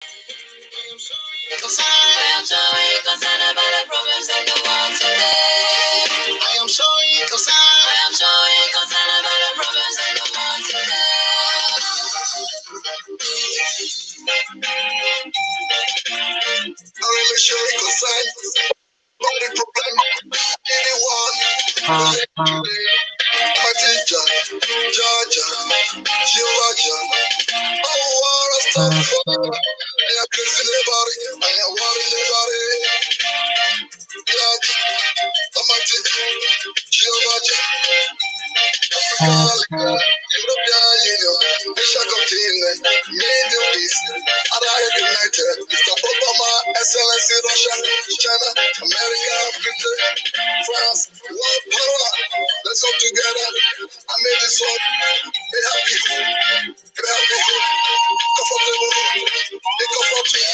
I am so concerned about the problems in the world today. I am so concerned about the problems in the world today. I am so concerned about the problem anyone today. My teacher, Georgia, Georgia. Oh, what a stuff for I am crazy about it. I am worried about it. Georgia, my teacher, Georgia, Africa, European Union, Asia continent, Middle East, Arab United, Mr. Obama, Excellency Russia, China, America, Britain, France, world power. Let's come together and make this world be happy, comfortable, be comfortable.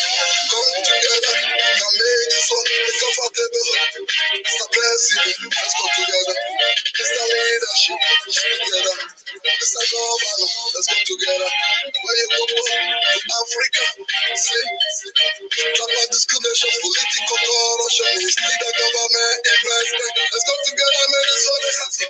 Come together and make this world be comfortable. Mr. President, let's come together. Mr. Leadership, let's come together. Mr. Governor, let's come together. When you go to Africa, see, talk about discrimination, political corruption, leader government, investment. Let's come together and make this world happy.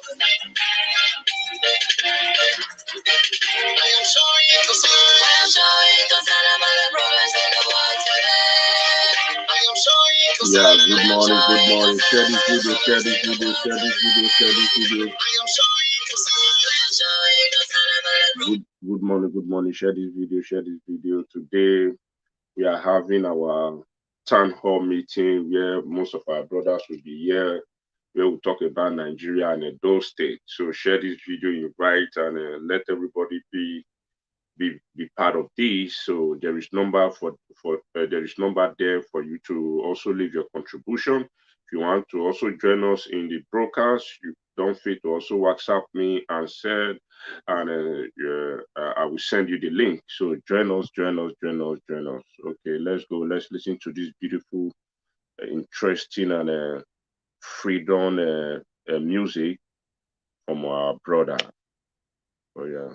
I am showing concern about the problems in the world today. I am showing concern. Yeah, good morning. Share this video, share this video, share this video, share this video. I am showing concern about the Good morning. Share this video. Today we are having our town hall meeting where most of our brothers will be here, where we talk about Nigeria and Edo State. So share this video, invite, and let everybody be part of this. So there is number there is number there for you to also leave your contribution. If you want to also join us in the broadcast, you don't fit to also WhatsApp me and said, and I will send you the link. So join us. Okay, let's go. Let's listen to this beautiful, interesting, and freedom music from our brother. Oh yeah.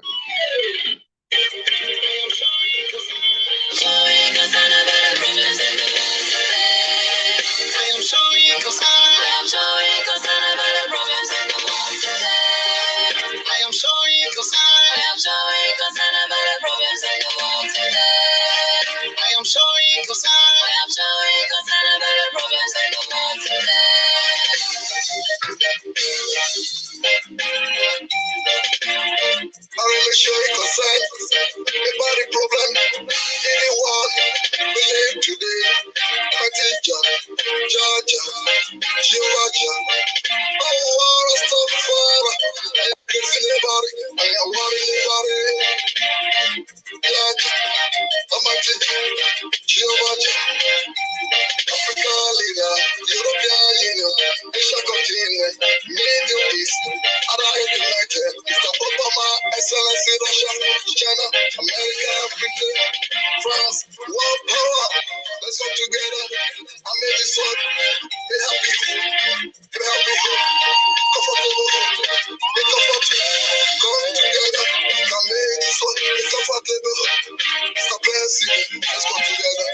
I really show you concern about the problem anyone believe today. My teacher, Georgia, Georgia. Oh, what a stuff for I am crazy about it. I am worried about it. Georgia, my teacher, Georgia. Africa leader, European Union, Asia continent, Middle East, Arab United, Mr. Obama, Excellency Russia, China, America, Britain, France, world power. Let's come together and make this world be happy, comfortable, be comfortable. Come together and make this world be comfortable. Mr. President, let's come together.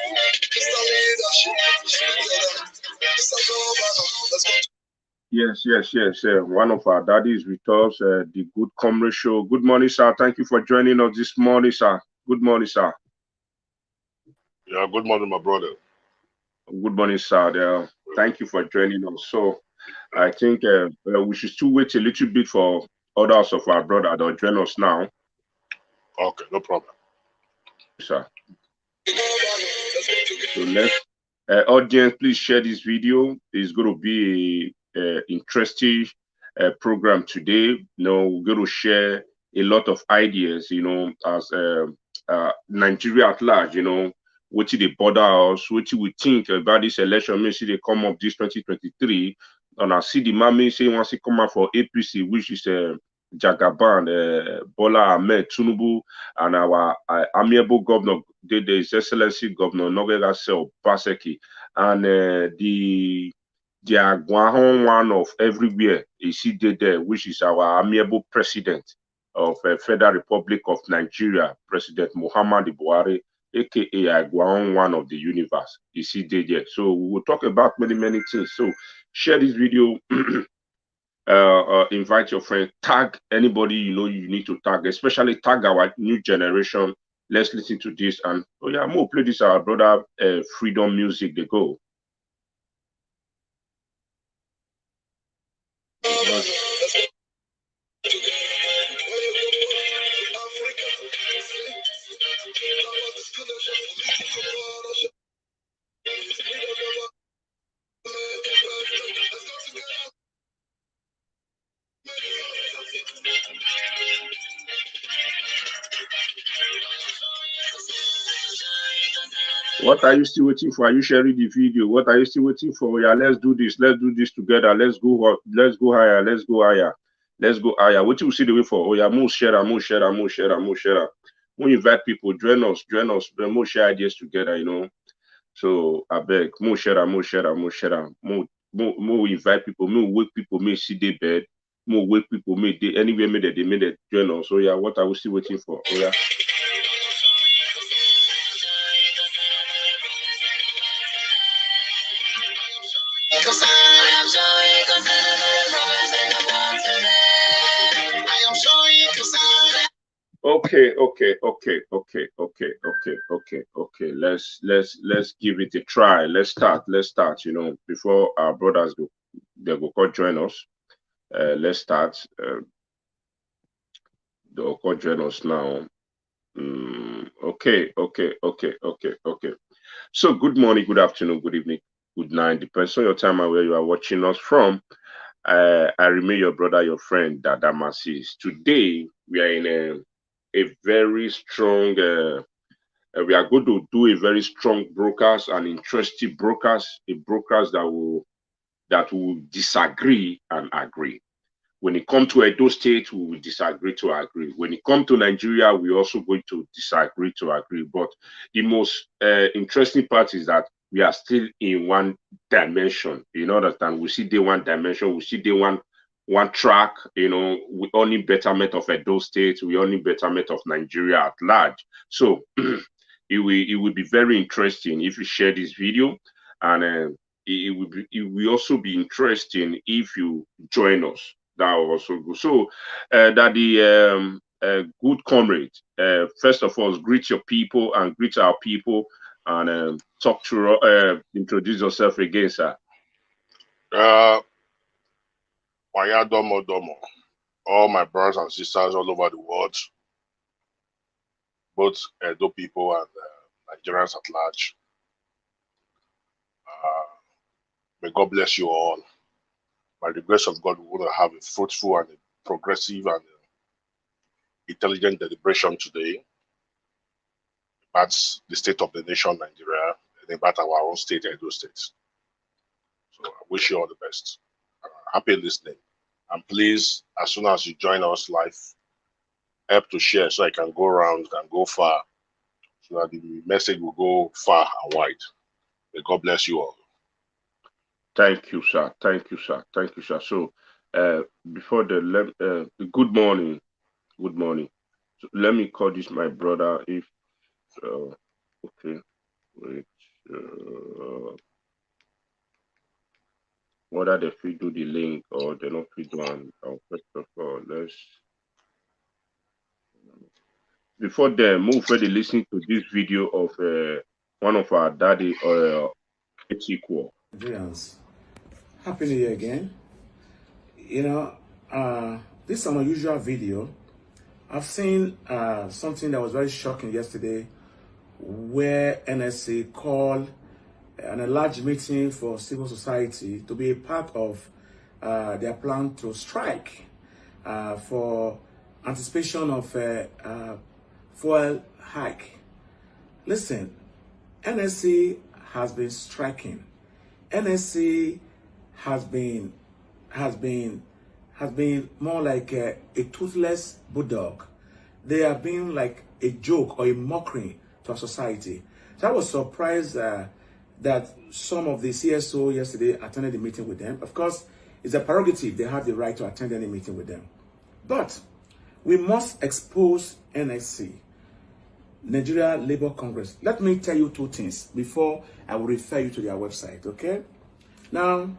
Mr. Leadership, let's come together. Mr. Governor, let's come together. Yes. One of our daddies with us, the Good Comrade Show. Good morning, sir. Thank you for joining us this morning, sir. Good morning, sir. Yeah, good morning, my brother. Good morning, sir. Thank you for joining us. So, I think we should still wait a little bit for others of our brother to join us now. Okay, no problem. Sir. So let's audience, please share this video. It's going to be a interesting program today. We're going to share a lot of ideas, as Nigeria at large, what they bother us, what we think about this election. Maybe they come up this 2023, and I see the mommy say once he come out for APC, which is Jagaban, Bola Ahmed Tinubu, and our amiable governor, His Excellency Governor Nogega Obaseki, and they are one of everywhere you see there, which is our amiable president of Federal Republic of Nigeria, President Muhammadu Buhari. aka Iguan one of the universe. You see, there. So we will talk about many things. So share this video. Invite your friend, tag anybody you know you need to tag, especially tag our new generation. Let's listen to this. And oh yeah, I'm gonna play this our brother Freedom Music. They go. What are you still waiting for? Are you sharing the video? What are you still waiting for? Yeah, let's do this. Let's do this together. Let's go up. Let's go higher. Let's go higher. Let's go higher. What you see the way for? Oh yeah, more share, more share, more share, more share. We invite people, join us, more share ideas together, you know. So I beg, more share, more share, more share, more invite people, more wake people, may see the bed, more wake people, may they anywhere made they made it join us. So yeah, what are we still waiting for? Oh yeah. Okay. Let's give it a try. Let's start. You know, before our brothers go, they will come join us. Let's start. They'll come join us now. Okay. So good morning, good afternoon, good evening, good night. Depends on your time and where you are watching us from. I remain your brother, your friend, Dada Massis. Today we are in a very strong. We are going to do a very strong broadcast, an interesting broadcast, a broadcast that will disagree and agree. When it comes to Edo State, we will disagree to agree. When it comes to Nigeria, we're also going to disagree to agree. But the most interesting part is that we are still in one dimension. You understand? We see the one dimension. We see the one track. You know, we only betterment of Edo State. We only betterment of Nigeria at large. So it will be very interesting if you share this video, and it will also be interesting if you join us. That will also go. So that the good comrade, first of all, greet your people and greet our people, and talk to introduce yourself again, sir. Waya Domo Domo. All my brothers and sisters all over the world, both Edo people and Nigerians at large. May God bless you all. By the grace of God, we want to have a fruitful and a progressive and intelligent deliberation today about the state of the nation, Nigeria, and about our own state, Edo State. So I wish you all the best. Happy listening. And please, as soon as you join us live, help to share so I can go around and go far, so that the message will go far and wide. May God bless you all. Thank you, sir. Thank you, sir. Thank you, sir. So, before the good morning, good morning. So let me call this my brother. If okay, wait. Whether they fit do the link or they not fit do one. First of all, let's. Before then, move for the listening to this video of one of our daddy it's equal. Happy New Year again. You know, this is an unusual video. I've seen something that was very shocking yesterday, where NSC called a large meeting for civil society to be a part of their plan to strike for anticipation of fuel hike. Listen, NSC has been striking. NSC has been more like a toothless bulldog. They have been like a joke or a mockery to our society. So I was surprised that some of the CSO yesterday attended the meeting with them. Of course, it's a prerogative. They have the right to attend any meeting with them. But we must expose NSC. Nigeria Labour Congress. Let me tell you two things before I will refer you to their website, okay? Now,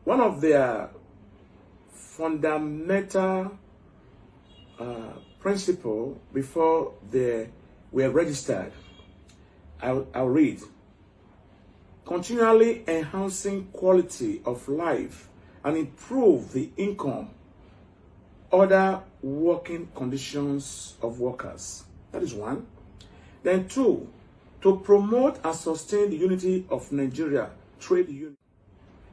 one of their fundamental principle before they were registered, I'll read. Continually enhancing quality of life and improve the income, other working conditions of workers. That is one. Then two, to promote and sustain the unity of Nigeria trade union,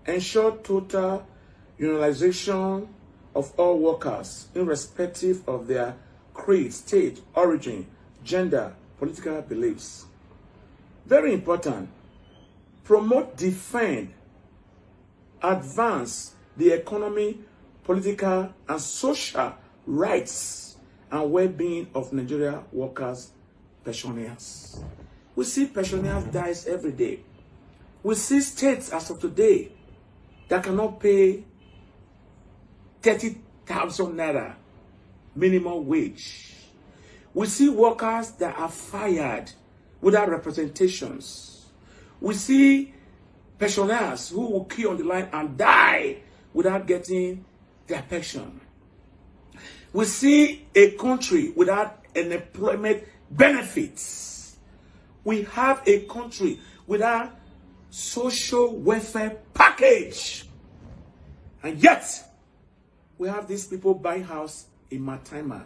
ensure total unionization of all workers irrespective of their creed, state, origin, gender, political beliefs. Very important. Promote, defend, advance the economy, political, and social rights and well-being of Nigeria workers, pensioners. We see pensioners die every day. We see states as of today that cannot pay 30,000 naira minimum wage. We see workers that are fired without representations. We see pensioners who will queue on the line and die without getting their pension. We see a country without unemployment benefits. We have a country without social welfare package. And yet, we have these people buying house in Matima.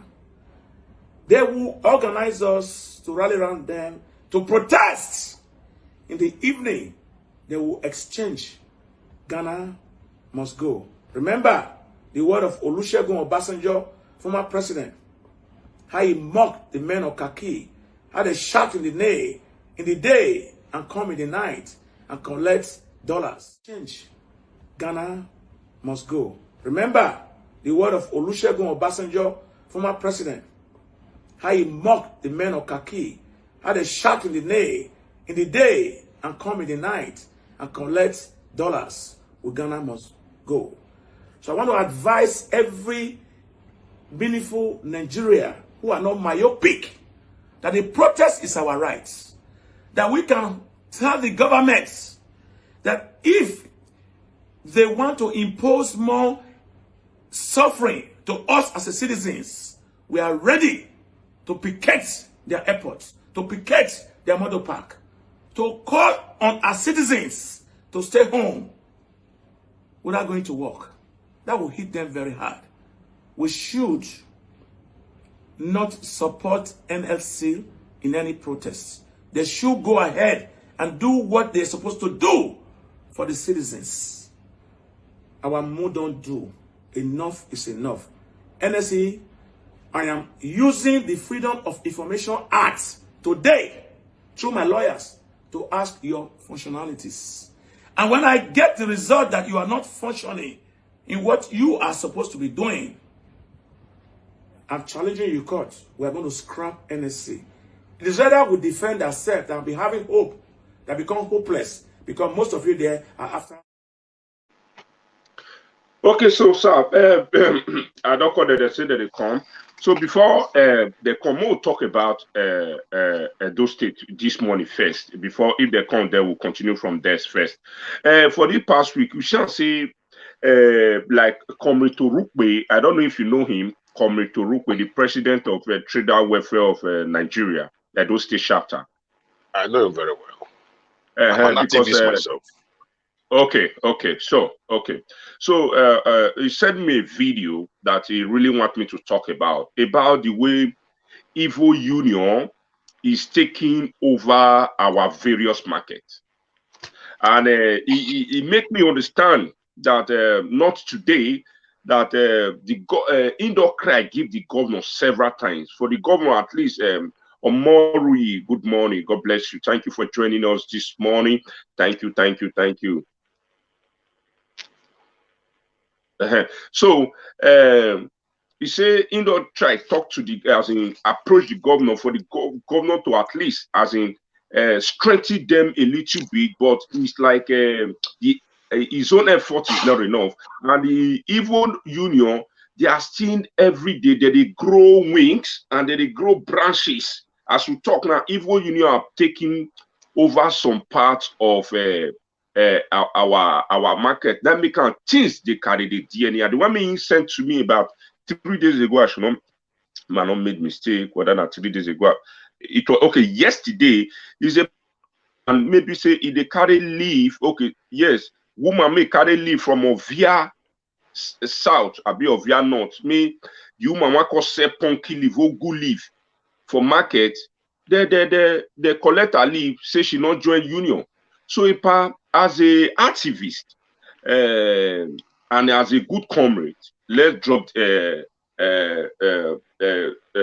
They will organize us to rally around them to protest. In the evening, they will exchange. Ghana must go. Remember the word of Olusegun Obasanjo, former president, how he mocked the men of Kaki, how they shout in the day and come in the night and collect dollars. Change. Ghana must go. Remember the word of Olusegun Obasanjo, former president, how he mocked the men of Kaki, how they shout in the day and come in the night and collect dollars. Ghana must go. So I want to advise every meaningful Nigeria who are not myopic that the protest is our right. That we can tell the government that if they want to impose more suffering to us as citizens, we are ready to picket their airports, to picket their motor park, to call on our citizens to stay home without going to work. That will hit them very hard. We should not support NLC in any protests. They should go ahead and do what they're supposed to do for the citizens. Our mood don't do. Enough is enough. NLC, I am using the Freedom of Information Act today through my lawyers to ask your functionalities. And when I get the result that you are not functioning in what you are supposed to be doing, I'm challenging you, court. We are going to scrap NSC. It is rather we defend ourselves than be having hope that become hopeless because most of you there are after. Okay, so sir, I don't call that they say that they come. So before they come, we'll talk about those states this morning first. Before, if they come, they will continue from there first. For the past week, we shall see like Comrade Torukwe. I don't know if you know him, Comrade Torukwe, the president of Trader Welfare of Nigeria, Edo State chapter. I know him very well. I'm an activist myself. Okay. So he sent me a video that he really wants me to talk about the way Evil Union is taking over our various markets. And he make me understand that not today, that the indoor cry give the governor several times. For the governor, at least, Omorui, good morning. God bless you. Thank you for joining us this morning. Thank you. So he say indoor try talk to the approach the governor for the governor to at least strengthen them a little bit, but it's like his own effort is not enough. And the Evil Union, they are still every day that they grow wings and they grow branches as we talk now, Igbo Union are taking over some parts of our market. That make things they carry the DNA. The one being sent to me about 3 days ago, I should not made mistake, whether not 3 days ago. It was okay. Yesterday is a and maybe say if they carry leave. Okay, yes, woman may carry leave from Ovia South, a bit of Ovia North. Me, the woman want to say punky leave or good leave for market. They collect her leave, say she not join union. So if as a activist and as a good comrade, let's drop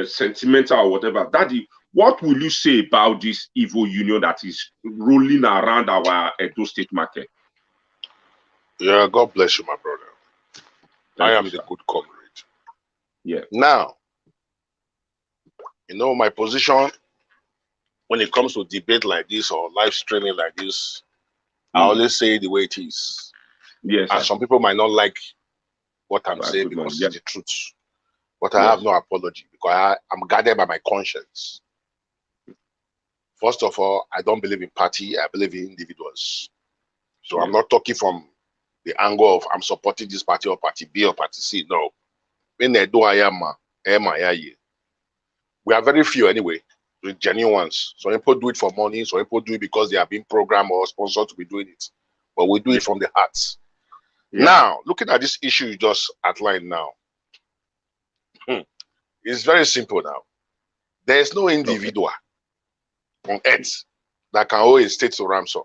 sentimental or whatever. Daddy, what will you say about this evil union that is rolling around our Edo State market? Yeah, God bless you, my brother. I am the good comrade. Yeah. Now, you know, my position when it comes to debate like this or live streaming like this, I always say the way it is. Yes. And some people might not like what I'm saying because it's the truth. But I have no apology because I'm guided by my conscience. First of all, I don't believe in party. I believe in individuals. So I'm not talking from the angle of I'm supporting this party or party B or party C. No. We are very few anyway, with genuine ones. Some people do it for money. Some people do it because they are being programmed or sponsored to be doing it. But we do it from the heart. Now, looking at this issue you just outlined now, it's very simple now. There is no individual on earth that can hold a state to ransom.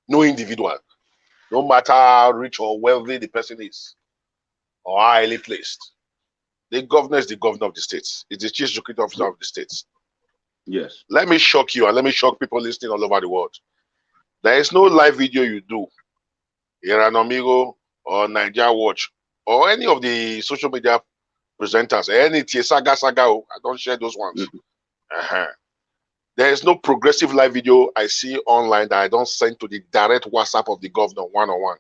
No individual. No matter how rich or wealthy the person is, or how highly placed. The governor is the governor of the states. It's the chief security officer of the states. Yes. Let me shock you and let me shock people listening all over the world. There is no live video you do, Iran Amigo or Nigeria Watch or any of the social media presenters, any Saga, I don't share those ones. There is no progressive live video I see online that I don't send to the direct WhatsApp of the governor one-on-one.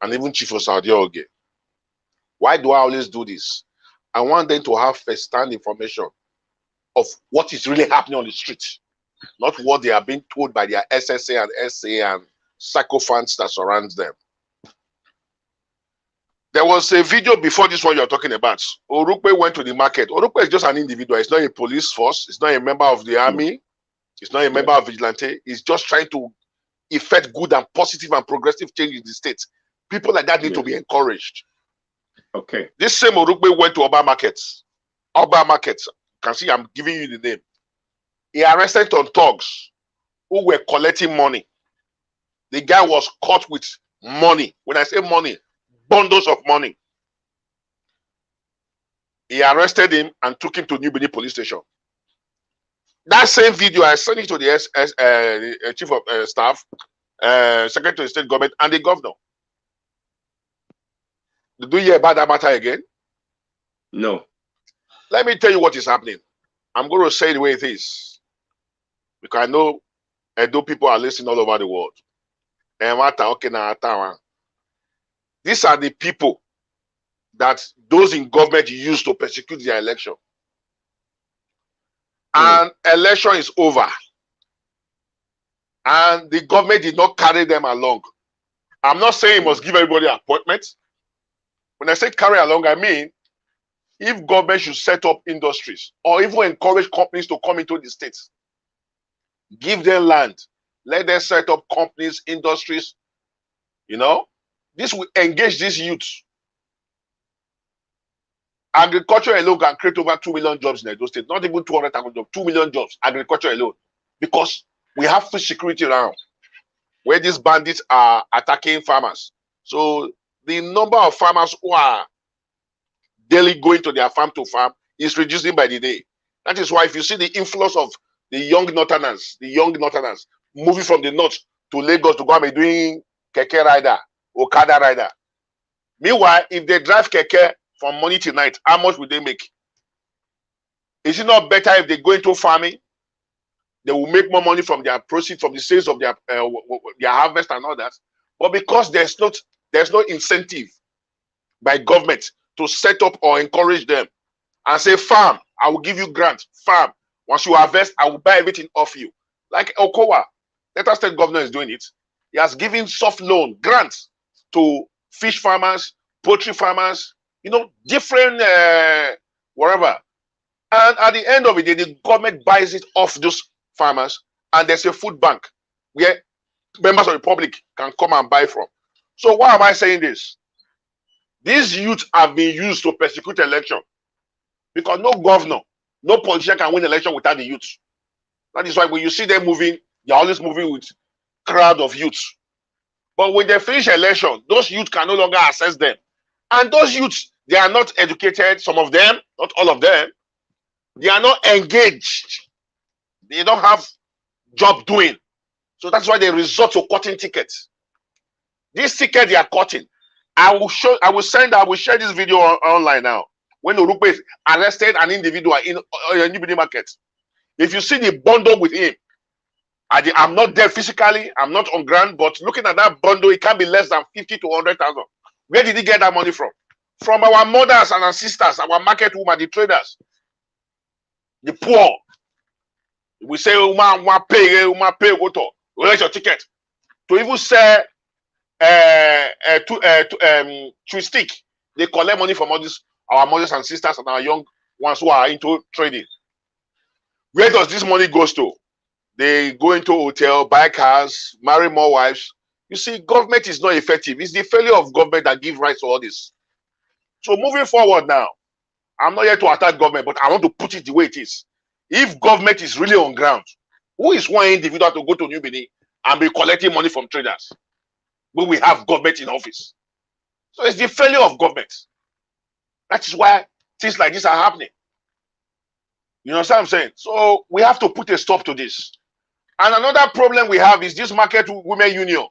And even Chief of Saudi Arabia. Why do I always do this? I want them to have first-hand information of what is really happening on the street, not what they are being told by their SSA and SA and sycophants that surrounds them. There was a video before this one you're talking about. Orukpe went to the market. Orukpe is just an individual. It's not a police force. It's not a member of the army. It's not a member of Vigilante. It's just trying to effect good and positive and progressive change in the state. People like that need to be encouraged. Okay. This same Orukpe went to Oba Market. Oba Market. You can see I'm giving you the name. He arrested on thugs who were collecting money. The guy was caught with money. When I say money, bundles of money. He arrested him and took him to New Benin police station. That same video, I sent it to the chief of staff, secretary of state government, and the governor. Did you hear about that matter again? No. Let me tell you what is happening. I'm going to say it the way it is. Because I know Edo people are listening all over the world. These are the people that those in government use to persecute their election. And election is over. And the government did not carry them along. I'm not saying you must give everybody an appointment. When I say carry along, I mean if government should set up industries or even encourage companies to come into the states, give them land, let them set up companies, industries, you know, this will engage these youths. Agriculture alone can create over 2 million jobs in Edo State, not even 200,000 jobs, 2 million jobs, agriculture alone, because we have food security around where these bandits are attacking farmers. So the number of farmers who are daily going to their farm to farm is reducing by the day. That is why if you see the influx of the young northerners moving from the north to Lagos to go and be doing keke rider, Okada rider. Meanwhile, if they drive keke from morning till night, how much will they make? Is it not better if they go into farming? They will make more money from their proceeds, from the sales of their harvest and all that. But because there's no incentive by government to set up or encourage them and say, farm, I will give you grant, farm. Once you harvest, I will buy everything off you. Like Okowa, Delta State governor is doing it. He has given soft loan, grants to fish farmers, poultry farmers, you know, different wherever. And at the end of it, the government buys it off those farmers, and there's a food bank where members of the public can come and buy from. So why am I saying this? These youths have been used to persecute election because no governor, no politician can win election without the youths. That is why when you see them moving, they're always moving with crowd of youths. But when they finish election, those youths can no longer access them. And those youths, they are not educated, some of them, not all of them. They are not engaged. They don't have job doing. So that's why they resort to cutting tickets. This ticket they are cutting. I will share this video online now. When Orupe arrested an individual in Nibidi Market. If you see the bundle with him, I'm not there physically, I'm not on ground, but looking at that bundle, it can be less than 50 to 100,000. Where did he get that money from? From our mothers and our sisters, our market women, the traders, the poor. We say, pay, go to your ticket. To even sell stick, they collect money from all these our mothers and sisters and our young ones who are into trading. Where does this money goes to? They go into hotel, buy cars, marry more wives. You see, government is not effective. It's the failure of government that gives rise to all this. So moving forward now, I'm not here to attack government, but I want to put it the way it is. If government is really on ground, who is one individual to go to New Benin and be collecting money from traders when we have government in office? So it's the failure of government. That is why things like this are happening. You understand what I'm saying? So we have to put a stop to this. And another problem we have is this market women union.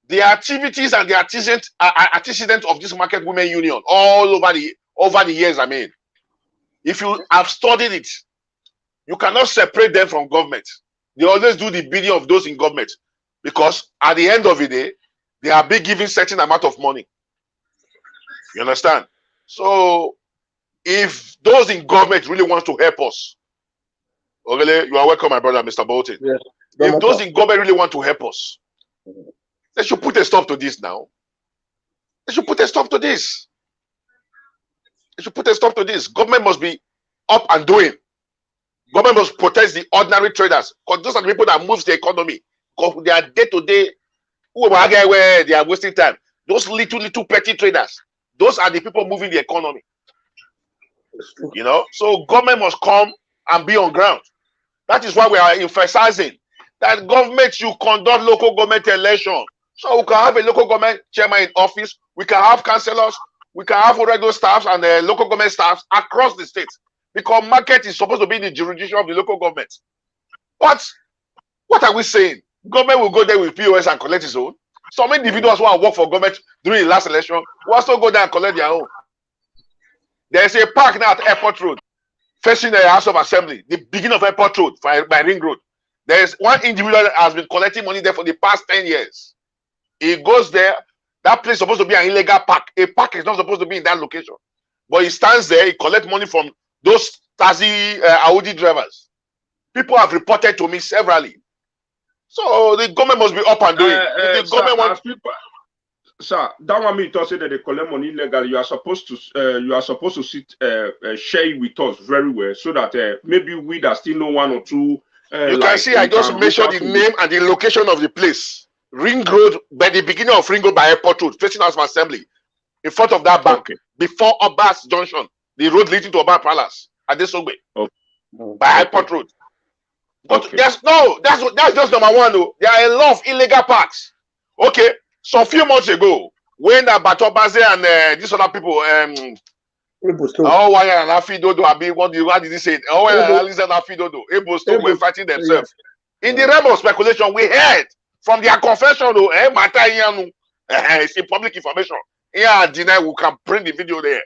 The activities and the antecedents of this market women union all over the years, I mean, if you have studied it, you cannot separate them from government. They always do the bidding of those in government because at the end of the day, they are being given certain amount of money. You understand? So if those in government really want to help us, okay, you are welcome, my brother, Mr. Bolton. Yes. If those in government really want to help us, they should put a stop to this now. They should put a stop to this. They should put a stop to this. Government must be up and doing. Government must protect the ordinary traders because those are the people that moves the economy. Because they are day-to-day, where they are wasting time. Those little petty traders, those are the people moving the economy. You know, so government must come and be on ground. That is why we are emphasizing that government should conduct local government election. So we can have a local government chairman in office, we can have councillors, we can have regular staffs and local government staffs across the state. Because market is supposed to be in the jurisdiction of the local government. But what are we saying? Government will go there with POS and collect his own. Some individuals who have worked for government during the last election will also go there and collect their own. There's a park now at Airport Road, facing the House of Assembly, the beginning of Airport Road by Ring Road. There's one individual that has been collecting money there for the past 10 years. He goes there. That place is supposed to be an illegal park. A park is not supposed to be in that location. But he stands there, he collects money from those taxi Audi drivers. People have reported to me severally. So the government must be up and doing. The government wants people. Sir, that one mean to say that they collect money illegally. You are supposed to sit share it with us very well, so that maybe we that still know one or two. You can see I just mentioned the name and the location of the place. Ring Road, by the beginning of Ring Road by Airport Road, facing House of Assembly, in front of that bank, before Obas Junction, the road leading to Oba Palace at Desogbe, by Airport Road. But that's just number one. Though. There are a lot of illegal parks. Okay, so a few months ago, when Batobaze and these other people, why and Afidodo, what did he say? Afidodo, Ebosto were fighting themselves. In the realm of speculation, we heard from their confession, it's in public information. Yeah, deny we can bring the video there.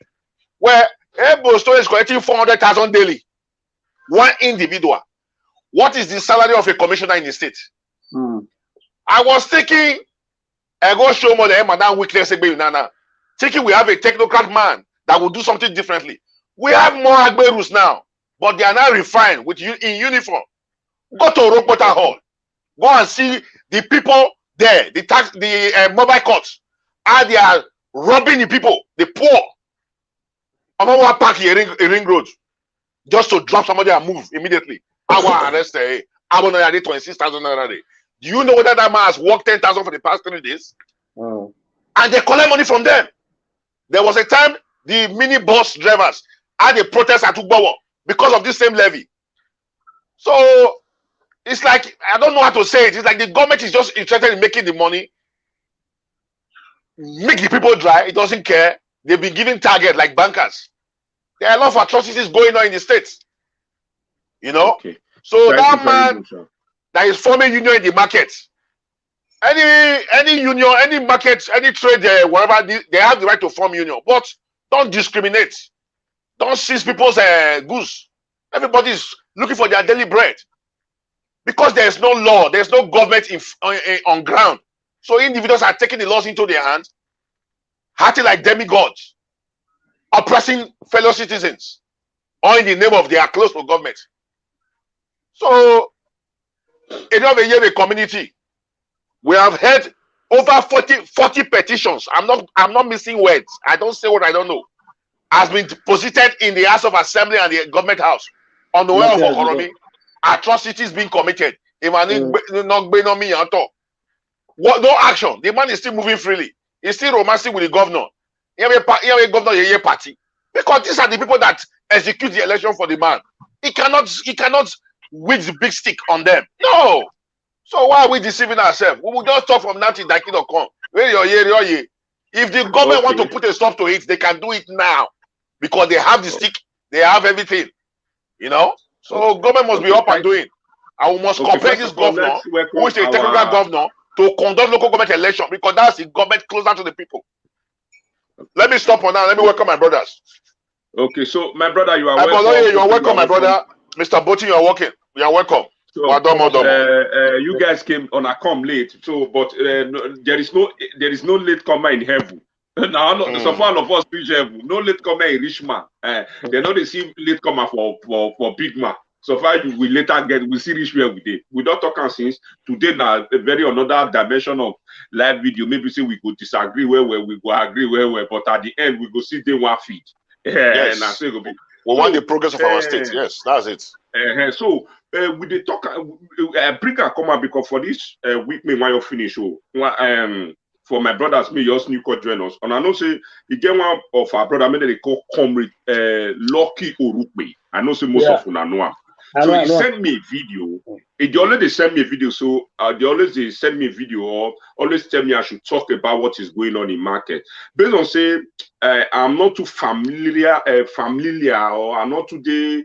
Where Ebosto is collecting 400,000 daily. One individual. What is the salary of a commissioner in the state? I was thinking, I go show more than Madam Weakness, thinking we have a technocrat man that will do something differently. We have more Agberus now, but they are now refined with in uniform. Go to Rokota Hall. Go and see the people there, the mobile courts, how they are robbing the people, the poor. I'm going to park here in ring road just to drop somebody and move immediately. I want to arrest her. I want to 26,000 naira. Do you know whether that man has worked 10,000 for the past 3 days? Wow. And they collect money from them. There was a time the mini bus drivers had a protest at Ugbawo because of this same levy. So it's like, I don't know how to say it. It's like the government is just interested in making the money, make the people dry. It doesn't care. They've been giving target like bankers. There are a lot of atrocities going on in the states. You know? Okay. So that man that is forming union in the market, any union, any market, any trade, whatever, they have the right to form union. But don't discriminate. Don't seize people's goods. Everybody's looking for their daily bread. Because there is no law, there is no government on ground. So individuals are taking the laws into their hands, acting like demigods, oppressing fellow citizens, or in the name of they are close to government. So, in over a year, the community, we have had over 40 petitions. I'm not missing words. I don't say what I don't know. Has been deposited in the House of Assembly and the government house on the way of economy. Atrocities being committed. What no action? The man is still moving freely. He's still romancing with the governor. Governor party. Because these are the people that execute the election for the man. He cannot with the big stick on them. No. So why are we deceiving ourselves? We will just talk from now till Daki.com. If the government want to put a stop to it, they can do it now. Because they have the stick, they have everything. You know? So government must be up and doing. And we must compare this governor, who is a technical governor, to conduct local government election, because that's the government closer to the people. Let me stop for now. Let me welcome my brothers. Okay, so my brother, you are welcome. You are welcome, my brother. Mr. Boti, you are welcome. You are welcome. So, you guys came on a come late, so but there is no late comer in heaven. Now, so far, all of us reach heaven. No late comer in rich man. They not receive late comer for big man. So far, we later we see rich where we did. We don't talk on since today. Now, a very another dimension of live video. Maybe say we could disagree where we go agree where, but at the end we go see they one feed. Yes. And I say go be. We want the progress of our state. Yes, that's it. So with the talk, bring a comment because for this week, me while you finish, for my brothers, me just new could join us. And I know say you get one of our brother, maybe they call comrade Lucky Orukpe. I know say most of you know him. So he sent me a video. They always send me a video. So they always send me a video or always tell me I should talk about what is going on in market. Based on say I'm not too familiar or I'm not today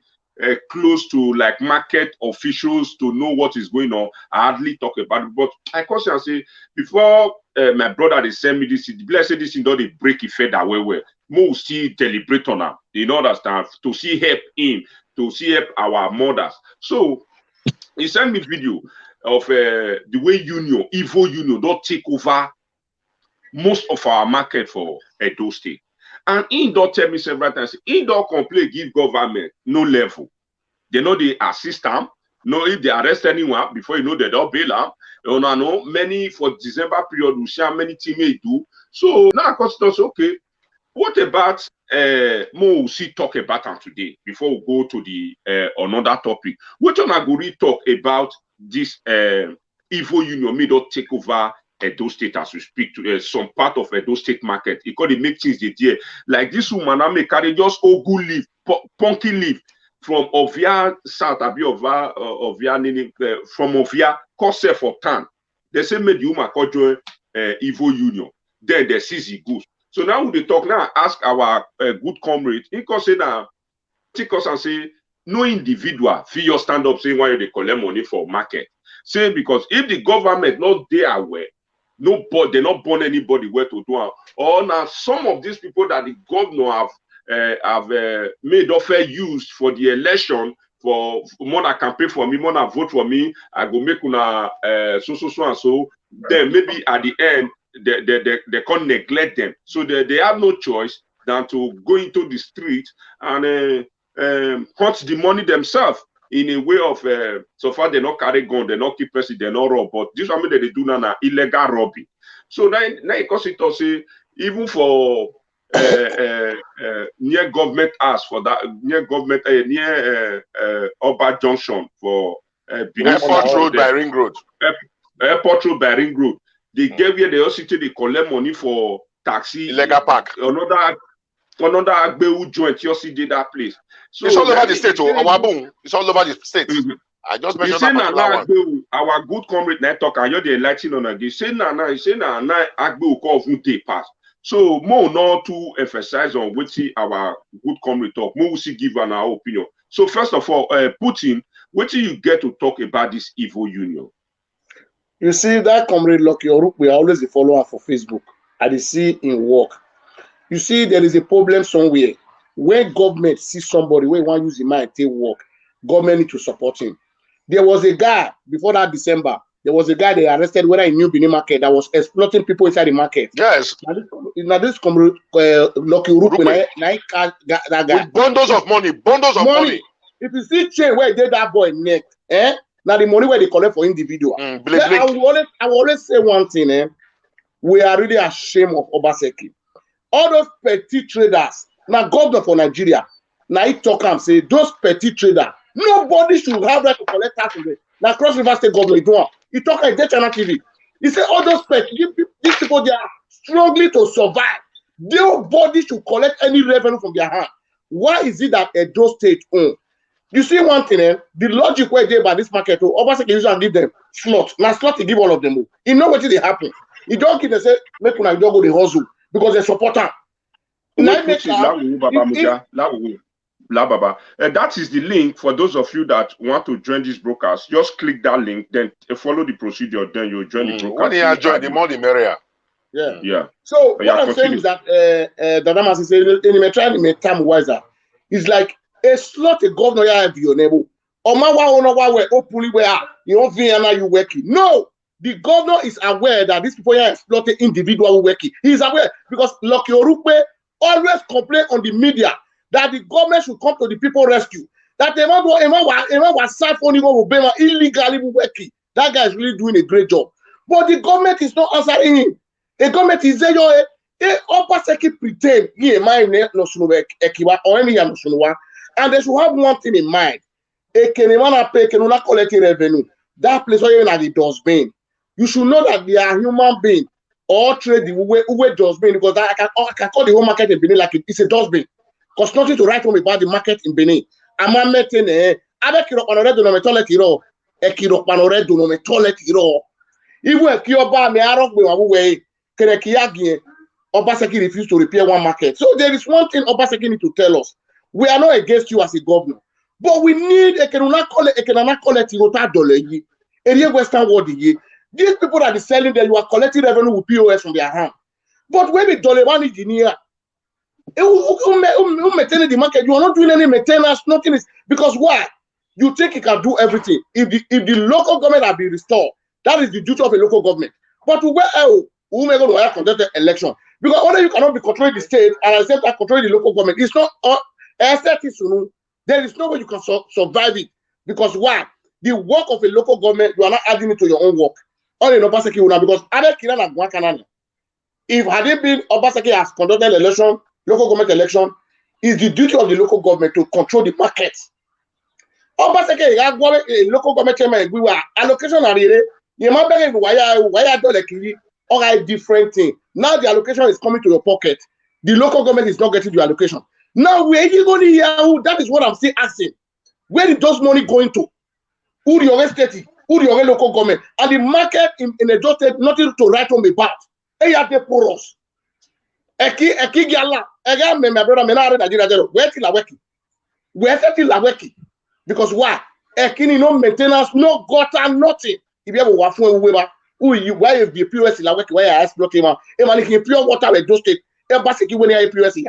close to like market officials to know what is going on. I hardly talk about it. But I constantly say before my brother they send me this, let's say this don't they break it further where more see deliberate on them. You know understand to see help him. To see help our mothers. So he sent me video of the way Evo Union don't take over most of our market for Edo State. And he don't tell me several times, he don't complain, give government no level. They know they assist them. No, if they arrest anyone, before you know they don't bail them. You know, many for December period, we see how many teammates do. So now I consider okay. What about more see talk about them today before we go to the another topic? What on I go read talk about this Evo Union may not take over Edo State as we speak to some part of Edo State market. Because they make things they do. Like this woman, I make carry just Ogu leaf, punky leaf from Ovia South, Ovia from Ovia, cost for town. They say made the woman call join Evo Union. Then they seize the goods. So now we talk now, ask our good comrade, he can say now, take us and say, no individual feel your stand up saying why they collect money for market. Say because if the government not there aware, nobody they not born anybody where to do it. Or now some of these people that the governor have made offer used for the election for more campaign for me, more vote for me, I go make una so and so. Then maybe at the end. They can't neglect them. So they have no choice than to go into the street and hunt the money themselves in a way of so far they not carry gun, they not keep person, they not rob. But this one that they do now illegal robbing. So now because it also even for near government house for that near government near Oba Junction for Airport Road by Ring Road. Airport Road by Ring Road. They gave here the hospital, they collect money for taxi. Illegal park. Another Agbewu joint, you see did that place. So it's all over the state, it's all over the state. I just mentioned that one. Our good comrade network and you're the lighting on again. Say na Agbewu call Vunte pass. So more not to emphasize on what our good comrade talk. More we give an our opinion. So first of all, Putin, what do you get to talk about this evil union? You see that comrade Lucky Oruk, we are always the follower for Facebook. I see in work. You see, there is a problem somewhere. When government sees somebody where want to use the mind to work, government need to support him. There was a guy before that December. There was a guy they arrested whether in New Benin market that was exploiting people inside the market. Yes. Now this comrade Lucky Oruk, that guy. With bundles of money. If you see chain where they that boy neck, now the money where they collect for individual. I will always say one thing, we are really ashamed of Obaseki. All those petty traders, now governor for Nigeria, now he talk and say those petty traders, nobody should have right to collect tax. Now Cross River State governor, he talk like that Channel TV. He said all those petty, these people, they are struggling to survive. Nobody should collect any revenue from their hand. Why is it that Edo State own? You see one thing, the logic where they by this market, Obaseki usually give them slot. Now slot, he give all of them. You know what they happen. He don't give them say, make una don't go the hustle. Because they support her. That is the link for those of you that want to join this broadcast. Just click that link, then follow the procedure, then you'll join the broadcast. When you join, the more the merrier. Yeah. So what I'm saying is that Dadamas is saying in the trying to make time wiser. It's like a slot a governor have your neighbor. Openly where you don't you working. No. The governor is aware that these people are exploiting individual working. He is aware because Lucky Orukpe always complain on the media that the government should come to the people rescue. That was illegally working. That guy is really doing a great job. But the government is not answering him. The government is saying, Obaseki pretend and they should have one thing in mind. That place where you are the dustbin. You should know that they are human beings or trade the way dustbin because I can call the whole market in Benin like it's a dustbin. Because nothing to write home about the market in Benin. I'm not making even if Kioba me arok way Obaseki refused to repair one market. So there is one thing Obaseki need to tell us. We are not against you as a governor, but we need a area Western world. These people that are selling there, you are collecting revenue with POS from their hand. But when the Doleman engineer, maintaining the market, you are not doing any maintenance, nothing is because why? You think you can do everything. If the local government have been restored, that is the duty of a local government. But where else who may go to conduct the election? Because only you cannot be controlling the state and at the same time controlling the local government. It's not there is no way you can survive it. Because why? The work of a local government, you are not adding it to your own work. Only in Obaseki will because if had it been Obaseki has conducted election, local government election, is the duty of the local government to control the market. Obaseki a local government chairman we were allocation are you might be why a different thing. Now the allocation is coming to your pocket. The local government is not getting the allocation. Now where you going here? That is what I'm still asking. Where is those money going to? Who the other state? Who the other local government? And the market in a just nothing to write home about. Hey, you have poros. Eki gyala. Ega me my brother me na Nigeria zero. Where till working? Where till working? Because why? Eki no maintenance, no gutter, nothing. If you have a wafun weber, why if the POS is working? Why I ask block him? Man, if pure water with those state, basically when you POS is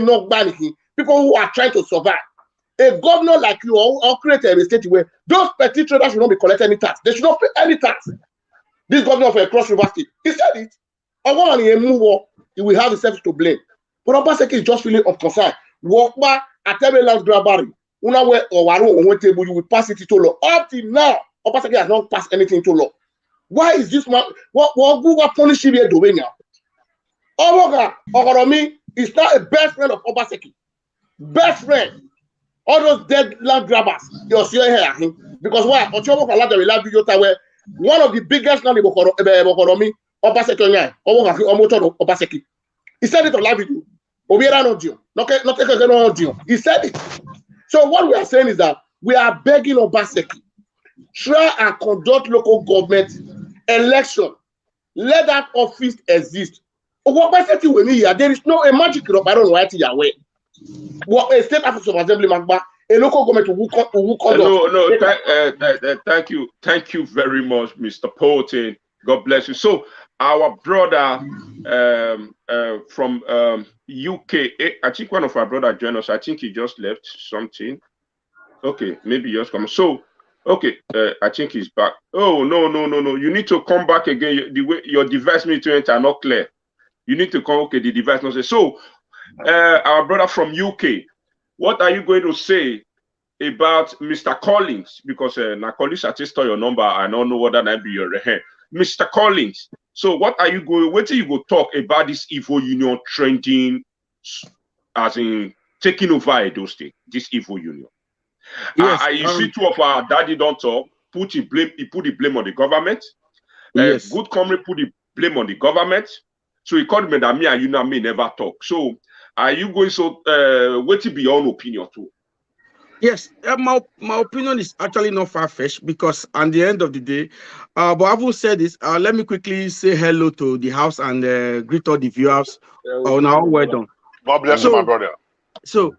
no banking. People who are trying to survive. A governor like you or create a state where those petty traders should not be collecting any tax. They should not pay any tax. This governor of a Cross River State, he said it. I want to move on. He will have himself to blame. But Obaseki is just feeling unconcerned. Walk back, Atebe land grabbery. Una where Owaru on table, you will pass it to law. Up till now, Obaseki has not passed anything to law. Why is this man? What Google punish him here doing now? Omoga Ogoromi is now a best friend of Obaseki. Best friend. All those dead land grabbers, you're still here. Because why? Ochomo allowed the lab video where one of the biggest land in Bokoromi, Obaseki, Obaseki. He said it on live video. Obiera no deal. Not deal. He said it. So what we are saying is that we are begging Obaseki, try and conduct local government election. Let that office exist. Obaseki will need here. There is no a magic of I don't know right your way. What a state office of assembly magba, a local government who thank you very much, Mr. Poulton. God bless you. So our brother from UK, I think one of our brother joined us. I think he just left something. Okay, maybe just come. So okay, I think he's back. Oh no! You need to come back again. The way your device meter are not clear. You need to come. Okay, the device not say so. Our brother from UK, what are you going to say about Mr. Collins? Because now Collins, I just your number. I don't know whether that be your hand. Mr. Collins. So what are you going? Wait till you go talk about this evil union trending, as in taking over Edo State. This evil union. Yes, you see two of our daddy don't talk. He put the blame on the government. Yes. Good comrade put the blame on the government. So he called me that me and you and me never talk. So are you going what to be your own opinion too? Yes, my opinion is actually not far-fetched because at the end of the day, but having said this, let me quickly say hello to the house and greet all the viewers. Now well done. God bless you, my brother. So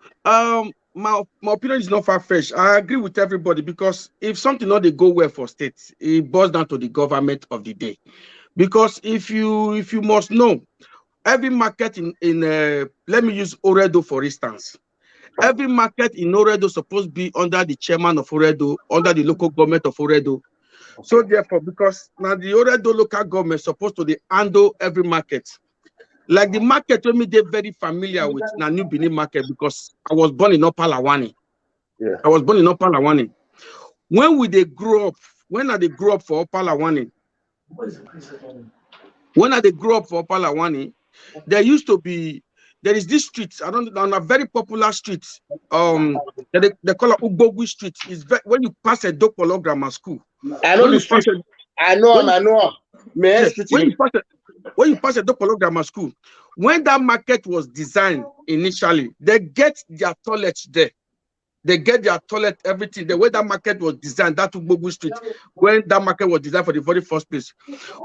my opinion is not far-fetched. I agree with everybody because if something not they go well for states, it boils down to the government of the day. Because if you must know, every market in let me use Oredo for instance. Every market in Oredo is supposed to be under the chairman of Oredo, under the local government of Oredo. Okay. So therefore, because now the Oredo local government is supposed to handle every market. Like the market when me they very familiar with now New Benin market because I was born in Upper Lawani. Yeah. I was born in Upper Lawani. When they grew up, when they grew up for Upper Lawani, there is this street, on a very popular street, they call it Ugbogu Street. It's when you pass a Dokpolo Grammar School. I know the street. I know him. When you pass a Dokpolo Grammar School, when that market was designed initially, they get their toilets there. They get their toilet, everything. The way that market was designed, that Ugbogu Street, when that market was designed for the very first place.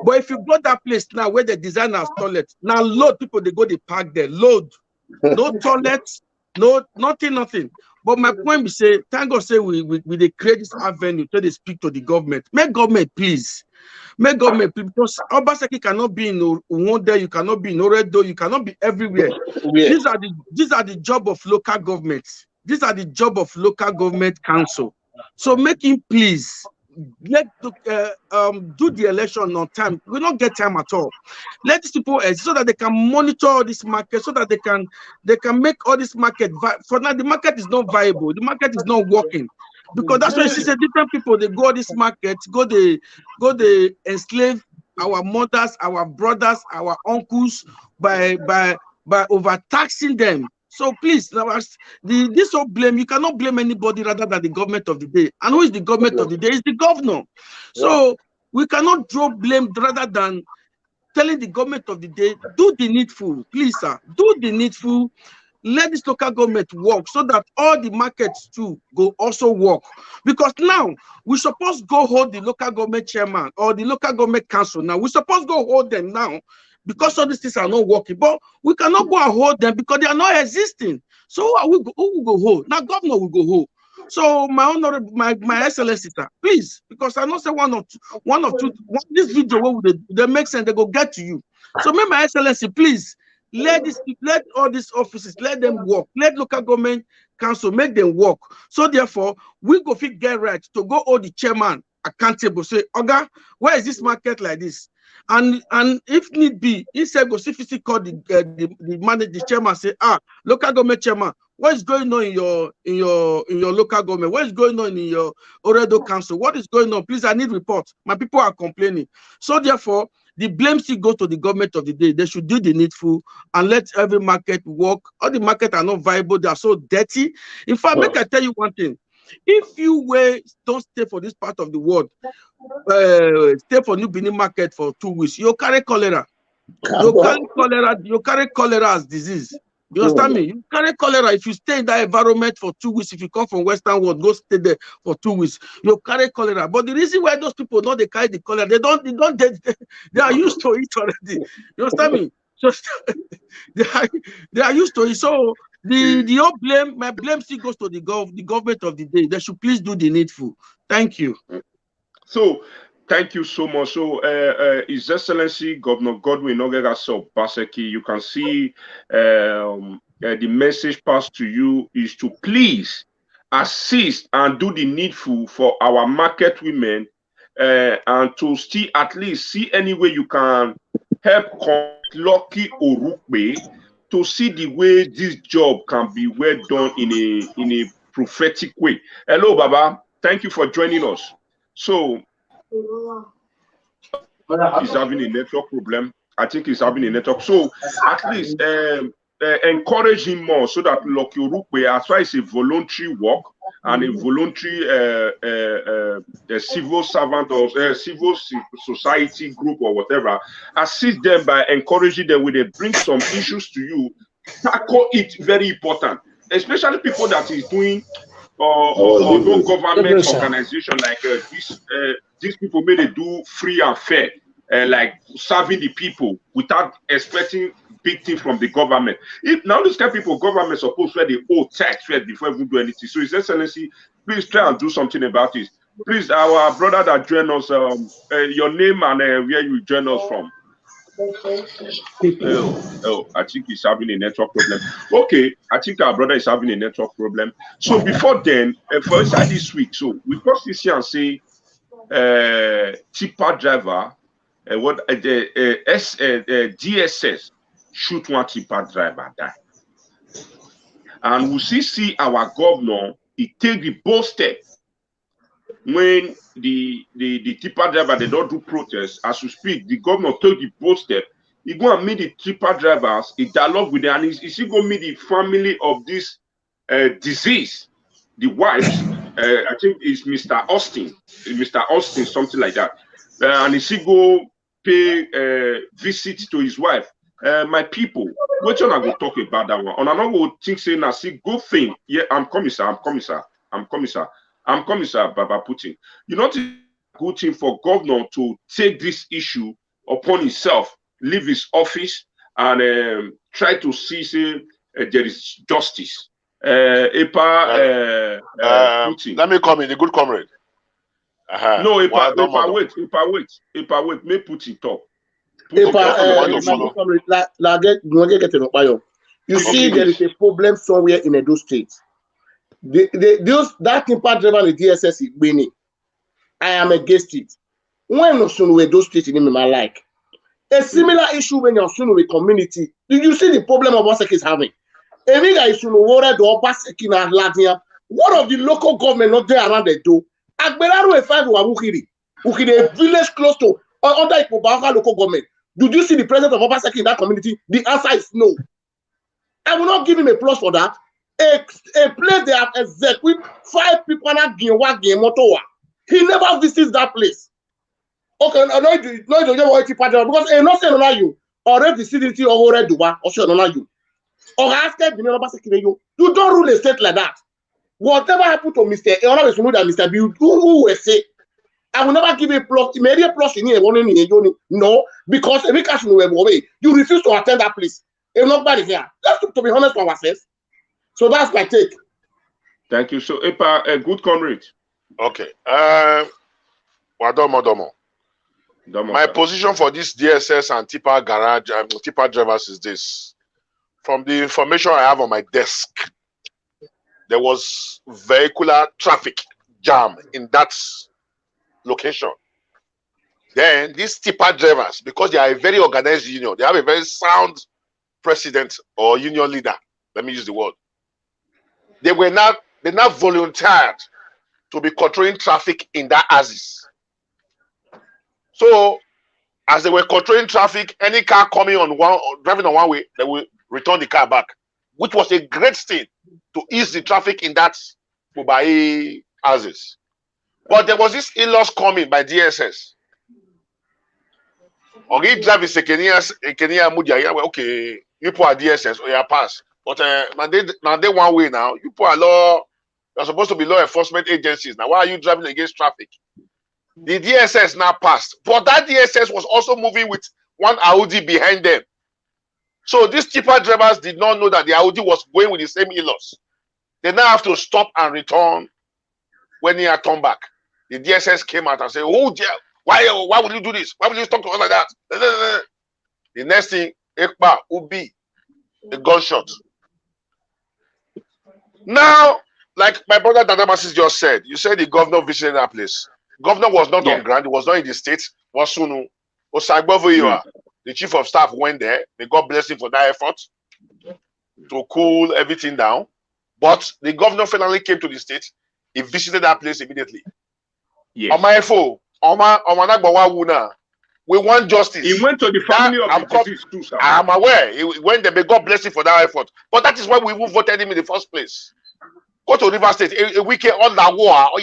But if you go that place now where they design as toilet, now load people, they go, they park there, load. No toilets, no, nothing. But my point is say, thank God say we they create this avenue so they speak to the government. Make government please. Make government please, because Obaseki cannot be in Uwonde, you cannot be in Oredo, you cannot be everywhere. Yeah. These are the job of local governments. These are the job of local government council. So make him please let do the election on time. We don't get time at all. Let these people so that they can monitor all this market, so that they can make all this market. For now, the market is not viable. The market is not working. Because that's why you see different people, they go this market, they enslave our mothers, our brothers, our uncles by overtaxing them. So please, this whole blame, you cannot blame anybody rather than the government of the day. And who is the government of the day? It's the governor. So we cannot draw blame rather than telling the government of the day, do the needful, please, sir, do the needful. Let this local government work so that all the markets too go also work. Because now we supposed to go hold the local government chairman or the local government council. Now we supposed to go hold them now because all these things are not working. But we cannot go and hold them because they are not existing. So who will go hold? Now governor will go hold. So my honorable, my excellency, please, because I know say one or two, this video will they make sense, they go get to you. So my excellency, please. Let all these offices, let them work. Let local government council make them work. So therefore, we go fit get right to go hold the chairman accountable. Say, Oga, where is this market like this? And if need be, instead go see physically call the chairman, say, local government chairman, what is going on in your local government? What is going on in your Oredo council? What is going on? Please, I need report. My people are complaining. So therefore, the blame still goes to the government of the day. They should do the needful and let every market work. All the markets are not viable. They are so dirty. In fact, make I tell you one thing. If you don't stay for this part of the world, stay for New Benin market for 2 weeks, you carry cholera. You carry cholera as disease. You understand me? You carry cholera if you stay in that environment for 2 weeks. If you come from Western world, go stay there for 2 weeks. You carry cholera. But the reason why those people know they carry the cholera, they are used to it already. You understand me? So they are used to it. So my blame still goes to the government of the day. They should please do the needful. Thank you. So thank you so much. So His Excellency Governor Godwin Nogheghase Obaseki, you can see the message passed to you is to please assist and do the needful for our market women, and to still at least see any way you can help Lucky Orukpe to see the way this job can be well done in a prophetic way. Hello, Baba. Thank you for joining us. So he's having a network problem. I think he's having a network. So at least encourage him more so that Lucky Orukpe, as far as a voluntary work and a voluntary civil servant or civil society group or whatever, assist them by encouraging them when they bring some issues to you. Tackle it, very important, especially people that is doing or no government organization like these people may they do free and fair, like serving the people without expecting big thing from the government. If now this kind of people, government supposed to the old tax first before we do anything. So His Excellency, please try and do something about this. Please, our brother that joined us, your name and where you join us from. I think he's having a network problem. Okay, I think our brother is having a network problem. So before then, for inside this week, so we cross this here and say tipper driver, what the DSS shoot one tipper driver die. And we see our governor, he take the bold step when the tipper driver, they don't do protests. As we speak, the governor took the bold step. He go and meet the tipper drivers, he dialogue with them, and he go meet the family of this disease, the wives. I think it's Mr. Austin, something like that. And he go pay visit to his wife. My people, which one I go talk about that one? And I'm not going to think saying, I see good thing. Yeah, I'm coming, sir. Baba Putin. You know, it's a good thing for governor to take this issue upon himself, leave his office, and try to see say there is justice. Putin. Let me come in, a good comrade. No, wait. Make Putin talk. You see, there is a problem somewhere in Edo State. That tipper driver in the DSS is winning. I am against it. When no soon Edo State in my like a similar issue when you're soon with community. Did you see the problem Obaseki is having? Every guy is soon worried Obaseki na Latvia. What of the local government not there around the door? Agberaro F5 Ukiri, a village close to under Ikobaka local government. Did you see the presence of Obaseki in that community? The answer is no. I will not give him a plus for that. A place they have executed 5 people na Motowa. He never visits that place. Okay, no, you want to partner because not saying on you or if the city or red duba or say on you. Or ask them, you don't rule a state like that. Whatever happened to Mr. Mr. B, who will say, I will never give a plus. Maybe a plus in here, no, because every cash away, you refuse to attend that place. If nobody here, let's to be honest for ourselves. So that's my take. Thank you. So, Epa, a good comrade. Okay. Wadomo. My position for this DSS and tipper garage, tipper drivers is this. From the information I have on my desk, there was vehicular traffic jam in that location. Then these tipper drivers, because they are a very organized union, they have a very sound president or union leader. Let me use the word. They now volunteered to be controlling traffic in that axis. So as they were controlling traffic, any car coming on driving on one way, they will return the car back, which was a great thing to ease the traffic in that Mumbai axis. But there was this in-laws coming by DSS. Okay, drive is Kenya Mudia. Okay, you put a DSS or you pass. But now they one way now. You put a law. You're supposed to be law enforcement agencies. Now, why are you driving against traffic? The DSS now passed, but that DSS was also moving with one Audi behind them. So these tipper drivers did not know that the Audi was going with the same in-laws. They now have to stop and return when they are turned back. The DSS came out and said, "Oh dear, why would you do this? Why would you talk to us like that?" The next thing, Ekpa Ubi, the gunshot. Now, like my brother Dadamasis just said, you said the governor visited that place. Governor was not on ground, he was not in the States. Wasunu Osagbovoyiwa, the chief of staff, went there. May God bless him for that effort to cool everything down. But the governor finally came to the state. He visited that place immediately. Yes. We want justice. He went to the family of the deceased too, sir. I'm aware. He went there. May God bless him for that effort. But that is why we even voted him in the first place. Go to River State. A weekend on that war. Oh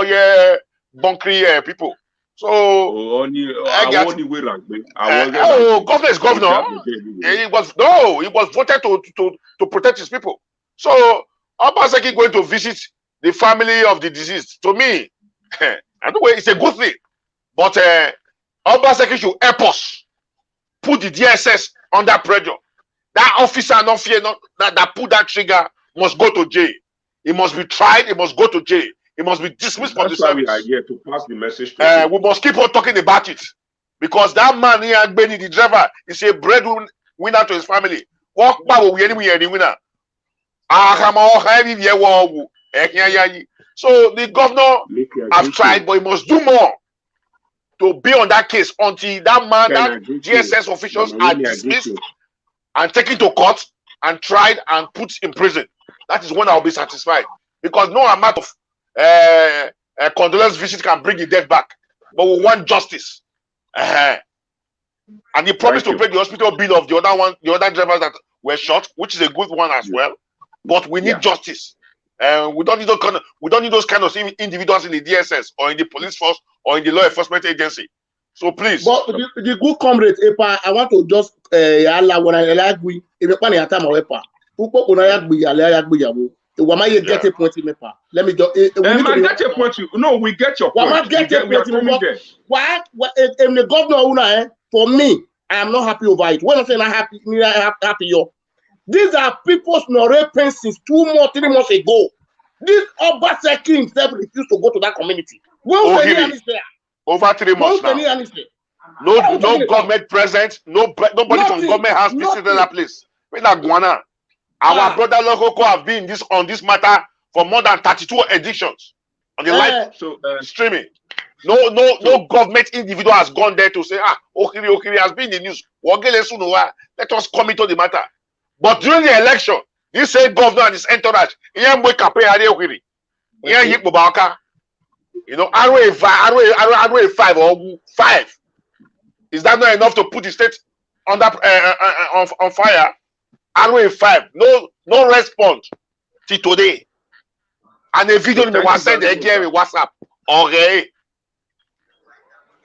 yeah, Bunkry people. So governor is governor. He was voted to protect his people. So Obaseki going to visit the family of the deceased. To me, anyway, it's a good thing. But Obaseki should help us put the DSS under pressure. That officer that put that trigger must go to jail. He must be tried. He must go to jail. He must be dismissed from the service. We are here to pass the message to we must keep on talking about it. Because that man here, Benny, the driver, is a breadwinner to his family. So the governor has tried, but he must do more to be on that case until that man, that GSS officials are dismissed and taken to court and tried and put in prison. That is when I'll be satisfied. Because no amount of condolence visit can bring the death back. But we want justice. And he promised to pay the hospital bill of the other drivers that were shot, which is a good one as well. But we need justice. We don't need those kind of individuals in the DSS or in the police force or in the law enforcement agency. So please. But the good comrade, Epa, I want to just get a point in Mepa. Let me just get a point. No, we get your point. Why? The governor, for me, I am not happy over it. When I say not happy, these are people's narrating since 2 months, 3 months ago. This Obaseki himself refused to go to that community. Over 3 months now. No government present. Nobody from government has visited that place. Our brother Lokoko have been on this matter for more than 32 editions on the live streaming. No government individual has gone there to say, Okiri has been in the news. Let us come into the matter. But during the election, this same governor and his entourage, ROA 5 or 5. Is that not enough to put the state under on fire? ROA 5, no response till today. And a video was sent again with WhatsApp.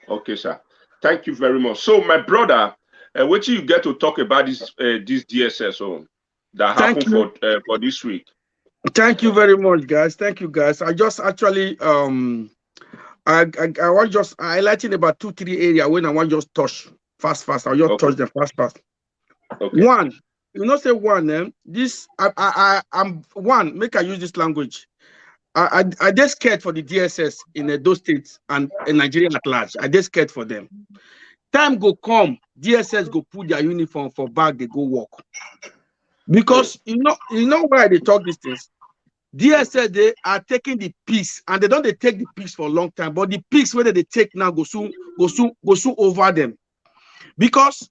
Okay, sir. Thank you very much. So, my brother, what you get to talk about this DSS that happened for this week? Thank you very much, guys. Thank you, guys. I just actually I was just highlighting about 2-3 areas when I want just touch fast. I'll just touch them fast. Okay. One, say one. I'm one. Make I use this language. I just scared for the DSS in those states and in Nigeria at large. I just scared for them. Time go come, DSS go put their uniform for bag, they go walk. Because you know why they talk these things. DSS, they are taking the peace, and they don't they take the peace for a long time, but the peace whether they take now go soon over them. Because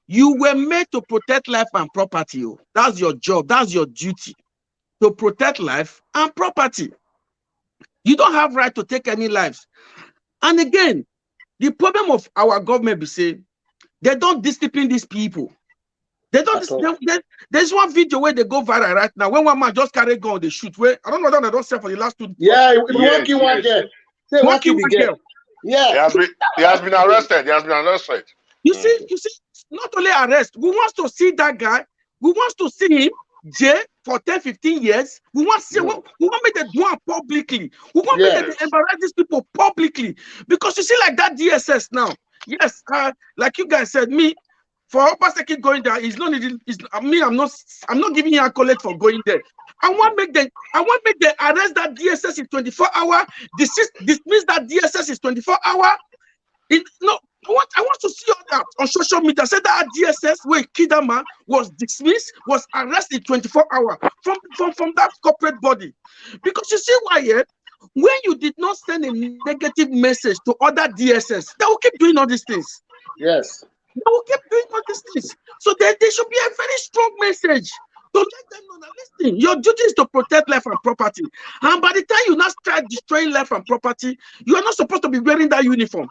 you were made to protect life and property. Oh. That's your job, that's your duty, to protect life and property. You don't have right to take any lives. And again, the problem of our government be saying they don't discipline these people. They don't. There's one video where they go viral right now. When one man just carry gun, they shoot. Where I don't know whether they don't say for the last 2. Yeah, one girl. One girl. Yeah. He has been arrested. He has been arrested. You see, not only arrest. We want to see that guy. We want to see him jail for 10, 15 years. We want to see. We want to make them do it publicly. We want to make them embarrass these people publicly. Because you see, like that DSS now. Yes, like you guys said, me. For Obaseki going there, is not needed. I'm not giving you accolade for going there. I want to make them arrest that DSS in 24 hours. Dismiss that DSS is 24 hours. I want to see all that on social media. Say that DSS where Kidama was dismissed, was arrested in 24 hours from that corporate body. Because you see why here, when you did not send a negative message to other DSS, they will keep doing all these things. Yes. They will keep doing all these things. So there should be a very strong message to let them know that, listen, your duty is to protect life and property. And by the time you now start destroying life and property, you are not supposed to be wearing that uniform.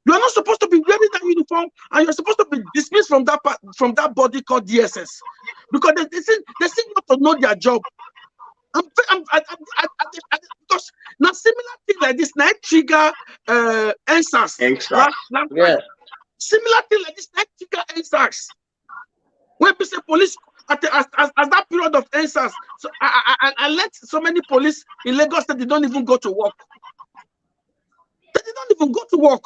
You are not supposed to be wearing that uniform, and you're supposed to be dismissed from that body called DSS. Because they seem not to know their job. Because now similar thing like this, night trigger NSAS. Similar thing like this, night trigger NSAS. When we say police as that period of NSAS, so I let so many police in Lagos that they don't even go to work. They don't even go to work.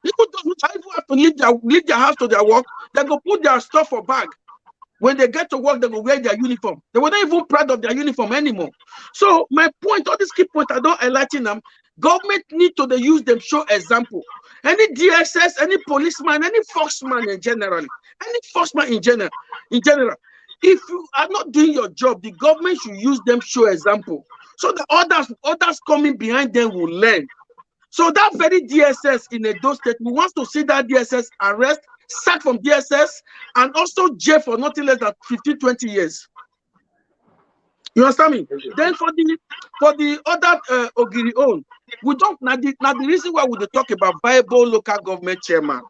People don't have to leave their house to their work. They go put their stuff for bag. When they get to work, they go wear their uniform. They were not even proud of their uniform anymore. So my point, all these key points, I don't enlighten them. Government need to use them, show example. Any DSS, any policeman, any forceman in general, if you are not doing your job, the government should use them, show example, so that others coming behind them will learn. So that very DSS in Edo State, we want to see that DSS arrest, sacked from DSS, and also jail for nothing less than 15, 20 years. You understand me? Then for the other Ogiri own, we don't now the reason why we talk about viable local government chairman,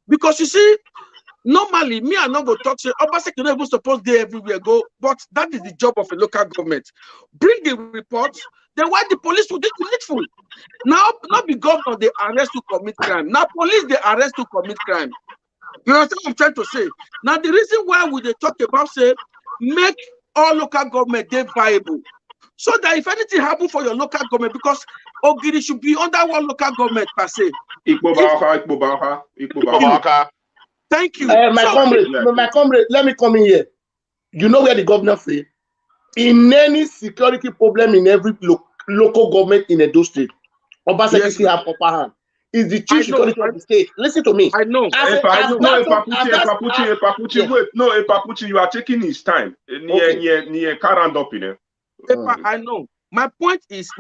because you see, normally me and not go talk say Obaseki not even supposed to everywhere go, but that is the job of a local government. Bring the reports. Then why the police will do needful? Now, not be governor they arrest to commit crime. Now police they arrest to commit crime. You understand what I'm trying to say? Now the reason why we they talk about say make all local government they viable, so that if anything happen for your local government, because Ogiri should be under one local government per se. Thank you. My comrade, let me come in here. You know where the governor say? In any security problem in every local government in Edo State, Obaseki still have upper hand. Is the chief security of the state. Listen to me. I know. Epapuchi, you are taking his time. I know. My point is,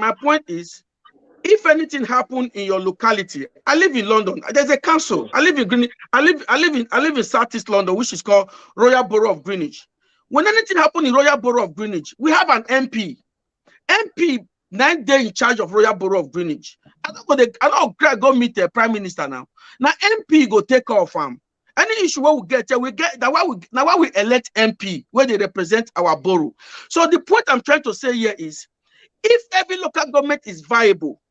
if anything happen in your locality, I live in London. There's a council. I live in Greenwich. I live in Southeast London, which is called Royal Borough of Greenwich. When anything happen in Royal Borough of Greenwich, we have an MP. MP 9 days in charge of Royal Borough of Greenwich. I don't go meet the Prime Minister now. Now MP go take off any issue where we get that why we elect MP where they represent our borough. So the point I'm trying to say here is, if every local government is viable,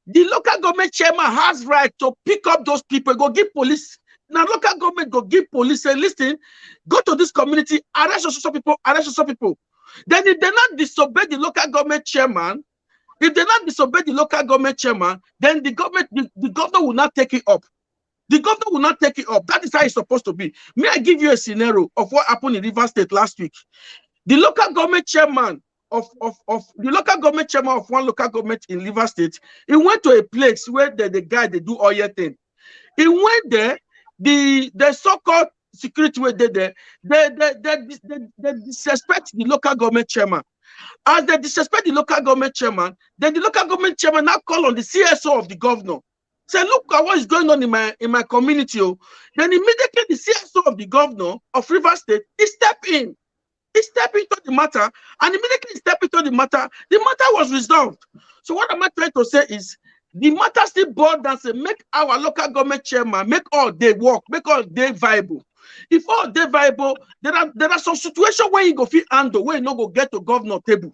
the local government chairman has right to pick up those people, go give police. Now local government go give police, say, listen, go to this community, arrest some people. Then if they not disobey the local government chairman, then the governor will not take it up. The governor will not take it up. That is how it's supposed to be. May I give you a scenario of what happened in Rivers State last week? The local government chairman of one local government in Rivers State, he went to a place where the guy they do oil thing. He went there. The so-called security were there. They disrespect the local government chairman. As they disrespect the local government chairman, then the local government chairman now call on the CSO of the governor. Say, look at what is going on in my community. Oh. Then immediately the CSO of the governor of Rivers State, he step in. He stepped into the matter, and immediately step into the matter was resolved. So what am I trying to say is, the matter still boiled down, say, make our local government chairman, make all they work, make all they viable. If all they viable, there are some situations where you go fit handle, where you no go get to governor table.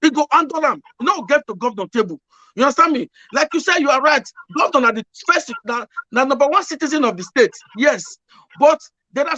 You go handle them, you no get to governor table. You understand me? Like you said, you are right. Governor are the first, the number one citizen of the state. Yes, but there are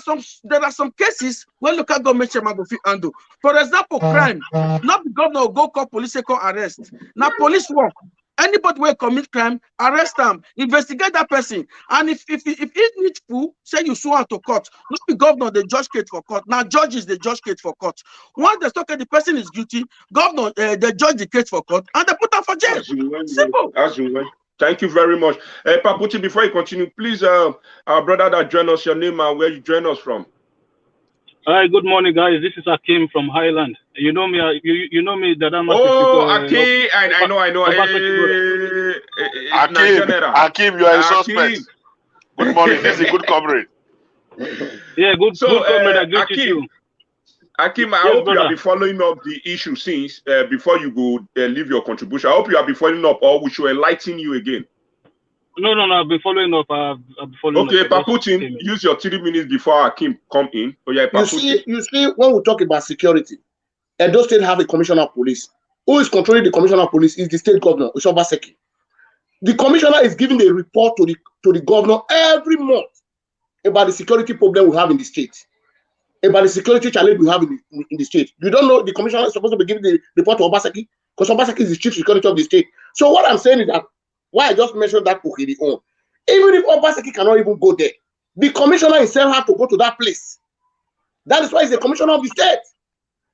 some cases where local government chairman go fit handle. For example, crime. Not the governor will go call police, call arrest. Now police work. Anybody will commit crime, arrest them, investigate that person. And if it needs to, say you sue out to court. Not the governor, the judge case for court. Now judges the judge case for court. Once they talk, the person is guilty, governor, they judge the case for court, and they put them for jail. Simple. Thank you very much. Paputi, before you continue, please, our brother that join us, your name and where you join us from. Hi, good morning, guys. This is Akim from Highland. You know me, you know me, that I'm Akim, I know. Akim, you are a suspect. Good morning. This is a good comrade. Yeah, good comrade. I greet you. Akim, I hope you have been following up the issue since before you go leave your contribution. I hope you have been following up, or we should enlighten you again. No, I've been following up. I've been following up. Paputin, use your 3 minutes before Akim come in. Oh, yeah, you see, when we talk about security, Edo State have a commissioner of police. Who is controlling the commissioner of police is the state governor, Obaseki. The commissioner is giving a report to the governor every month about the security problem we have in the state, about the security challenge we have in the state. You don't know the commissioner is supposed to be giving the report to Obaseki, because Obaseki is the chief security of the state. So what I'm saying is that, why I just mentioned that Okiri on. Even if Obaseki cannot even go there, the commissioner himself has to go to that place. That is why he's the commissioner of the state.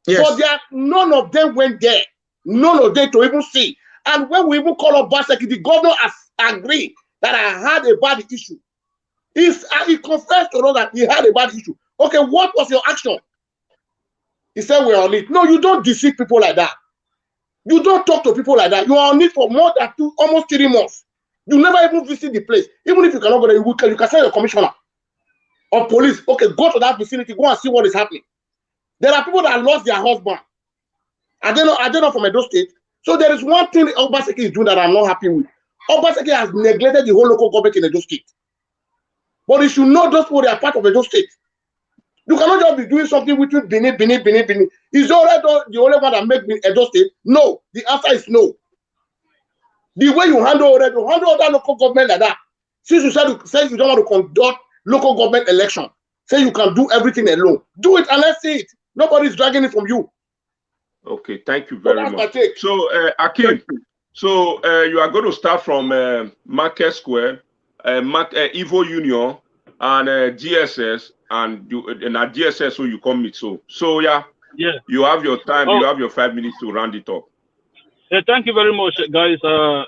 Yes. But none of them went there. None of them to even see. And when we even call Obaseki, the governor has agreed that I had a bad issue. He confessed to us that he had a bad issue. Okay, what was your action? He said, we're on it. No, you don't deceive people like that. You don't talk to people like that. You are on it for more than almost 3 months. You never even visit the place. Even if you cannot go there, you can send your commissioner or police. Okay, go to that vicinity, go and see what is happening. There are people that lost their husband. I don't know from Edo State. So there is one thing Obaseki is doing that I'm not happy with. Obaseki has neglected the whole local government in Edo State. But you should know those people, they are part of Edo State. You cannot just be doing something between Benin. Is Oredo the only one that make Edo State? No. The answer is no. The way you handle Oredo, handle other local government like that. Since you said you don't want to conduct local government election, say you can do everything alone. Do it and let's see it. Nobody is dragging it from you. Okay, thank you very much. So, Akim, you are going to start from Market Square, Evo Union, and DSS. And at DSS, so you come meet. So yeah, you have your time. You have your 5 minutes to round it up. Yeah, thank you very much, guys.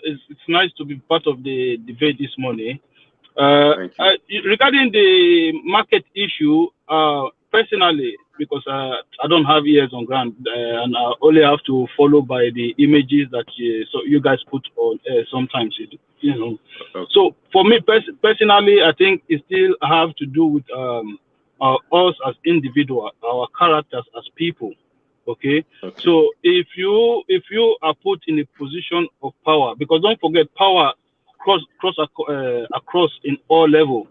It's nice to be part of the debate this morning. Regarding the market issue, personally, because I don't have ears on ground, and I only have to follow by the images that you guys put on sometimes, you know. Okay. So for me personally, I think it still have to do with us as individuals, our characters as people. Okay? So if you are put in a position of power, because don't forget, power across in all levels.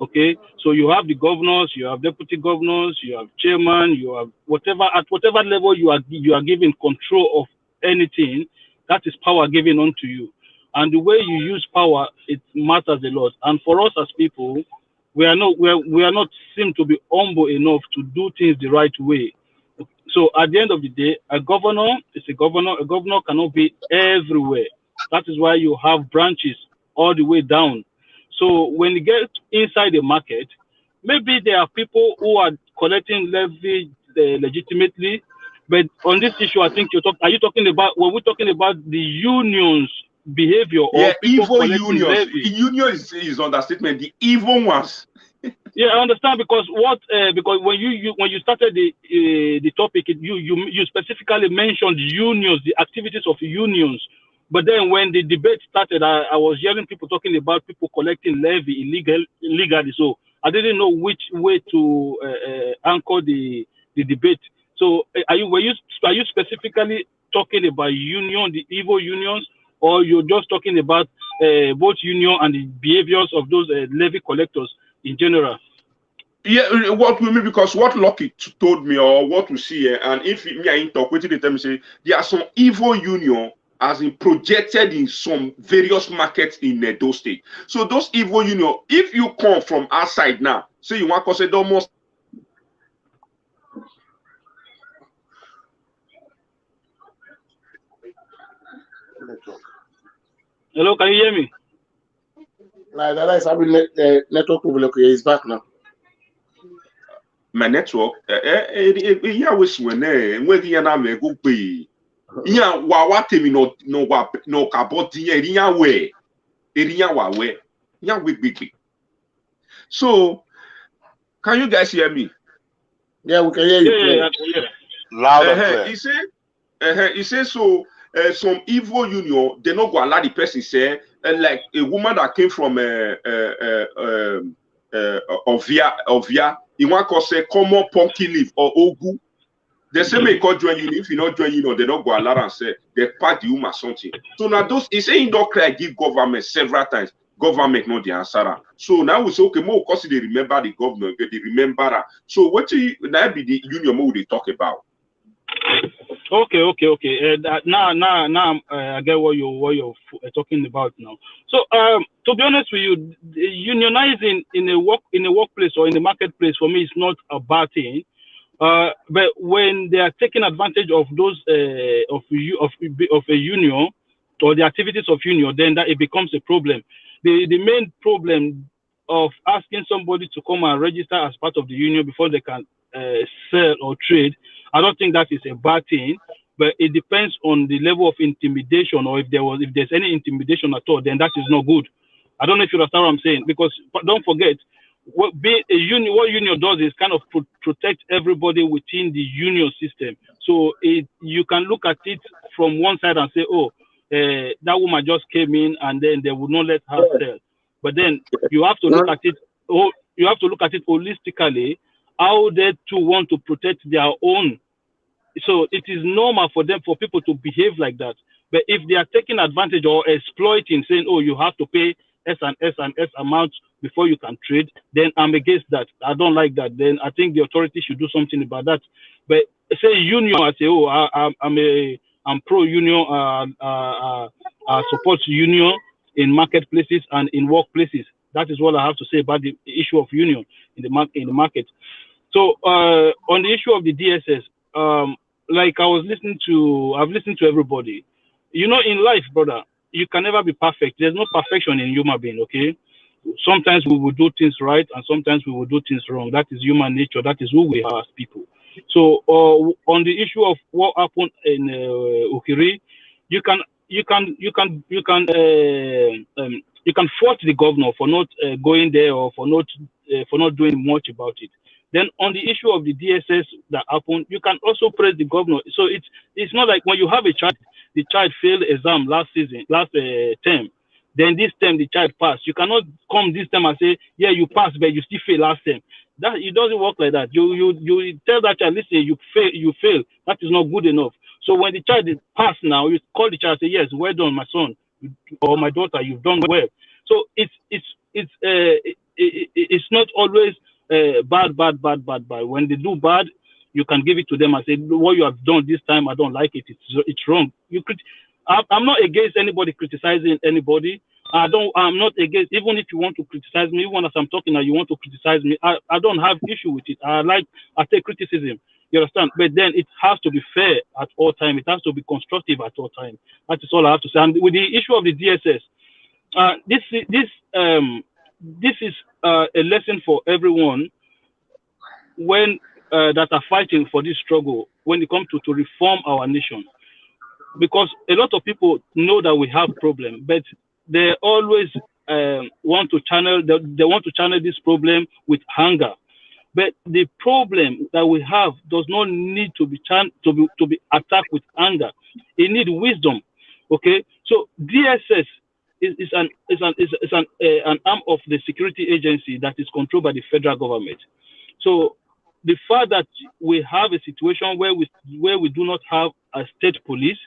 Okay, so you have the governors, you have deputy governors, you have chairman, you have at whatever level you are given control of anything. That is power given unto you, and the way you use power, it matters a lot. And for us as people, we are not seem to be humble enough to do things the right way. So at the end of the day, a governor is a governor. A governor cannot be everywhere. That is why you have branches all the way down. So when you get inside the market, maybe there are people who are collecting levy legitimately, but on this issue, I think are you talking about? Were we talking about the union's behavior? Yeah, evil unions. Union is understatement. The evil ones. Yeah, I understand because when you started the topic, you specifically mentioned unions, the activities of unions. But then when the debate started, I was hearing people talking about people collecting levy illegally. So I didn't know which way to anchor the debate. So are you specifically talking about the evil unions, or you're just talking about both union and the behaviors of those levy collectors in general? Yeah, what we mean, because what Lucky told me or what we see here, and if me I talk with them say there are some evil union as in projected in some various markets in Edo State. So those evil union, if you come from outside now, say you want to say almost. Hello, can you hear me? Like that is having network problem. Okay, he's back now. My network, yeah, was when you na me go be. Yeah, what tell me no about the way. Yeah, we. So, can you guys hear me? Yeah, we can hear you. Yeah. Loud and clear. He said so. Some evil union, they not go allow the person say like a woman that came from Ovia, he want to say common pumpkin leaf or ogu. They say may call join union. If you not join union, they don't go allow and say they part the woman something. So now those he say he don't cry give government several times. Government not the answer. So now we say okay, more because they remember the government, they remember that. So what now be the union more they talk about? Okay. Now I get what you're talking about now. So to be honest with you, unionizing in a workplace or in the marketplace for me is not a bad thing. But when they are taking advantage of those of a union or the activities of union, then that it becomes a problem. The main problem of asking somebody to come and register as part of the union before they can sell or trade, I don't think that is a bad thing, but it depends on the level of intimidation, or if there's any intimidation at all, then that is not good. I don't know if you understand what I'm saying, because don't forget, what union does is kind of protect everybody within the union system. So you can look at it from one side and say, oh, that woman just came in and then they would not let her sell. But then you have to look at it. You have to look at it holistically, how they too want to protect their own. So it is normal for people to behave like that. But if they are taking advantage or exploiting, saying, oh, you have to pay S and S and S amount before you can trade, then I'm against that. I don't like that. Then I think the authority should do something about that. But say union, I say, oh, I'm pro union, support union in marketplaces and in workplaces. That is what I have to say about the issue of union in the market. So on the issue of the DSS, like I've listened to everybody. You know, in life, brother, you can never be perfect. There's no perfection in human being, okay? Sometimes we will do things right and sometimes we will do things wrong. That is human nature. That is who we are as people. So on the issue of what happened in Ukiri, you can fault the governor for not going there or for not doing much about it. Then on the issue of the DSS that happened, you can also praise the governor. So it's not like when you have a child, the child failed exam last term, then this term the child passed. You cannot come this time and say, yeah, you passed, but you still failed last term. That it doesn't work like that. You tell that child, listen, you fail. That is not good enough. So when the child is passed now, you call the child and say, yes, well done, my son or my daughter, you've done well. So it's not always bad. When they do bad, you can give it to them and say, what you have done this time, I don't like it. It's wrong. I'm not against anybody criticizing anybody. I'm not against, even if you want to criticize me, even as I'm talking now, you want to criticize me, I don't have issue with it. I take criticism. You understand? But then it has to be fair at all time. It has to be constructive at all time. That is all I have to say. And with the issue of the DSS, this is a lesson for everyone when that are fighting for this struggle when it comes to reform our nation. Because a lot of people know that we have problems, but they always want to channel this problem with hunger. But the problem that we have does not need to be attacked with anger. It needs wisdom. Okay, so DSS is an arm of the security agency that is controlled by the federal government. So the fact that we have a situation where we do not have a state police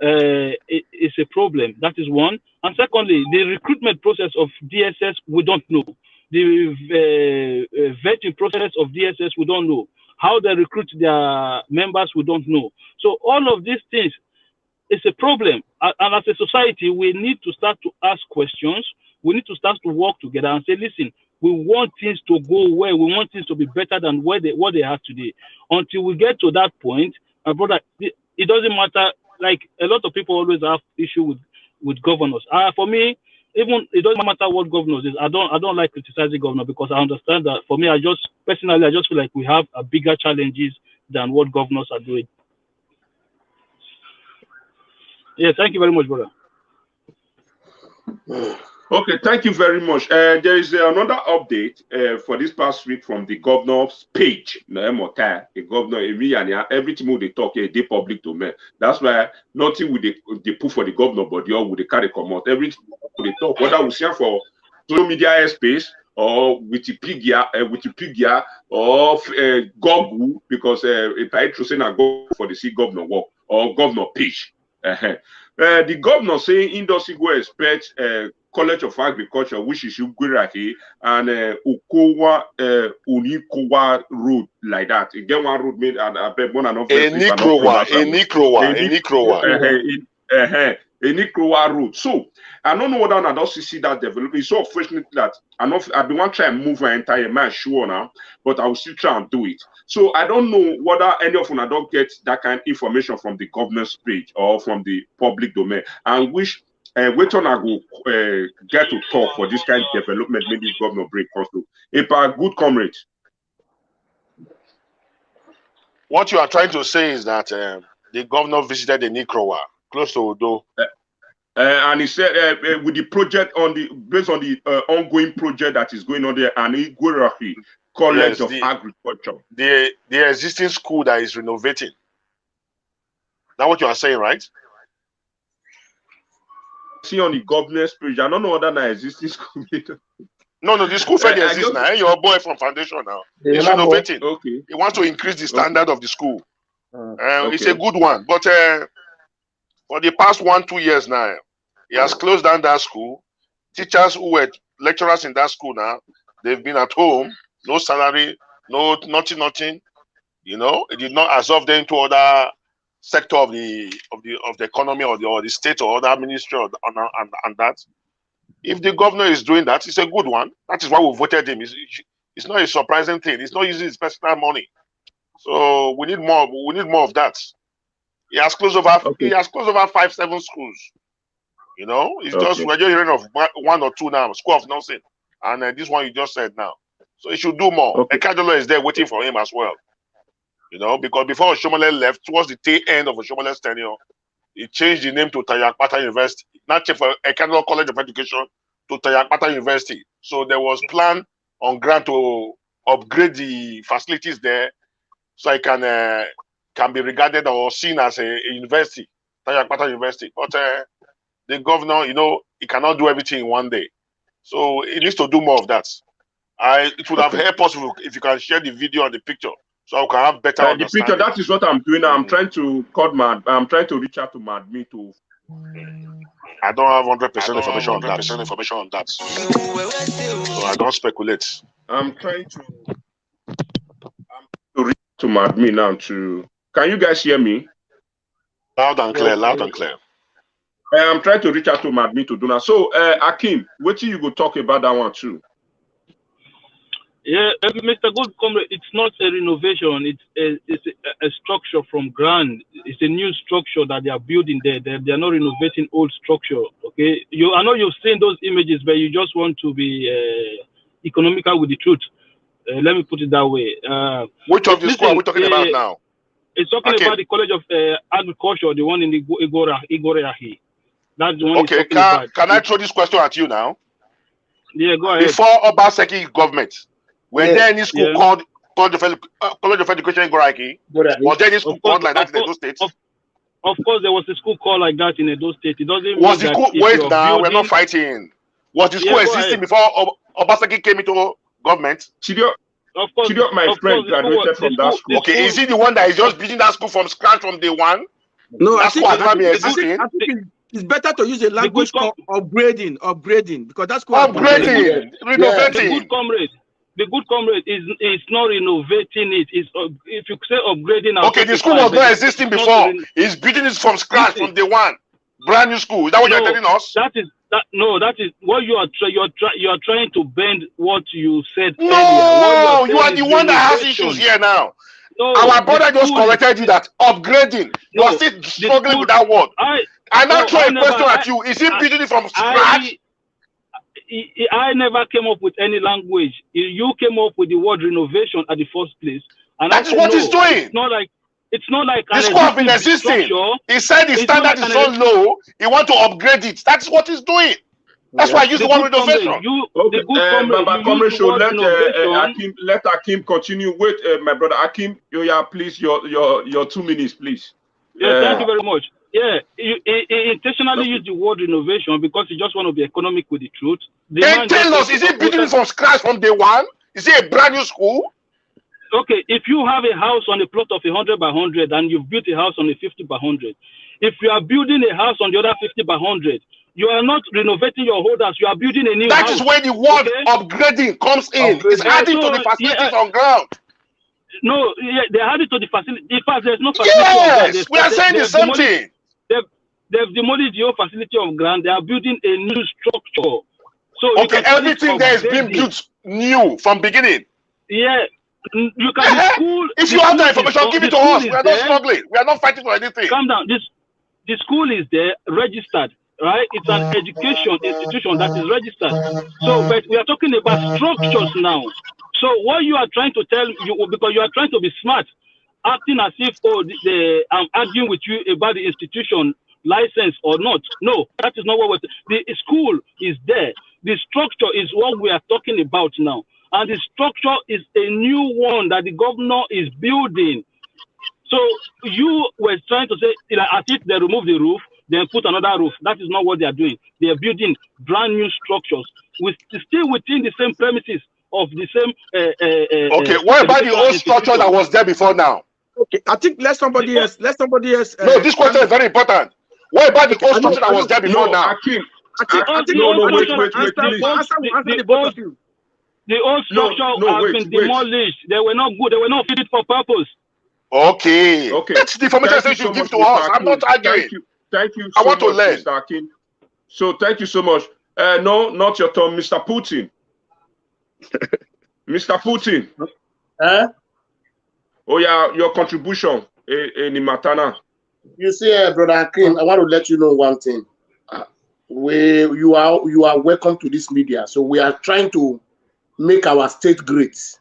is a problem. That is one. And secondly, the recruitment process of DSS, we don't know. The vetting process of DSS, we don't know. How they recruit their members, we don't know. So all of these things is a problem. And as a society, we need to start to ask questions. We need to start to work together and say, listen, we want things to go well. We want things to be better than what they are today. Until we get to that point, my brother, it doesn't matter. Like a lot of people always have issue with governors. For me, even it doesn't matter what governors is. I don't like criticizing governor because I understand that. For me, I just feel like we have a bigger challenges than what governors are doing. Yeah, thank you very much, brother. Okay, thank you very much. There is another update for this past week from the governor's page. The governor, everything they talk, they public domain. That's why nothing would they put for the governor, but they all would carry come out. Everything they talk, whether we share for social media space or Wikipedia, or Google, because if I say I go for the see governor work or governor page. The governor saying industry go expect College of Agriculture, which is Ugwirahi, and Ukowa Unikowa Road like that. Again, one road made and Enikrowa Road. So I don't know whether I don't see that development. It's so unfortunate that I don't want to try and move my entire man sure now, but I will still try and do it. So I don't know whether any of you don't get that kind of information from the governor's page or from the public domain, and which which one I go get to talk for this kind of development. Maybe the governor break also. If a good comrade. What you are trying to say is that the governor visited the Nikrowa, close to Odo. And he said with the project based on the ongoing project that is going on there, and Igwerafi College of Agriculture. The existing school that is renovating. That's what you are saying, right? See on the governor's page. I don't know whether that existing school. No, the school fair exists now. Your boy from foundation now. He's renovating. Okay. He wants to increase the standard of the school. Okay. It's a good one. But for the past 1-2 years now, he has closed down that school. Teachers who were lecturers in that school now, they've been at home, no salary, nothing. You know, it did not absorb them into other sector of the economy or the state or other ministry and that. If the governor is doing that, it's a good one. That is why we voted him. It's not a surprising thing. It's not using his personal money. So we need more. We need more of that. He has closed over 5-7 schools. You know, it's just we're just hearing of 1 or 2 now. School of Nursing, and this one you just said now. So he should do more. Ekadolo is there waiting for him as well. You know, because before Oshomole left, towards the tail end of Oshomole's tenure, he changed the name to Tayakpata University, not just for Ekadolo College of Education to Tayakpata University. So there was plan on ground to upgrade the facilities there, so it can be regarded or seen as a university, Tayakpata University. But the governor, you know, he cannot do everything in one day. So he needs to do more of that. It would have helped us if you can share the video and the picture, so I can have better understanding. The picture, that is what I'm doing. I'm trying to I'm trying to reach out to MadMe to. I don't have 100% information on that. So I don't speculate. I'm trying to reach to MadMe now to. Can you guys hear me? Loud and clear, loud and clear. I'm trying to reach out to MadMe to do that. So, Akim, what do you go talk about that one too? Yeah, Mr. Good Comrade, it's not a renovation. It's a structure from ground. It's a new structure that they are building there. They are not renovating old structure. Okay, I know you've seen those images, but you just want to be economical with the truth. Let me put it that way. Which of the school are we talking about now? It's talking about the College of Agriculture, the one in the Igoreahi. That's the one. Okay, can I throw this question at you now? Yeah, go ahead. Before Obaseki government, were there any school called College of Education in Goraki? Was there any school called like that in Edo State? Of course, there was a school called like that in Edo State. It doesn't mean was the that school? Wait, now we're not fighting. Was the school existing before Obaseki came into government? Chidio, of course, my friend graduated from that school. Okay, is he the one that is just building that school from scratch from day one? No, I think it's better to use a language called upgrading, because that's called upgrading, renovating. The good comrade is not renovating it. Is if you say upgrading. Okay, the school was not existing before. He's building it from scratch from day one. Brand new school. Is that what you're telling us? That is what you are trying to bend what you said earlier. No, you are the one that has issues here now. No, our brother just corrected you that upgrading. You are still struggling with that word. I now throw a question at you. Is he building it from scratch? I never came up with any language. You came up with the word renovation at the first place. And that's what he's doing. It's not like this school has been existing. He said the standard is so low, he want to upgrade it. That's what he's doing. That's why I use the word renovation. Let Akim continue. Wait, my brother Akim, please, your 2 minutes, please. Yeah, thank you very much. Yeah, he intentionally used the word renovation because he just want to be economic with the truth. Then tell us, is he building from scratch from day one? Is it a brand new school? Okay, if you have a house on a plot of 100 by 100 and you've built a house on a 50 by 100, if you are building a house on the other 50 by 100, you are not renovating your whole house, you are building a new house. That is where the word upgrading comes in. It's adding to the facilities on ground. No, they added to the facility. In fact, there's no facility. Yes, we are saying the same thing. They've demolished the whole facility of ground. They are building a new structure. So okay, everything there is being built new from beginning. Yeah, you can school. If you have that information, give it to us. We are not struggling. We are not fighting for anything. Calm down. The school is there, registered, right? It's an education institution that is registered. So, but we are talking about structures now. So what you are trying to tell you, because you are trying to be smart, acting as if I'm arguing with you about the institution license or not. No, that is not what the school is there. The structure is what we are talking about now. And the structure is a new one that the governor is building. So you were trying to say, as if they remove the roof, then put another roof. That is not what they are doing. They are building brand new structures still within the same premises of the same. Okay, what about the old structure that was there before now? Okay, I think let somebody else. No, this question is very important. What about the old structure that was there before now? Akim, wait, please. The old structure has been demolished. They were not good. They were not fit for purpose. Okay. That's the information you should give to us. I'm not arguing. Thank you. I want to learn. Mr. Akim. So thank you so much. No, not your turn, Mr. Putin. Mr. Putin. Oh yeah, your contribution in Matana. You see, brother Akim, I want to let you know one thing. You are welcome to this media. So we are trying to make our state great.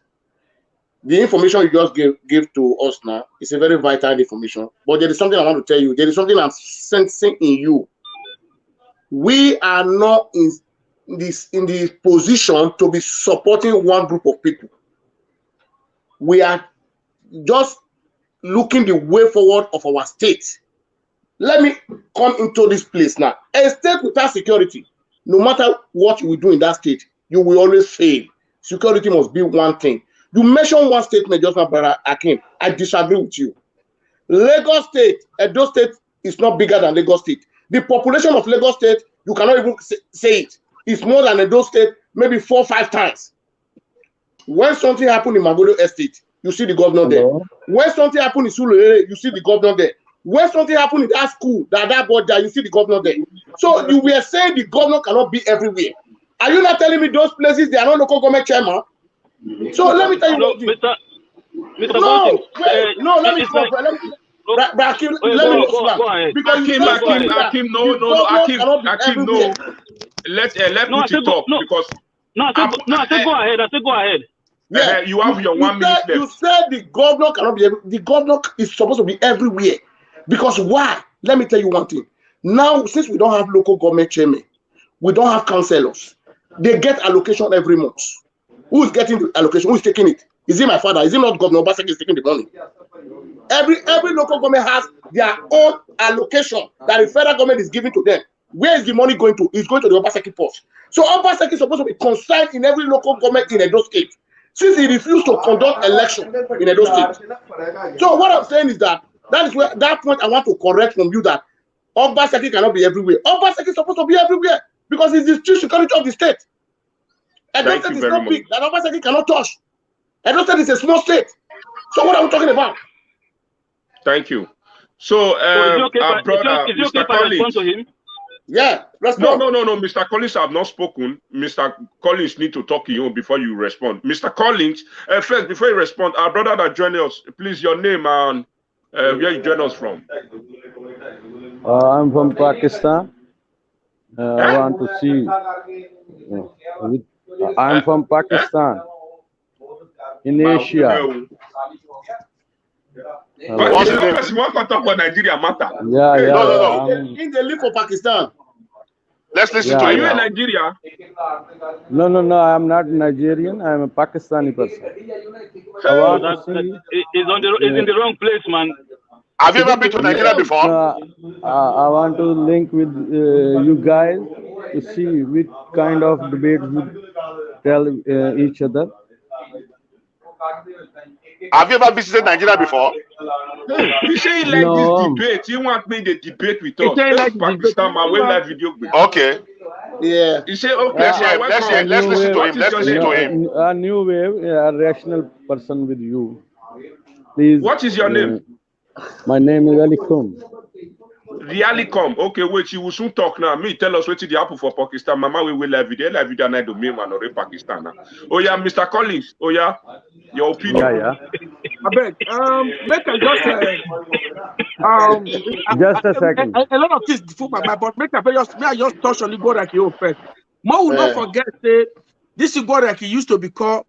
The information you just gave to us now is a very vital information. But there is something I want to tell you. There is something I'm sensing in you. We are not in the position to be supporting one group of people. We are just looking the way forward of our state. Let me come into this place now. A state without security, no matter what we do in that state, you will always fail. Security must be one thing. You mentioned one statement just now, brother Akim. I disagree with you. Lagos State, Edo State is not bigger than Lagos State. The population of Lagos State, you cannot even say it. It's more than Edo State, maybe 4 or 5 times. When something happened in Magodo Estate, you see the governor there. When something happened in Surulere, you see the governor there. When something happened in that school, that board there, you see the governor there. So you were saying the governor cannot be everywhere. Are you not telling me those places they are not local government chairman? So let me tell you. No, let me stop. Let me because Akim, no. Let Putin talk because. I said go ahead. I said go ahead. Yeah, you have your 1 minute left. You said the governor cannot be. The governor is supposed to be everywhere. Because why? Let me tell you one thing. Now, since we don't have local government chairman, we don't have councillors. they get allocation every month. Who is getting the allocation? Who is taking it? Is it my father? Is it not Governor Obaseki is taking the money? Every local government has their own allocation that the federal government is giving to them. Where is the money going to? It's going to the Obaseki purse. So Obaseki is supposed to be concerned in every local government in Edo State, since he refused to conduct election in Edo State. So what I'm saying is that is where that point I want to correct from you, that Obaseki cannot be everywhere. Obaseki is supposed to be everywhere because he's the chief security of the state. Edo State is not big that Obaseki cannot touch. Edo State is a small state. So what are we talking about? Thank you. So, our brother, Mr. Collins. Yeah, no, Mr. Collins, I have not spoken. Mr. Collins need to talk to you before you respond. Mr. Collins, first, before you respond, our brother that joined us, please, your name and where you join us from. I'm from Pakistan. I want to see. I'm from Pakistan, in Asia. What's the name? You want to talk about Nigeria matter? Yeah. In the live for Pakistan. Let's listen to Are him. you in Nigeria? No, I'm not Nigerian. I'm a Pakistani person. He's in the wrong place, man. Have you ever been to Nigeria before? I want to link with you guys to see which kind of debates we tell each other. Have you ever visited Nigeria before? You say you like this debate. You want me to debate with us? Like Pakistan, man, we live video. Okay. Yeah. You say okay. Let's listen to him. Let's listen to hhim. A new wave, a rational person with you. Please. What is your name? My name is Alikum. Realicom. Okay, wait, you will soon talk now. Me, tell us what the apple for Pakistan. Mama, we will live video and I do me man or Pakistan. Oh yeah, Mr. Collins. Oh yeah, your opinion. Yeah. I beg. Make I just a second. A lot of things before my mind, but may I just touch on the board like you first. More will not forget that this Igoriaki used to be called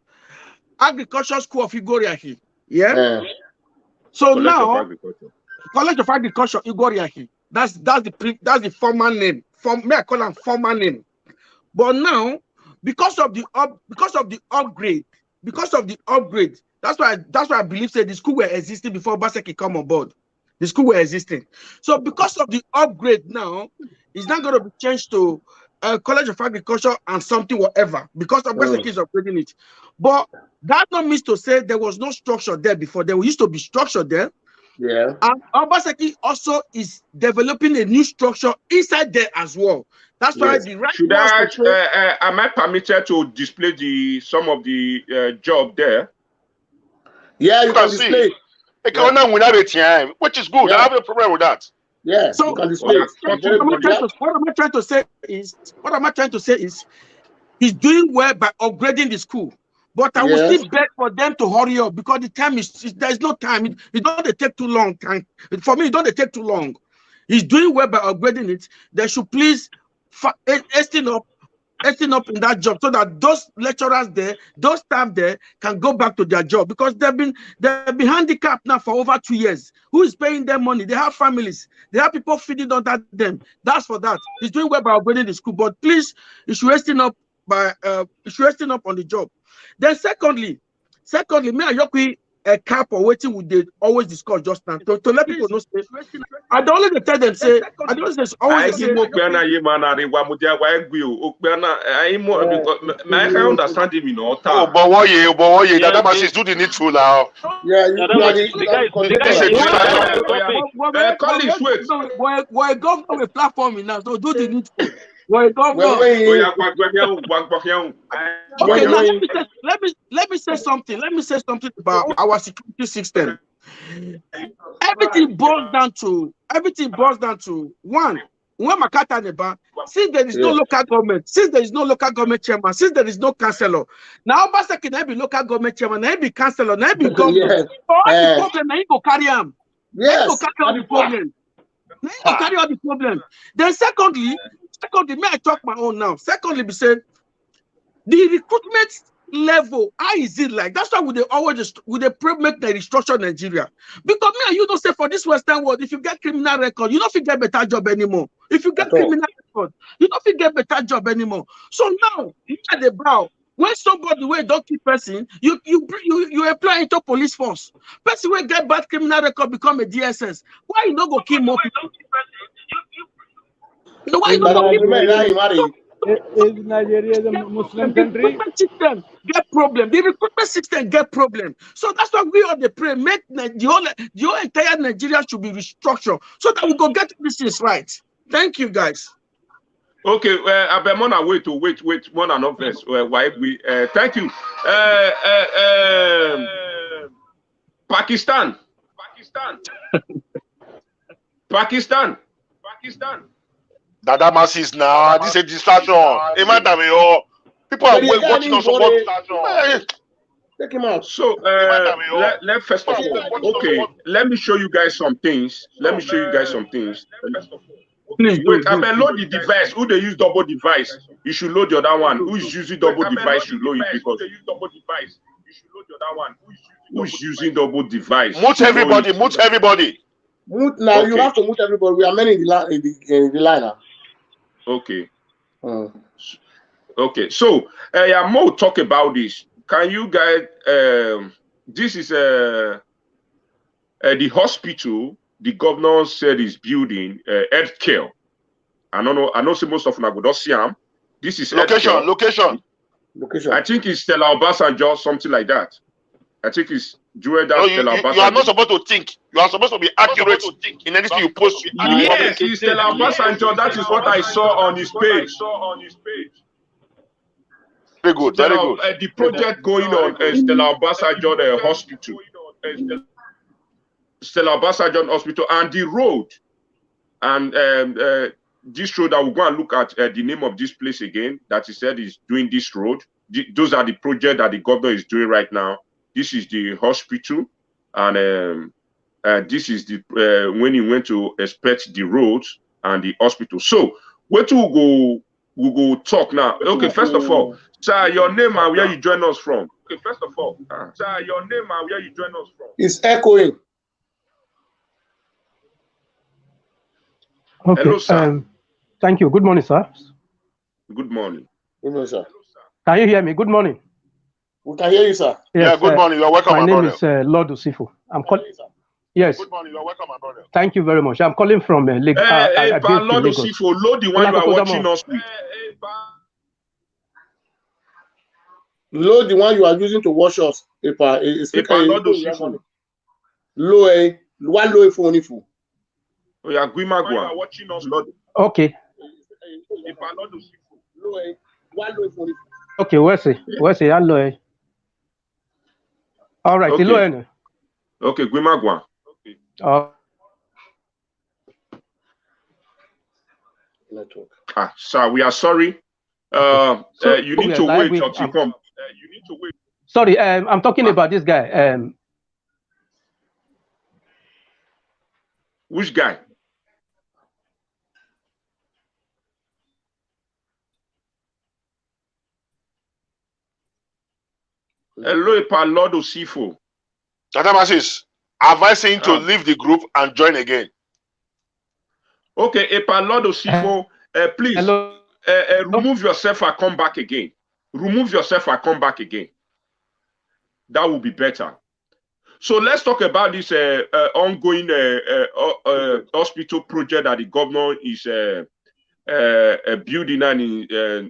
Agricultural School of Igoriaki. Yeah. So now, College of Agriculture Igoriaki. That's the former name. May I call him former name? But now, because of the upgrade, that's why I believe that the school were existing before Obaseki come on board. The school were existing. So because of the upgrade now, it's not going to be changed to College of Agriculture and something whatever because Obaseki is upgrading it. But that not means to say there was no structure there before. There used to be structure there. Yeah. And Obaseki also is developing a new structure inside there as well. That's why the right. Should am I permitted to display some of the job there? Yeah, you can display. Which is good. Yeah. I have a problem with that. Yeah, so you can display. What am I trying to say is he's doing well by upgrading the school. But I will still beg for them to hurry up because the time there's no time. It don't take too long. For me, it don't take too long. He's doing well by upgrading it. They should please hasten up in that job so that those lecturers there, those staff there can go back to their job because they've been handicapped now for over 2 years. Who is paying them money? They have families. They have people feeding on them. That's for that. He's doing well by upgrading the school. But please, you should hasten up on the job. Then secondly, me and Yoki a cap or waiting with they always discuss just now to let people know. I don't only tell them say I don't say always say. I understand him in all time. Oh, but that man is doing the needful now. Yeah, Why government a platform now? So do the needful. Okay, now let me say something. Let me say something about our security system. Everything boils down to one. When Makata Neba, since there is no local government, since there is no local government chairman, since there is no councillor, now Obaseki now be local government chairman, now be councillor, now be governor. All the problem, now you go carry him. Yes. Now you go carry all the problem. Now you go carry all the problem. Then secondly, may I talk my own now? Secondly, we said the recruitment level, how is it like? That's why they always make the restructure Nigeria. Because me and you don't say for this Western world, if you get criminal record, you don't get better job anymore. If you get criminal effort. You don't fit get better job anymore. So now you at the brow. When somebody wey don't keep person, you apply into police force. Person wey get bad criminal record become a DSS. Why you not go kill more people? Why you not go kill more people? Is Nigeria a Muslim country? The recruitment system get problem. The recruitment system get problem. So that's why we all the pray. Make the whole entire Nigeria should be restructured so that we go get this things right. Thank you, guys. Okay, Abemona, wait, one and first. Why we? Thank you. Pakistan. Dada masses now. This is a distraction. People are watching us about. Take him out. So let first of all, okay, let me show you guys some things. Wait, I mean, load the device. Who they use double device? You should load the other one. Who is using double device should load it because who's using double device? Mute everybody. Mute now. Okay. You have to mute everybody. We are many in the line now. Okay. Okay. So, Mo talk about this. Can you guys? This is the hospital. The governor said is building healthcare. I don't know. I know most of them go see him. This is location. I think it's Stella Obasanjo, something like that. I think it's Stella Obasanjo. You are not supposed to think. You are supposed to be accurate in anything you post. Yes, it's Stella Obasanjo. That is what I saw on his page. Very good. The project going on Stella Obasanjo Hospital. Stella Obasanjo Hospital and the road. And this road, I will go and look at the name of this place again that he said is doing this road. Those are the projects that the governor is doing right now. This is the hospital, and this is the when he went to inspect the roads and the hospital. So where to we'll go talk now. Okay, first of all, sir, your name and where you join us from. It's echoing. Okay. Hello, sir. Thank you. Good morning, sir. Good morning. Good morning, sir. Can you hear me? Good morning. We can hear you, sir. Yes, yeah, good morning. You're welcome, my name brother. is Lord Usifo. I'm calling. Yes. Good morning. You're welcome, my brother. Thank you very much. I'm calling from Lagos. Lord Usifo, load the one you are watching us with. Load the one you are using to watch us. Lord Usifo. Low phone. Oh, yeah, Guimagua. Okay. Okay, where's it? Hello. All right, okay. Hello. Okay, Guimagua. Sir, we are sorry. You need to wait until you come. Sorry, I'm talking about this guy. Which guy? Hello, Lord Usifo. Tatabasis, advising to leave the group and join again. Okay, Lord Usifo, please remove yourself and come back again. That will be better. So let's talk about this ongoing hospital project that the governor is building and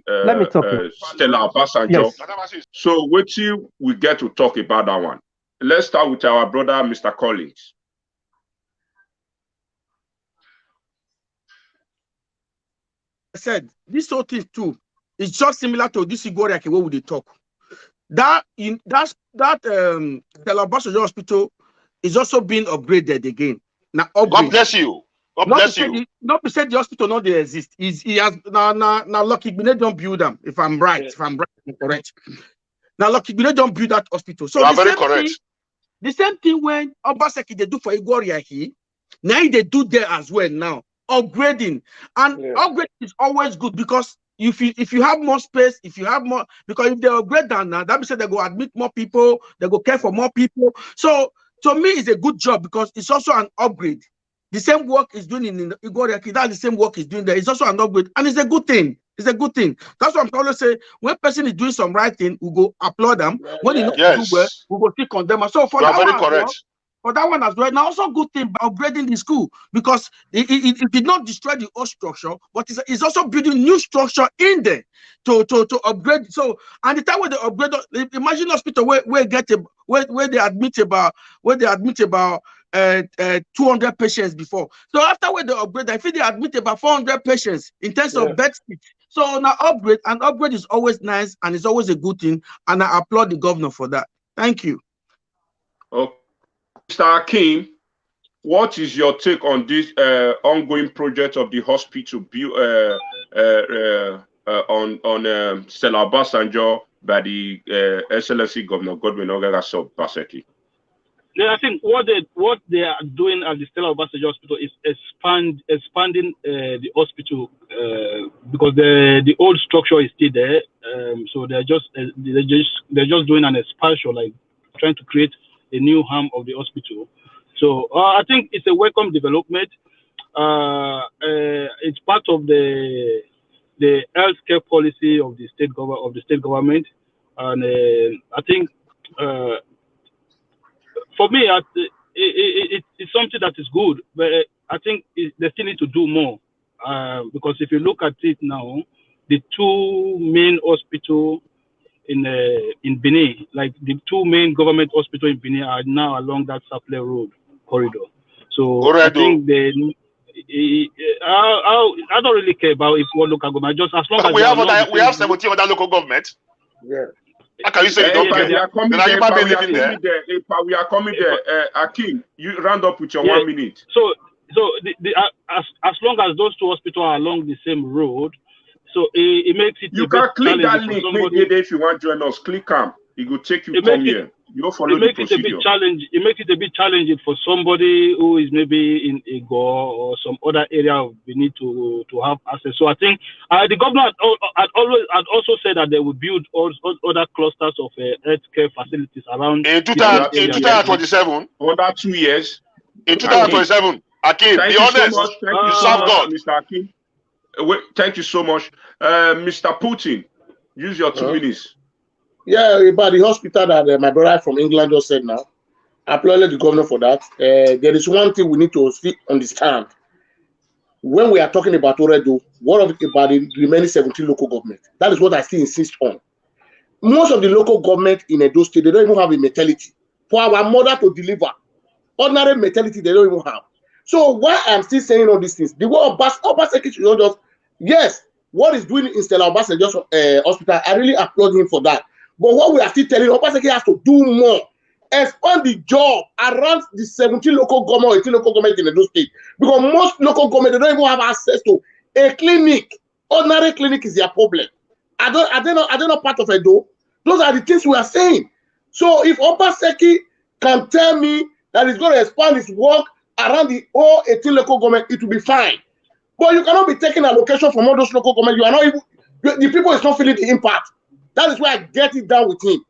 let me talk. Stella Obasanjo. Yes. So wait till we get to talk about that one. Let's start with our brother, Mr. Collins. I said this whole thing too is just similar to this Igoriaki where we talk. That Stella Obasanjo Hospital is also being upgraded again. Now, God bless you. God bless you. Not to say the hospital not they exist. He has now Lucky Bine don't build them. If I'm right, if I'm correct. Now Lucky Bine don't build that hospital. So you are very correct. The same thing when Obaseki they do for Igoriaki, now they do there as well now. Upgrading. And upgrading is always good because if you have more space, if you have more, because if they upgrade that now, that means they go admit more people, they go care for more people. So to me, it's a good job because it's also an upgrade. The same work is doing in Igoreki, that's the same work is doing there. It's also an upgrade, and it's a good thing. It's a good thing. That's what I'm always say. When person is doing some right thing, we go applaud them. When he not do well, we go still condemn them. So for that very one, correct. For that one as well, now also good thing by upgrading the school, because it did not destroy the old structure, but it's also building new structure in there to upgrade. So, and the time when they upgrade, imagine hospital where they admit about 200 patients before. So after when they upgrade, I think they admit about 400 patients in terms of bed seats. So now upgrade is always nice and it's always a good thing, and I applaud the governor for that. Thank you. Okay. Mr. Akim, what is your take on this ongoing project of the hospital built on Stella Obasanjo by the SLC Governor Godwin Ogaga Obaseki? Yeah, I think what they are doing at the Stella Obasanjo Hospital is expanding the hospital because the old structure is still there. So they're just doing an expansion, like trying to create a new arm of the hospital. So I think it's a welcome development. It's part of the healthcare policy of the state government, and I think for me, it's something that is good. But I think they still need to do more because if you look at it now, the two main hospitals in Benin, like the two main government hospitals in Benin, are now along that Saple Road corridor. So I think I don't really care about if one local government, just as long as we have 17 other local governments. Yeah. How can you say you don't care? We are coming there. Akim, you round up with your 1 minute. So as long as those two hospitals are along the same road, so it makes it. You can click that link if you want to join us. Click them. It will take you come here. You don't follow the procedure. It makes it a bit challenging for somebody who is maybe in Igor or some other area of Benin to have access. So I think the governor had also said that they will build other clusters of healthcare facilities around. In 2027, under 2 years. In 2027, Akim, be honest. So thank you so much, Mr. Akim. Thank you so much, Mr. Putin. Use your 2 minutes. Yeah, about the hospital that my brother from England just said now. I applaud the governor for that. There is one thing we need to understand. When we are talking about Oredo, what about the remaining 17 local government? That is what I still insist on. Most of the local government in Edo State, they don't even have a mentality. For our mother to deliver, ordinary mentality, they don't even have. So why I'm still saying all these things, the word Obaseki should not just, yes, what is doing in Stella Obasanjo hospital, I really applaud him for that. But what we are still telling Obaseki has to do more, expand the job around the 17 local government or 18 local government in Edo State. Because most local government, they don't even have access to a clinic. Ordinary clinic is their problem. Are they not part of Edo? Those are the things we are saying. So if Obaseki can tell me that he's going to expand his work around the all 18 local government, it will be fine. But you cannot be taking allocation from all those local government. You are not even, the people is not feeling the impact. That is why I get it down with him.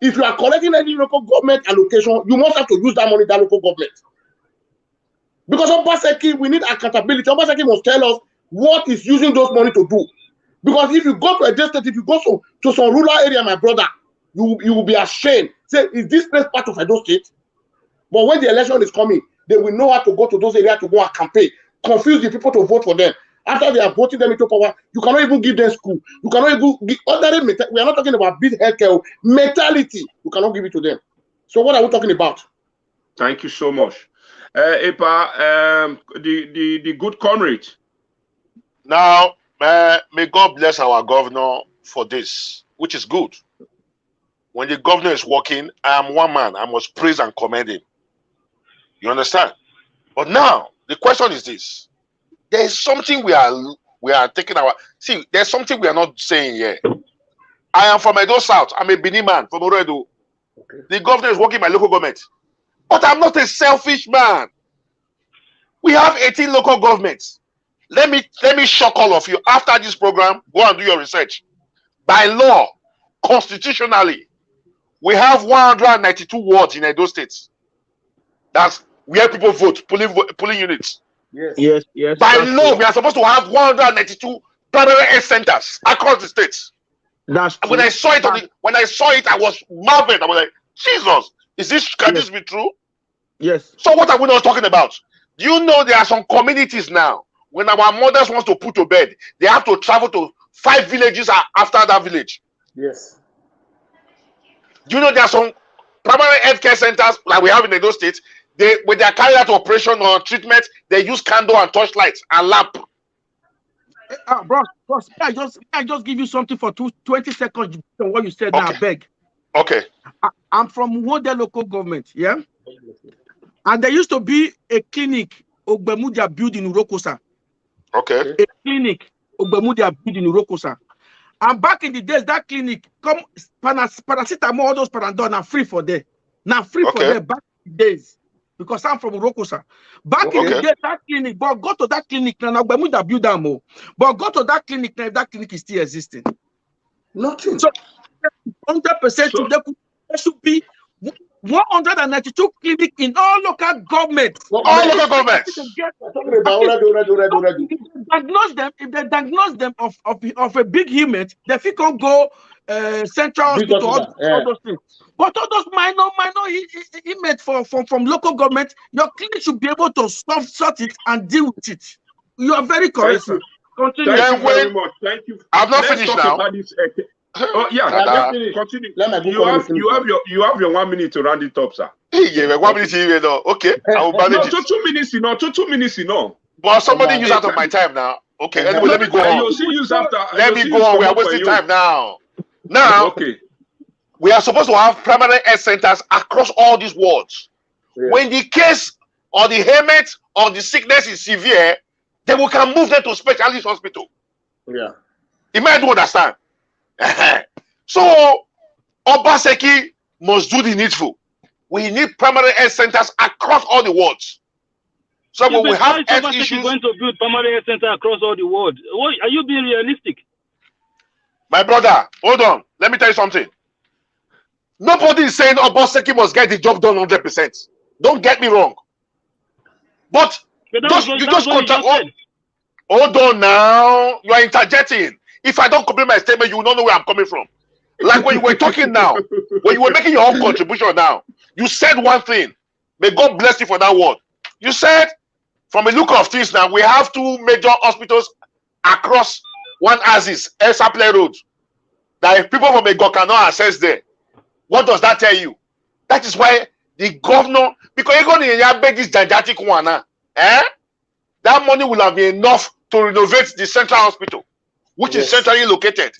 If you are collecting any local government allocation, you must have to use that money, that local government. Because Obaseki, we need accountability. Obaseki must tell us what is using those money to do. Because if you go to a district, if you go to some rural area, my brother, you will be ashamed. Say, is this place part of Edo State? But when the election is coming, they will know how to go to those areas to go and campaign, confuse the people to vote for them. After they are voting them into power, you cannot even give them school. You cannot even give ordinary mentality. We are not talking about big healthcare mentality. You cannot give it to them. So what are we talking about? Thank you so much. Epa, the good comrade. Now, may God bless our governor for this, which is good. When the governor is working, I am one man. I must praise and commend him. You understand? But now, the question is this. There is something we are taking our... See, there's something we are not saying here. I am from Edo South. I'm a Benin man from Oredo. Okay. The governor is working my local government. But I'm not a selfish man. We have 18 local governments. Let me shock all of you. After this program, go and do your research. By law, constitutionally, we have 192 wards in Edo State. That's where people vote, polling units. Yes. By law, we are supposed to have 192 primary health centers across the states. That's true. When I saw it, I was marveled. I was like, Jesus, can this be true? Yes. So what are we not talking about? Do you know there are some communities now, when our mothers want to put to bed, they have to travel to 5 villages after that village? Yes. Do you know there are some primary healthcare centers like we have in Edo State? When they are carrying out operation or treatment, they use candle and torchlights and lamp. Bro, I just give you something for 20 seconds on what you said now, I beg. Okay. I'm from one local government, yeah? And there used to be a clinic, Ogbemudia building in Urokosa. Okay. A clinic, Ogbemudia building in Urokosa. And back in the days, that clinic, paracetamol, all those Panadol, now free for them. Now free for them back in the days. Because I'm from Urokosa. Back in the day, that clinic, but go to that clinic now, Ogbemudia build them more. But go to that clinic now, if that clinic is still existing. Nothing. So 100% there should be 192 clinics in all local governments. All local governments. If they diagnose them of a big helmet, they can go central hospital, all those things. But all those minor helmets from local government, your clinic should be able to sort it and deal with it. You are very correct, sir. Continue. Thank you very much. Thank you. I'm not finished now. Oh yeah, continue. You have your 1 minute to round it up, sir. Yeah, 1 minute here, no. Okay, I will manage it. 2 minutes, two minutes, But somebody use out of my time now. Okay, anyway, let me go on. Let me go on. We are wasting time now. Now, we are supposed to have primary health centers across all these wards. When the case or the ailment or the sickness is severe, then we can move them to specialist hospital. Yeah. You might understand. So, Obaseki must do the needful. We need primary health centers across all the wards. So when we have health issues, going to build primary health center across all the wards. Are you being realistic? My brother, hold on. Let me tell you something. Nobody is saying Obaseki must get the job done 100%. Don't get me wrong. But hold on now. You are interjecting. If I don't complete my statement, you will not know where I'm coming from. Like when you were talking now, when you were making your own contribution now, you said one thing. May God bless you for that word. You said, from a look of things now, we have 2 major hospitals across one axis, El Saple Road. That if people from Ego cannot access there, what does that tell you? That is why the governor, because you're going to beg this gigantic one, that money will have been enough to renovate the central hospital, which is centrally located.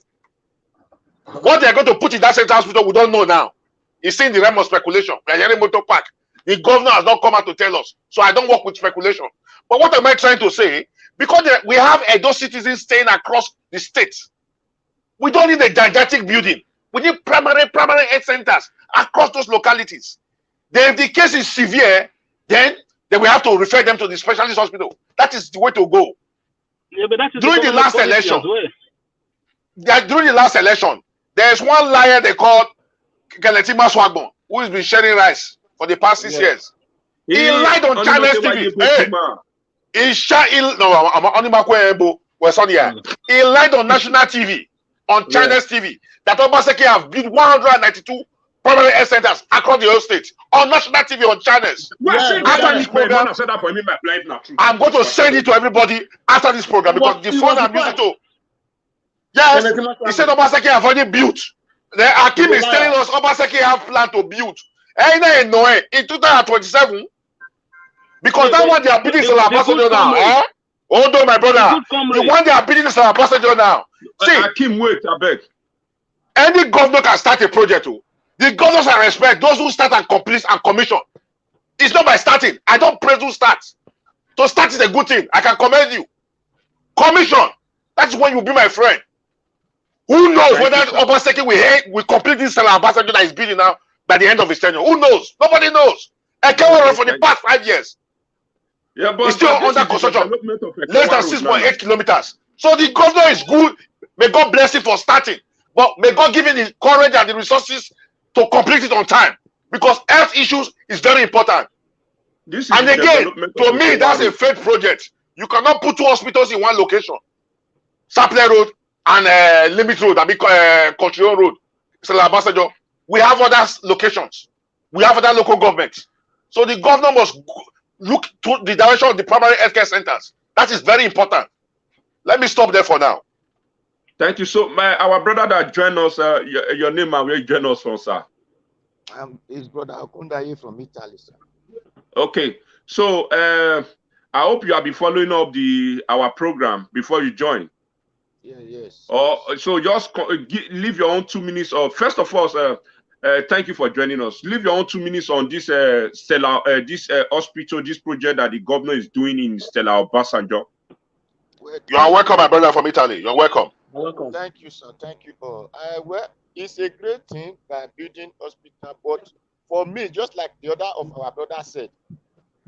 What they're going to put in that central hospital, we don't know now. It's in the realm of speculation. We are hearing Motor Park. The governor has not come out to tell us. So I don't work with speculation. But what am I trying to say? Because we have Edo citizens staying across the state. We don't need a gigantic building. We need primary health centers across those localities. Then if the case is severe, then we have to refer them to the specialist hospital. That is the way to go. Yeah, but that is during the last election, there's one liar they called Keletima Swagbon, who has been sharing rice for the past 6 years. He lied on China's TV. He lied on national TV, on China's TV, that Obaseki have built 192 primary health centers across the whole state on national TV on channels. After this program, I'm going to send it to everybody after this program because the phone I'm using to. Yes, he said Obaseki have already built. The Akim is telling us Obaseki have plan to build. In 2027, because that one they are building Salah Ambassador now. Hold on, my brother. The one they are building Salah Ambassador now. See, Akim, wait, I beg. Any governor can start a project. The governors I respect those who start and complete and commission. It's not by starting. I don't praise who starts. To start is a good thing. I can commend you. Commission. That's when you be my friend. Who knows whether Obaseki will complete this ambassador that is building now by the end of his tenure? Who knows? Nobody knows. Ekewara for the past 5 years. Yeah, but it's still under construction. Less than 6.8 kilometers. So the governor is good. May God bless him for starting. But may God give him the courage and the resources to complete it on time. Because health issues is very important. this is And again, development to of me, that's a Road. failed project. You cannot put 2 hospitals in one location. Sapler Road and Limit Road, Country Road. We have other locations. We have other local governments. So the governor must look to the direction of the primary healthcare centers. That is very important. Let me stop there for now. Thank you. So, our brother that joined us, your name and where you joined us from, sir? His brother Akundaye from Italy, sir. Okay. So, I hope you have been following up our program before you join. Yeah, yes. So just leave your own 2 minutes. First of all, thank you for joining us. Leave your own 2 minutes on this hospital, this project that the governor is doing in Stella Obasanjo. You are welcome, my brother from Italy. You're welcome. Welcome. Thank you, sir. Thank you all. Well, it's a great thing by building hospital, but for me, just like the other of our brothers said,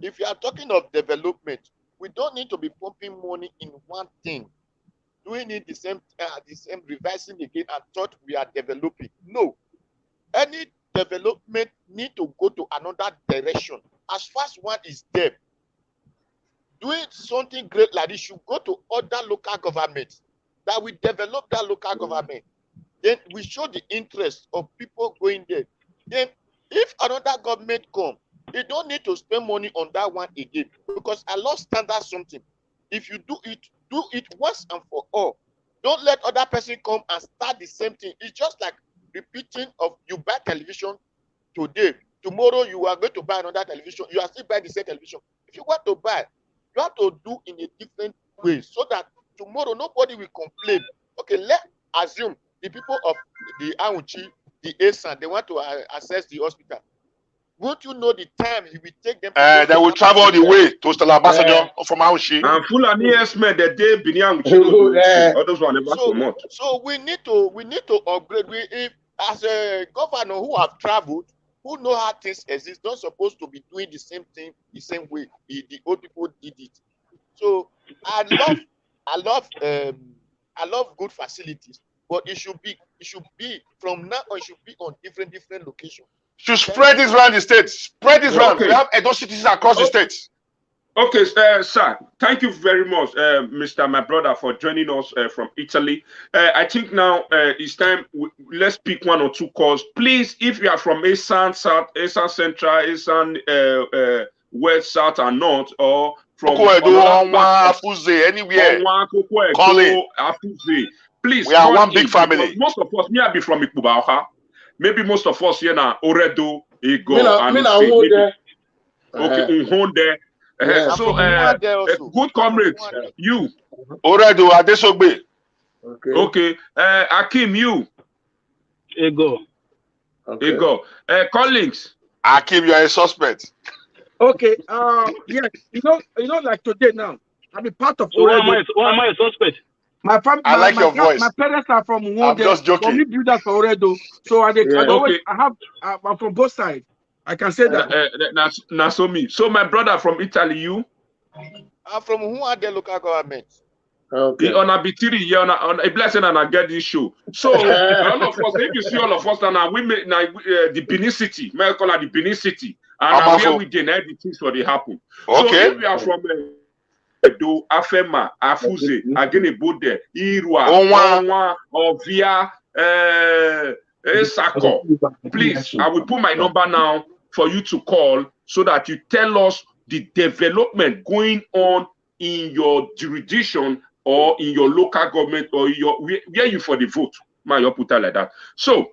if you are talking of development, we don't need to be pumping money in one thing, doing it the same, revising again, and thought we are developing. No, any development need to go to another direction. As far as one is there, doing something great like this should go to other local governments that will develop that local government. Then we show the interest of people going there. Then if another government come, they don't need to spend money on that one again, because I lost standard something. If you do it once and for all. Don't let other person come and start the same thing. It's just like repeating of you buy television today. Tomorrow you are going to buy another television. You are still buying the same television. If you want to buy, you have to do in a different way so that tomorrow nobody will complain. Okay, let's assume the people of the Auchi, the Esan, they want to access the hospital. Won't you know the time he will take them? They will travel the way to Stella Obasanjo from Auchi. And Fulani esme the day Binyang. So we need to upgrade. If as a governor who have traveled, who know how things exist, not supposed to be doing the same thing the same way the old people did it. So I love good facilities, but it should be from now on. It should be on different locations. Should spread this around the states. Spread this around. We have Edo cities across the states. Okay, sir. Thank you very much, Mr. My brother, for joining us from Italy. I think now it's time. Let's pick 1 or 2 calls, please. If you are from Esan South, Esan Central, Esan West, South, and North, or from anywhere, call it. Please. We are one big family. Most of us, me I be from Ikubauha. Maybe most of us here now Oredo, Ego, and Unhonde. So, good comrades, you. Oredo, Adesogbe. Okay. Akim, you. Ego. Ego. Colleagues. Akim, you are a suspect. Okay. Yes. You know, like today now, I'm a part of. So why am I a suspect? My family. I like your voice. My parents are from Wonde. I'm just joking. From builders for Oredo. So I'm from both sides. I can say that. Nasomi. So my brother from Italy, you? I'm from Wonde local government. Okay. On a bitiri, on a blessing, and I get this show. So all of us, if you see all of us now, we make the Benin City, may I call it the Benin City, and where we deny the things what they happen. Okay. So if we are from Do Afema, Afuze, Agenebode, Irwa, Onwa, Ovia, Esako. Please, I will put my number now for you to call so that you tell us the development going on in your jurisdiction or in your local government or where you for the vote. Man, you put it like that. So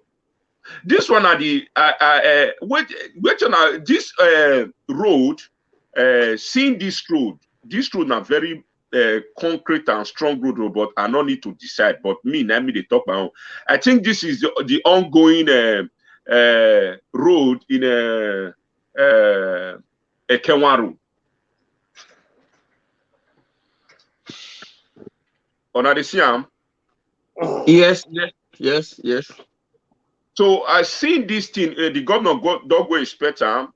this one are the this road, seeing this road are very concrete and strong road, but I don't need to decide. But me, let me talk about. I think this is the ongoing road in Ekenwaru. On the Siam. Yes. So I seen this thing. The governor Dogwe Inspector,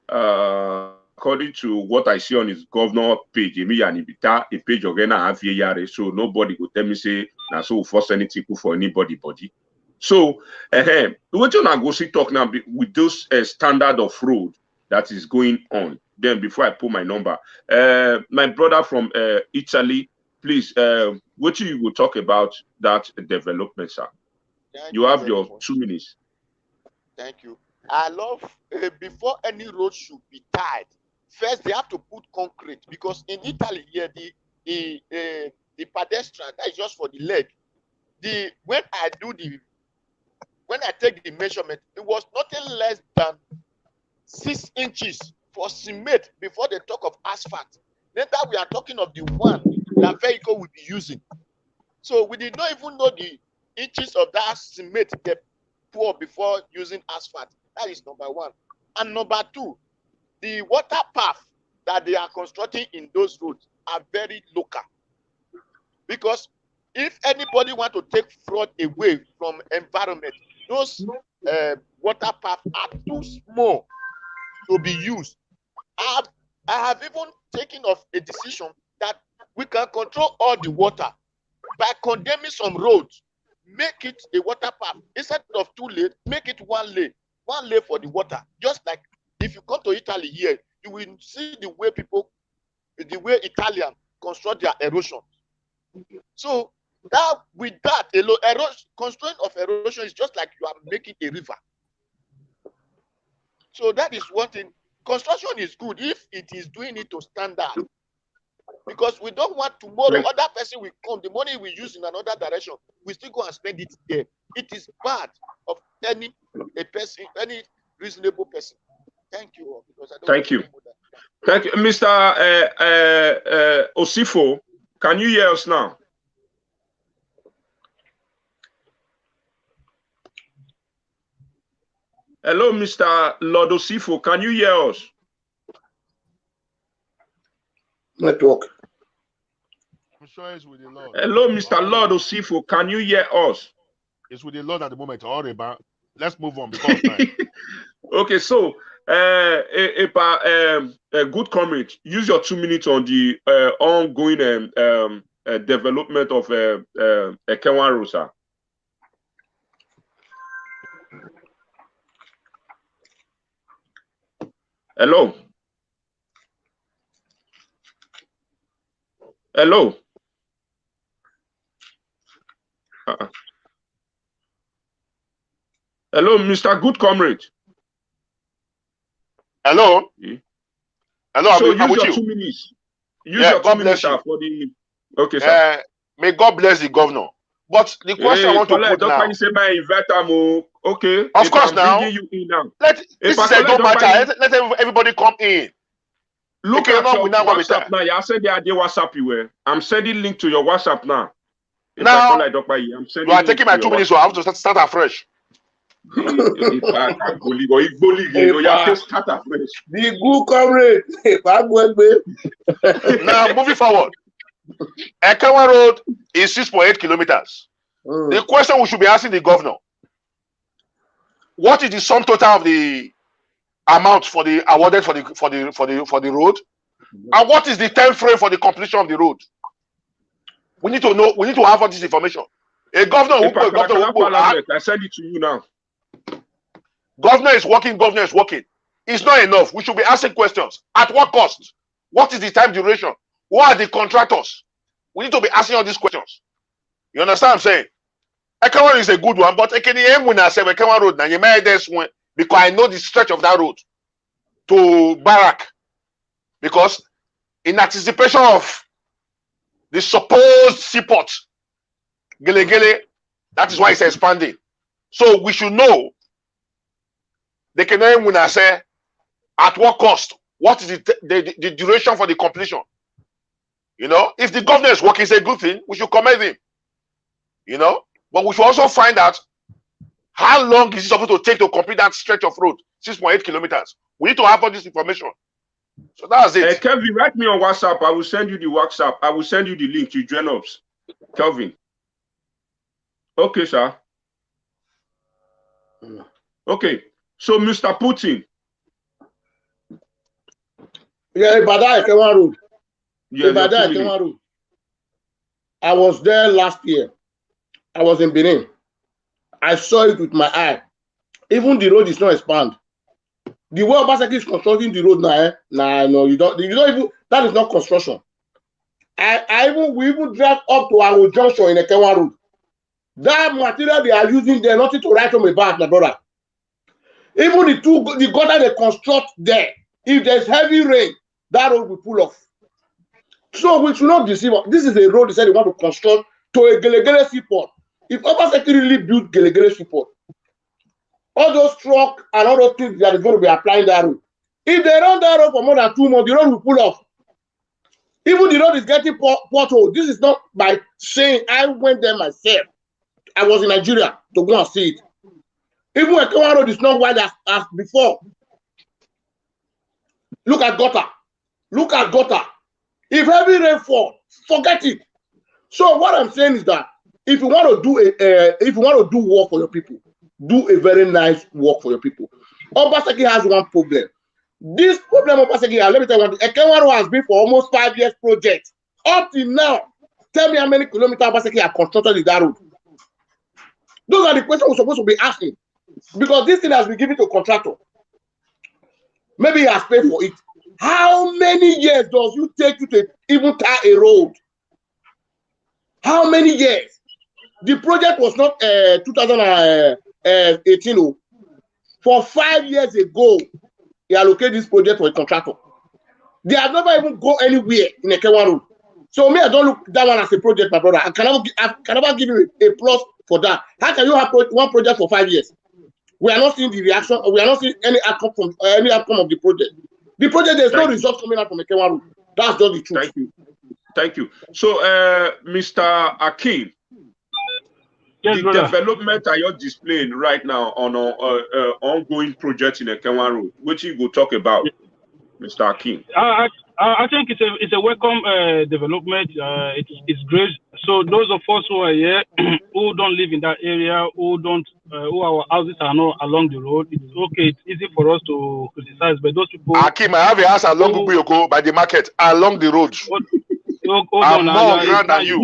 according to what I see on his governor page, a page again, so nobody could tell me say now so force anything for anybody. So what you go see talk now with those standard of road that is going on. then before I put my number. My brother from Italy, please, what you will talk about that development, sir? You have your 2 minutes. Thank you. I love, before any road should be tied, first they have to put concrete, because in Italy here, the pedestrian, that is just for the leg. When I take the measurement, it was nothing less than 6 inches for cement before they talk of asphalt. Then that we are talking of the one that vehicle will be using. So we did not even know the inches of that cement they pour before using asphalt. That is number one. And number two, the water path that they are constructing in those roads are very local. Because if anybody want to take fraud away from environment, those water paths are too small to be used. I have even taken of a decision that we can control all the water by condemning some roads, make it a water path. Instead of 2 lane, make it 1 lane. 1 lane for the water. Just like if you come to Italy here, you will see the way Italians construct their erosion. So that with that alone, constraint of erosion is just like you are making a river. So that is one thing. Construction is good if it is doing it to standard. Because we don't want tomorrow other person will come, the money we use in another direction, we still go and spend it there. It is bad of any reasonable person. Thank you all. Because I don't Thank you. Thank you. Mr. Osifo, can you hear us now? Hello, Mr. Lord Osifo, can you hear us? Network. I'm sure it's with the Lord. Hello, Mr. Lord Osifo, can you hear us? It's with the Lord at the moment. All right, let's move on because time. Okay, so a good comment. Use your 2 minutes on the ongoing development of Ekenwa Rosa. Hello. Hello. Hello, Mr. Good Comrade. Hello. Yeah. Hello. So use your 2 minutes. Use your 2 minutes for the. Okay, sir. May God bless the governor. But the question I want to put now. Okay. Of course, now. You in now. This is a don't matter. Let everybody come in. Look at your WhatsApp now. I said the idea WhatsApp you were. I'm sending link to your WhatsApp now. Now, you are taking my 2 minutes, so I have to start afresh. The good comrade. Now, moving forward. Ekenwa Road is 6.8 kilometers. The question we should be asking the governor: what is the sum total of the amount for the awarded for the road, and what is the time frame for the completion of the road? We need to know. We need to have all this information. A governor I send it to you now. Governor is working. Governor is working. It's not enough. We should be asking questions. At what cost? What is the time duration? Who are the contractors? We need to be asking all these questions. You understand what I'm saying? Ekenwa is a good one, but Ekenwa Road now you made this one because I know the stretch of that road to Barrack. Because in anticipation of the supposed seaport, Gele Gele, that is why it's expanding. So we should know they can say at what cost, what is the duration for the completion. You know, if the governor is working, it's a good thing. We should commend him. You know, but we should also find out how long is it supposed to take to complete that stretch of road, 6.8 kilometers. We need to have all this information. So that's it. Kelvin, write me on WhatsApp. I will send you the WhatsApp. I will send you the link to join us. Kelvin. Okay, sir. Okay. So, Mr. Putin. Yeah, Ekenwa Road. Ekenwa Road. I was there last year. I was in Benin. I saw it with my eye. Even the road is not expanded. The way Obaseki is constructing the road now, no, you don't even, that is not construction. We even drive up to our junction in Ekenwa Road. That material they are using there, nothing to write home about, my brother. Even the gutter they construct there, if there's heavy rain, that road will pull off. So we should not deceive. This is a road they said they want to construct to a Gelegele seaport. If Obaseki really built Gelegele seaport, all those trucks and all those things that is going to be applying that road. If they run that road for more than 2 months, the road will pull off. Even the road is getting pothole. This is not by saying I went there myself. I was in Nigeria to go and see it. Even Ekenwa Road is not wide as before. Look at gutter. Look at gutter. If heavy rain fall, forget it. So what I'm saying is that if you want to do work for your people, do a very nice work for your people. Obaseki has one problem. This problem Obaseki has, let me tell you, Ekenwa Road has been for almost 5 years project. Up till now, tell me how many kilometers Obaseki have constructed in that road. Those are the questions we're supposed to be asking. Because this thing has been given to a contractor. Maybe he has paid for it. How many years does it take you to even tar a road? How many years? The project was not 2018. For 5 years ago, he allocated this project for a contractor. They have never even go anywhere in Ekenwa Road. So me, I don't look that one as a project, my brother. I can never give you a plus for that. How can you have one project for 5 years? We are not seeing the reaction. We are not seeing any outcome of the project. The project, there's no result coming out from Ekenwa Road. That's just the truth. Thank you. So, Mr. Akin, yes, the brother. Development that you're displaying right now on ongoing projects in Ekenwa Road, which you will talk about, Mr. Akin. I think it's a welcome development. It's great. So those of us who are here, who don't live in that area, who our houses are not along the road, it's okay. It's easy for us to criticize, but those people. Akim, I have a house along Ubuyoko by the market, along the road. I'm more grand than you.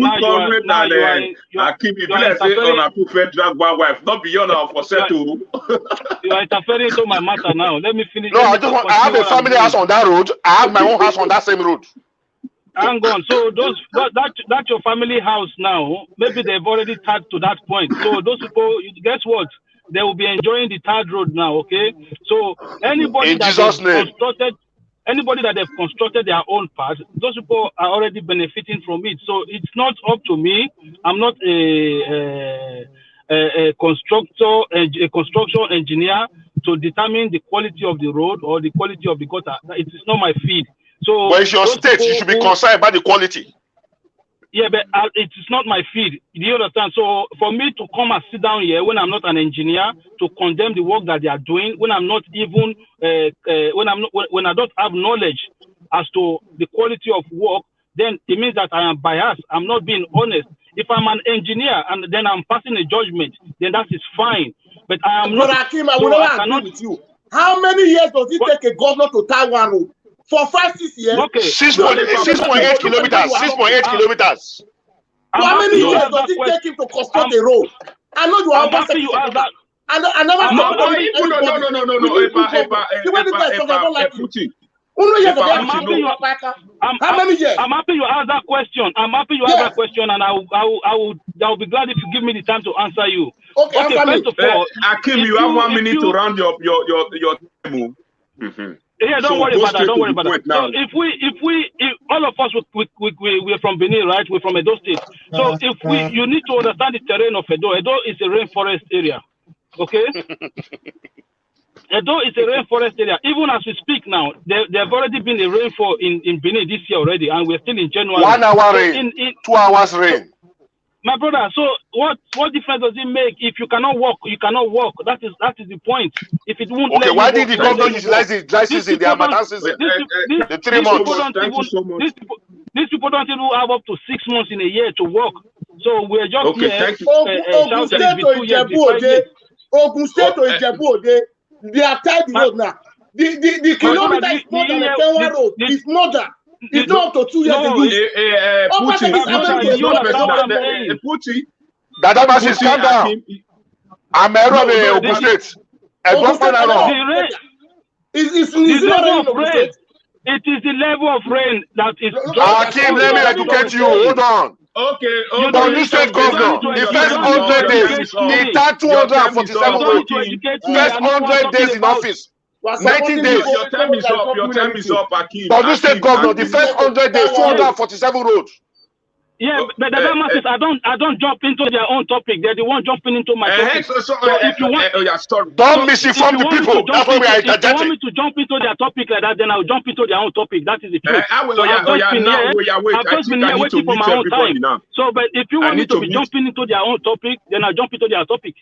Akim, you say on a federal wife, not beyond our for settle. You are interfering into my matter now. Let me finish. No, I have a family house on that road. I have my own house on that same road. Hang on. So that's your family house now. Maybe they've already tagged to that point. So those people, guess what? They will be enjoying the third road now. Okay. So anybody that they've constructed their own part, those people are already benefiting from it. So it's not up to me. I'm not a construction engineer to determine the quality of the road or the quality of the gutter. It is not my field. So, but it's your state. You should be concerned about the quality. Yeah, but it is not my field. Do you understand? So for me to come and sit down here when I'm not an engineer to condemn the work that they are doing, when I'm not even when I don't have knowledge as to the quality of work, then it means that I am biased. I'm not being honest. If I'm an engineer and then I'm passing a judgment, then that is fine. But I am not. But Akim, I will not agree with you. How many years does it take a governor to tie one road? For 5-6 years. Okay. 6.8 kilometers. 6.8 kilometers. How many years does it take him to construct a road? I know you are asking you that. I never No. How many years? I'm happy you asked that question. And I will be glad if you give me the time to answer you. Okay, first of all, Akim, you have 1 minute to round your time. Yeah, don't worry about that. Don't worry about that. So if all of us we're from Benin, right? We're from Edo State. So you need to understand the terrain of Edo. Edo is a rainforest area. Okay? Edo is a rainforest area. Even as we speak now, there have already been a rainfall in Benin this year already, and we're still in January. 1 hour rain, 2 hours rain. My brother, so what difference does it make if you cannot walk? You cannot walk. That is the point. If it won't. Okay, why did the government utilize the dry season, the Harmattan season, the 3 months? These people don't even have up to 6 months in a year to work. So we're just Ogun State to Ijebu-Ode, they are tied the road now. The kilometer is more than a Ekenwa road. It's more than. It's not up to 2 years ago. Putin. Dadamasi, calm down. I'm a Ogun State. It's Is the level of rain. It is the level of rain that is. Akim, let me educate you. Hold on. Okay. Borno State Governor, the first 100 days, he had 247 roads. First 100 days in office. 90 days. Your time is up. Your time is up, Akim. Borno State Governor, the first 100 days, 247 roads. Yeah, but the masses, I don't jump into their own topic. They're the one jumping into my topic. If you want, don't misinform the people. That's why we are interjecting. If you want me to jump into their topic like that, then I'll jump into their own topic. That is the truth. I've just been here waiting for my own time. So, but if you want me to be jumping into their own topic, then I'll jump into their topic.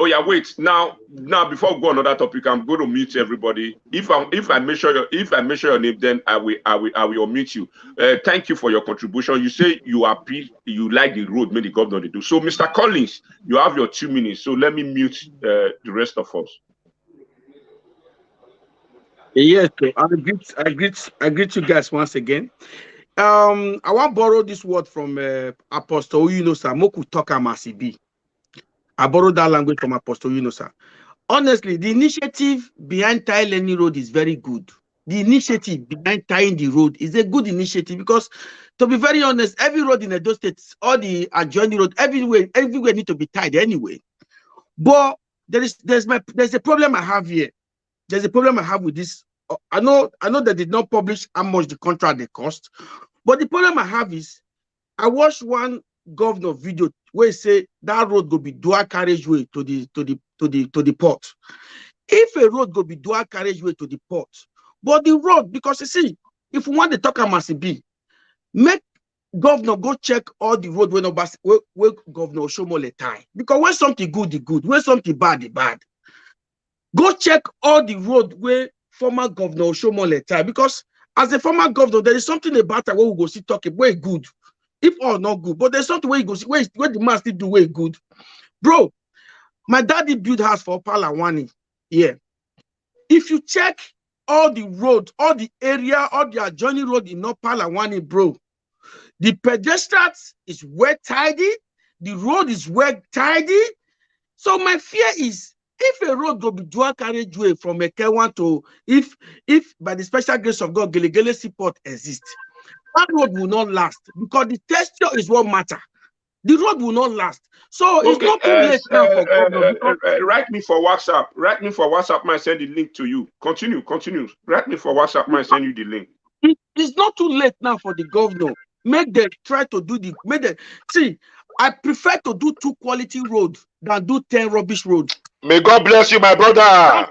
Oh yeah, wait. Now before we go on another topic, I'm going to mute everybody. If I mention your name, then I will unmute you. Thank you for your contribution. You say you like the road, made the governor to do. So, Mr. Collins, you have your 2 minutes. So let me mute the rest of us. Yes, I greet you guys once again. I want to borrow this word from Apostle Uyunosa Moku Toka Masibi. I borrowed that language from Apostle Yunosa. Honestly, the initiative behind tying any road is very good. The initiative behind tying the road is a good initiative because, to be very honest, every road in Edo State, all the adjoining road, everywhere need to be tied anyway. But there's a problem I have here. There's a problem I have with this. I know they did not publish how much the contract they cost, but the problem I have is I watched one governor video where he say that road go be dual carriageway to the port. If a road go be dual carriageway to the port, but the road, because you see, if we want to talk about Masibi, make governor go check all the road where governor Oshomole tie. Because when something good, the good. When something bad, the bad. Go check all the road where former governor Oshomole tie. Because as a former governor, there is something about that where we go see talking where good. If all not good, but there's something where you go see where the man still do way good. Bro, my daddy built house for Palawani. Yeah. If you check all the road, all the area, all the adjoining road in North Palawani, bro, the pedestrians is well tidy, the road is well tidy. So my fear is if a road go be dual carriageway from Ekewan to if by the special grace of God, Gelegele Seaport exists. That road will not last because the texture is what matter. The road will not last. So it's not too late now for government. Write me for WhatsApp. Write me for WhatsApp. I send the link to you. Continue. Write me for WhatsApp. I send you the link. It's not too late now for the governor. Make them try to do see. I prefer to do 2 quality roads than do 10 rubbish roads. May God bless you, my brother.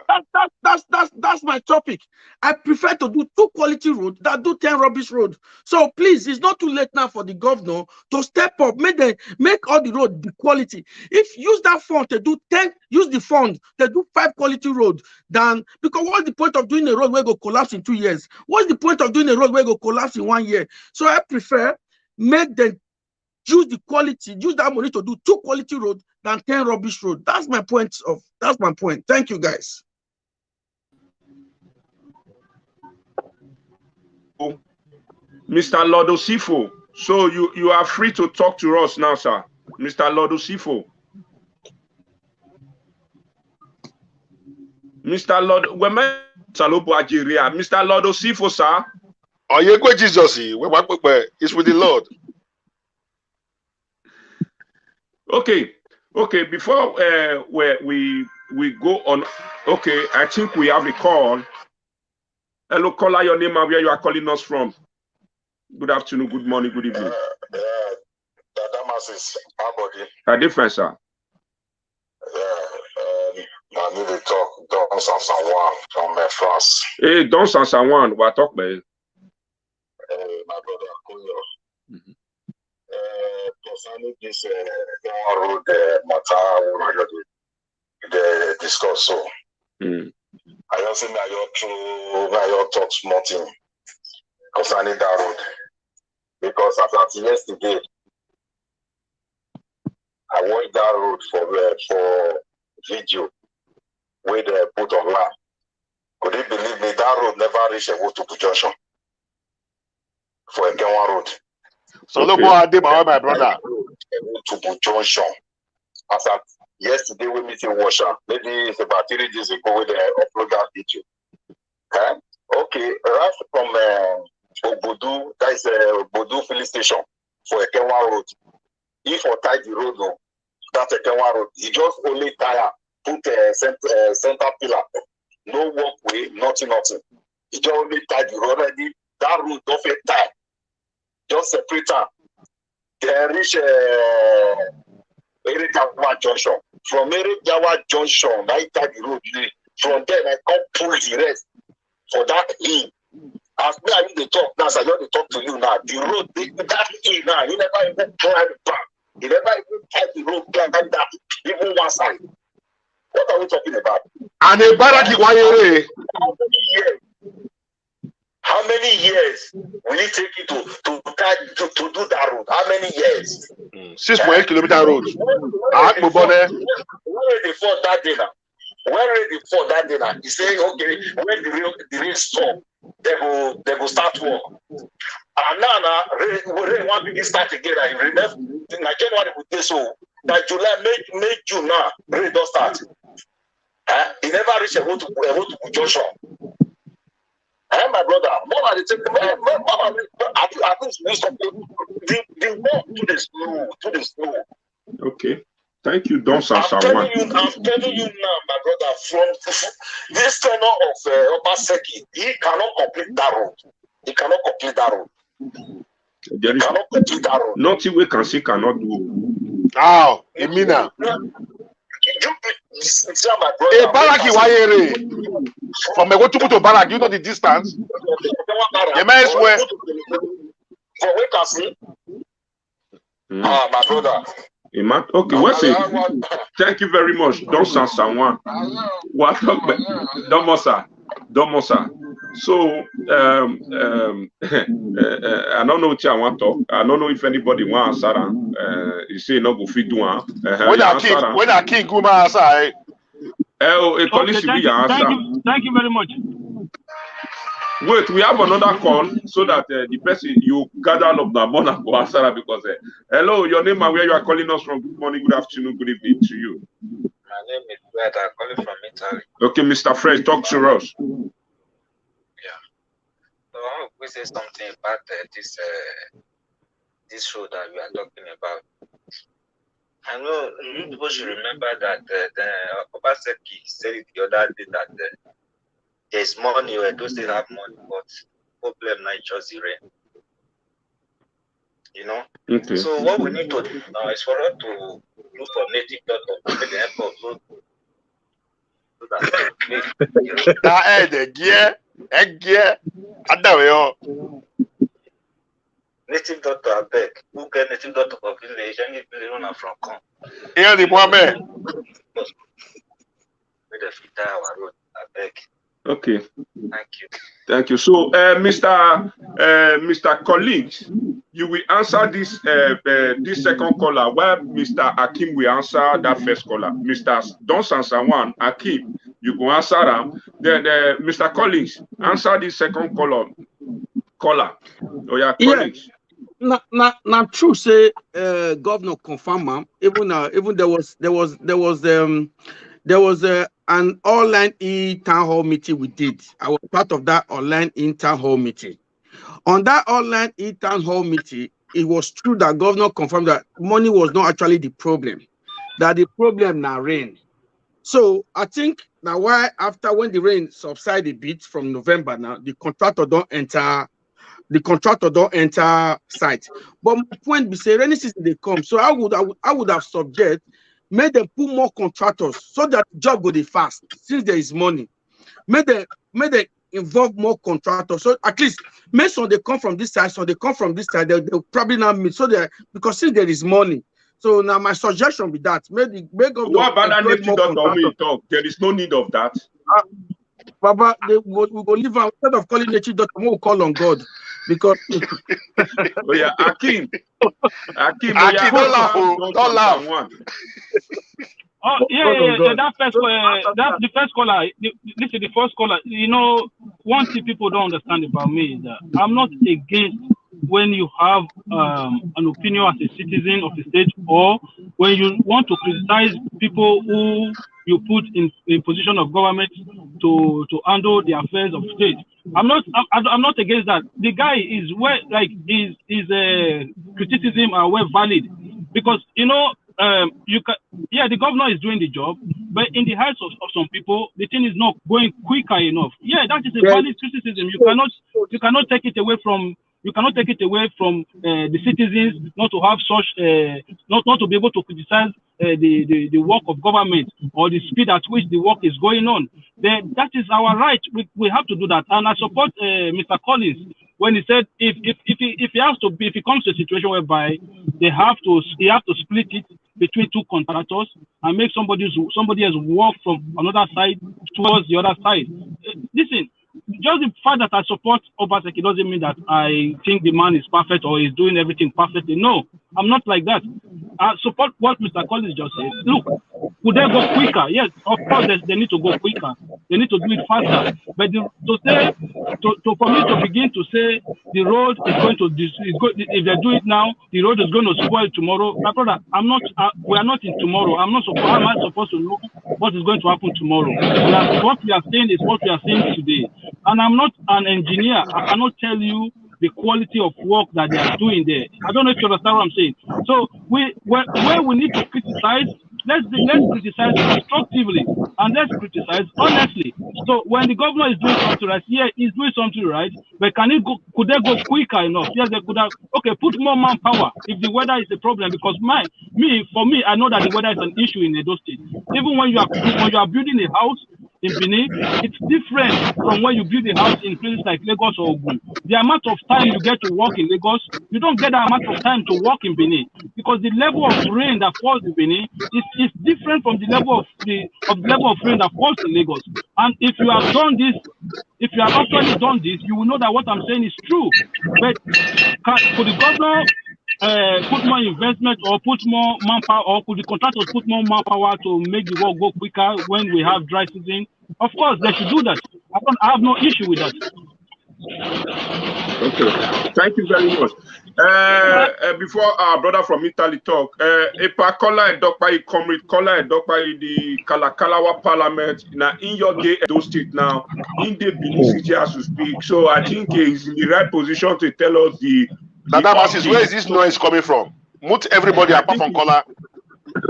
That's my topic. I prefer to do 2 quality roads than do 10 rubbish roads. So please, it's not too late now for the governor to step up, make all the road the quality. If use that fund to do 10, use the fund to do 5 quality roads. Because what's the point of doing a road where go collapse in 2 years? What's the point of doing a road where go collapse in 1 year? So I prefer make them use the quality, use that money to do 2 quality roads than 10 rubbish roads. That's my point. Thank you, guys. Mr. Lodo Sifo, so you are free to talk to us now, sir. Mr. Lodo Sifo. Mr. Lodo, Mr. Lodo Sifo, sir. Oh, you go Jesus, it's with the Lord. Okay, before we go on, okay, I think we have a call. Hello, caller, your name and where you are calling us from. Good afternoon, good morning, good evening. Damas is Abodi. A difference, sir. I need to talk Don Sansawan from France. Hey, Don Sansawan, we're talking. My brother Koyo. Concerning this road matter, the discuss so. I don't think that your talk small thing concerning that road. Because as of yesterday, I watched that road for video where they put online. Could you believe me? That road never reached a Wotubu junction for a Kenwan road. So look what I did, my brother. Wotubu junction. As of yesterday, we meeting Washer. Maybe it's about 3 days ago when they upload that video. tie the road, no. That's a Kenwa road. He just only tie, put a center pillar. No walkway, nothing. He just only tie the road already. That road don't fit tie. Just separate them. They reach Erijawa Junction. From Erijawa Junction, I tie the road. From there, I come pull the rest for that hill. As me and you talk now, so I want to talk to you now. The road, that hill now, you never even climb back. You never even tie the road climb that, even one side. What are we talking about? And a baraki wire. How many years will it take you to do that road? How many years? 6.8 kilometer road. When they fought that day now? He say, okay, when the rain stop, they go start work. And now rain one begin start again. And remember, January would do so. That July, May, June now, rain don't start. He never reached a road to Joshua. My brother, more than I think the walk to the slow. Okay. Thank you, Don Sansawan. I'm telling you now, my brother, from this tenor of Obaseki, he cannot complete that road. He cannot complete that road. There is nothing we can see cannot do. Oh, Emina. A baraki wire. From a to Barak, you know the distance. The man's where. For we can see. My brother. Okay, what's it? Thank you very much. Don Sansawan. What Domosa. So I don't know what I want to talk. I don't know if anybody wants to answer. You say no go fit do one. When I king go my answer. Thank you very much. Wait, we have another call so that the person you gather up the morning for Asara because hello, your name and where you are calling us from. Good morning, good afternoon, good evening to you. My name is Fred. I'm calling from Italy. Okay, Mr. Fred, talk to us. Yeah. So I want to say something about this show that we are talking about. I know you people should remember that Obaseki said it the other day that there's money where those still have money, but problem now is just the rain. You know? Okay. So what we need to do now is for us to look for native doctors to help us so that native doctor, I beg. Who get native doctor for village? Any village are from come. Here the woman. With the fit our road, I beg. Okay. Thank you. Thank you. So, Mr. Collins, you will answer this this second caller, while Mr. Akim will answer that first caller. Mr. Don Sansawan, Akim, you go answer them. Then Mr. Collins, answer this second caller. Oh yeah, Collins. Now true say governor confirm even there was an online town hall meeting we did. I was part of that online town hall meeting. On that online town hall meeting, it was true that governor confirmed that money was not actually the problem, that the problem now rain. So I think now why after when the rain subsided a bit from November now, the contractor don't enter site. But my point be say rainy season they come. So I would have subject made them put more contractors so that job go dey fast since there is money. Made them involve more contractors. So at least make some they come from this side, so they come from this side, they'll probably not meet. So they because since there is money. So now my suggestion be that make of what about that native doctor talk? There is no need of that. Baba, we go leave out instead of calling native doctor, we'll call on God. Because oh yeah, Akim, don't laugh. Oh yeah. That the first caller. This is the first caller. You know, one thing people don't understand about me is that I'm not against when you have an opinion as a citizen of the state, or when you want to criticize people who you put in a position of government to handle the affairs of state. I'm not against that. The guy is his criticism are well valid, because you can, yeah, the governor is doing the job, but in the eyes of some people, the thing is not going quicker enough. Yeah, that is a valid criticism. You cannot take it away from. You cannot take it away from the citizens not to have such, not to be able to criticize the work of government or the speed at which the work is going on. Then that is our right. We have to do that. And I support Mr. Collins when he said if he comes to a situation whereby he have to split it between two contractors and make somebody else work from another side towards the other side. Listen. Just the fact that I support Obaseki doesn't mean that I think the man is perfect or is doing everything perfectly. No, I'm not like that. I support what Mr. Collins just said. Look, could they go quicker? Yes, of course they need to go quicker. They need to do it faster. But for me to begin to say the road is going to, if they do it now, the road is going to spoil tomorrow. My brother, we are not in tomorrow. How am I supposed to know what is going to happen tomorrow? What we are saying is what we are saying today. And I'm not an engineer. I cannot tell you the quality of work that they are doing there. I don't know if you understand what I'm saying. So where we need to criticize, let's criticize constructively and let's criticize honestly. So when the governor is doing something right, yeah, he's doing something right, but could they go quicker enough? Yes, they could have, okay, put more manpower if the weather is a problem, because for me, I know that the weather is an issue in Edo State. Even when you are building a house in Benin, it's different from when you build a house in places like Lagos or Ogun. The amount of time you get to work in Lagos, you don't get that amount of time to work in Benin, because the level of rain that falls in Benin is different from the level of rain that falls in Lagos. And if you have done this, if you have actually done this, you will know that what I'm saying is true. But could the governor put more investment or put more manpower, or could the contractors put more manpower to make the work go quicker when we have dry season? Of course, they should do that. I have no issue with that. Okay, thank you very much. Before our brother from Italy talk, Epa Kola Edokpai, Comrade Kola Edokpai, the Kalakalawa Parliament, now in your day Edo State now, in the Benin City as we speak. So I think he's in the right position to tell us the Damasis, where is this noise coming from? Mute everybody apart from Kola.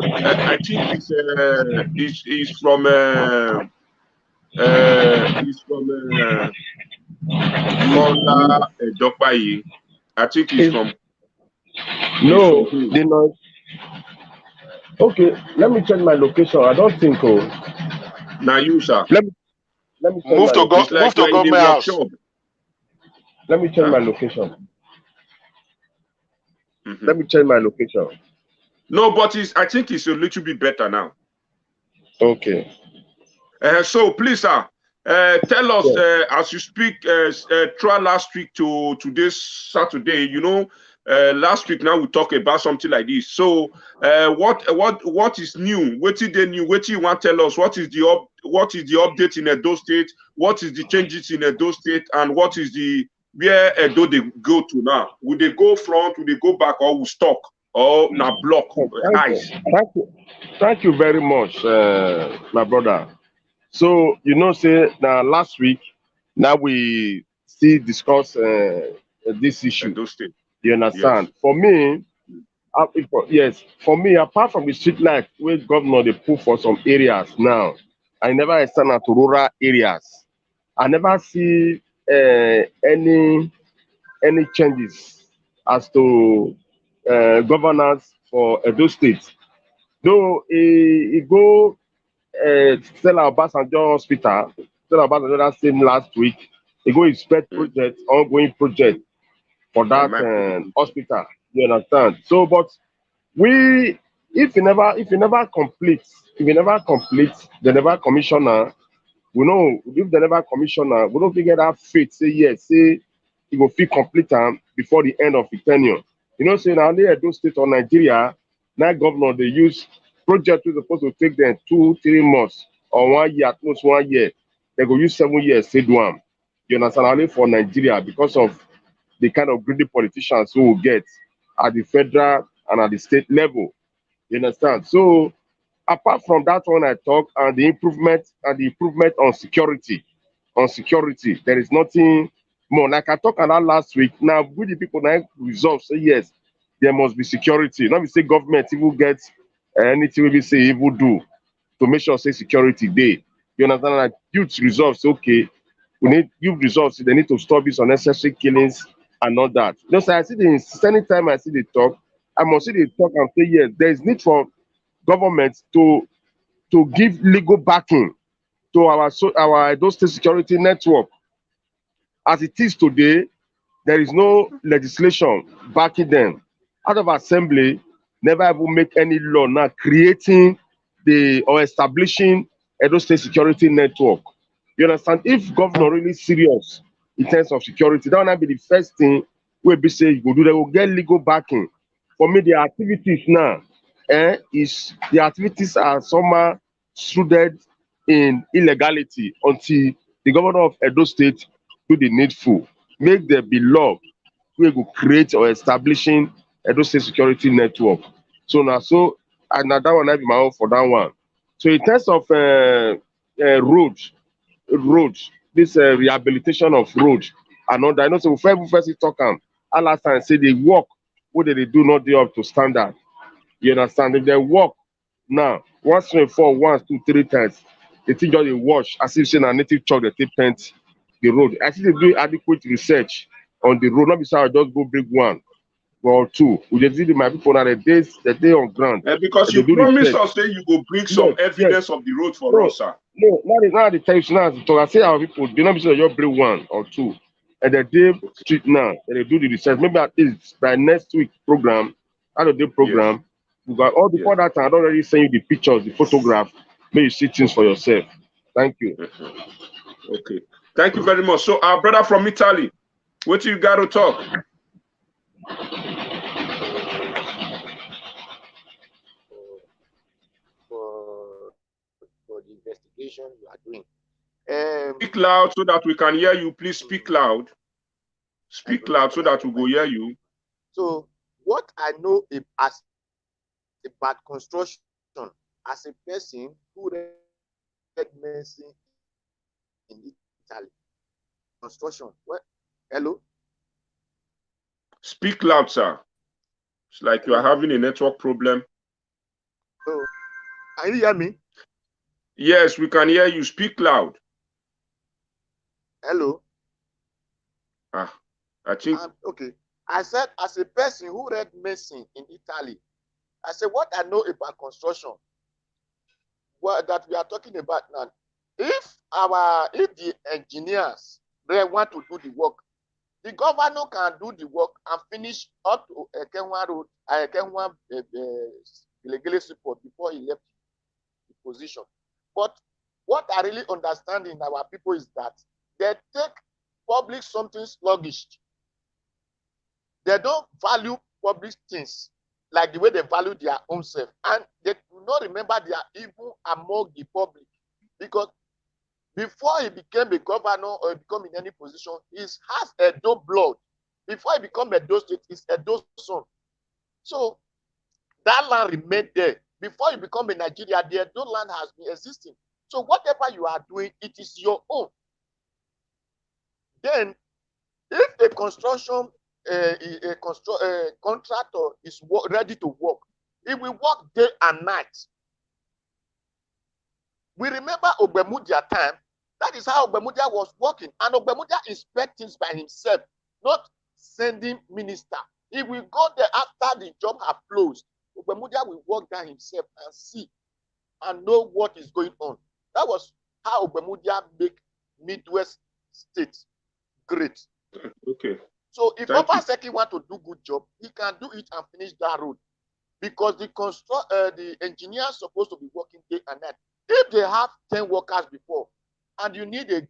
I think it's from Kola Edokpai. I think it's from. No, the noise. Okay, let me check my location. I don't think so. Now you, sir. Let me move to government house. Let me check my location. Let me check my location. No, but I think it's a little bit better now. Okay. So please, sir, tell us as you speak throughout last week to today's Saturday. You know, last week now we talk about something like this. So what is new? What is the new? What you want to tell us? What is the update in Edo State? What is the changes in Edo State? And what is the where Edo they go to now? Will they go front? Will they go back? Or will stop? Or now block? Thank you very much, my brother. So you know, say now last week, now we still discuss this issue. Edo State. You understand? Yes. For me, for me, apart from the street light where governor they put for some areas now, I never extend to rural areas. I never see any changes as to governance for Edo State. Though he go Stella Obasanjo Hospital, Stella Obasanjo that same last week, he go inspect project, ongoing project for that hospital. You understand? So, but if you never complete the never commissioner, we know if the never commissioner, we don't figure that faith, say yes, say he will feel complete before the end of the tenure. You know, say now they Edo State or Nigeria, now governor they use project is supposed to take them 2-3 months or 1 year, at most 1 year. They go use 7 years, say do them. You understand? Only for Nigeria because of the kind of greedy politicians who will get at the federal and at the state level. You understand? So apart from that one I talk and the improvement on security. There is nothing more. Like I talked about last week. Now with the people now resolve say yes, there must be security. Not be say government even get anything we say evil do to make sure say security day. You understand? Like youth resolve say, okay, we need youth resolve, they need to stop these unnecessary killings and all that. You know, so I see the anytime I see the talk, I must see the talk and say, yes, there is need for government to give legal backing to our Edo State security network. As it is today, there is no legislation backing them. Out of assembly, never even make any law now creating or establishing Edo State security network. You understand? If governor really serious in terms of security, that will not be the first thing we be say you go do. They will get legal backing. For me, the activities now the activities are somehow shrouded in illegality until the governor of Edo State do the needful. Make there be law we go create or establishing Edo State security network. So now, and now that one I be my own for that one. So in terms of road, this rehabilitation of road and all that, I know so we first talk last time say the work what they do not do up to standard. You understand? If they work now, once rain fall once, 2, 3 times, they think just they wash as if saying a native chalk they take paint the road. I think they do adequate research on the road. Not besides just go bring one or two. We just did my people now the day on ground. Because you promised us that you go bring some evidence of the road for us, sir. No, now the time now to talk. I say our people, they not be sure you bring one or two. And the day street now, and they do the research. Maybe at least by next week program, out of the program, we got all before that time. I don't already send you the pictures, the photograph. May you see things for yourself. Thank you. Okay. Thank you very much. So our brother from Italy, what you got to talk? For the investigation you are doing. Speak loud so that we can hear you. Please speak loud. Speak loud so that we will hear you. So what I know as about construction, as a person who read medicine in Italy, construction. What? Hello? Speak loud, sir. It's like you are having a network problem. So, can you hear me? Yes, we can hear you. Speak loud. Hello? I think... okay. I said, as a person who read medicine in Italy, I said, what I know about construction, that we are talking about now, if the engineers they want to do the work, the governor can do the work and finish up to Ekenwa Road, Ekenwa Gelegele support before he left the position. But what I really understand in our people is that they take public something sluggish. They don't value public things like the way they value their own self. And they do not remember they are even among the public. Because before he became a governor or become in any position, he has Edo blood. Before he become Edo State, he's Edo son. So that land remained there. Before you become a Nigeria, the Edo land has been existing. So whatever you are doing, it is your own. Then, if a construction contractor is ready to work, he will work day and night. We remember Ogbemudia time. That is how Ogbemudia was working. And Ogbemudia inspects things by himself, not sending minister. He will go there after the job has closed. Ogbemudia will work there himself and see and know what is going on. That was how Ogbemudia make Midwest States great. Okay. So if Obaseki want to do good job, he can do it and finish that road. Because the engineer is supposed to be working day and night. If they have 10 workers before, and you need a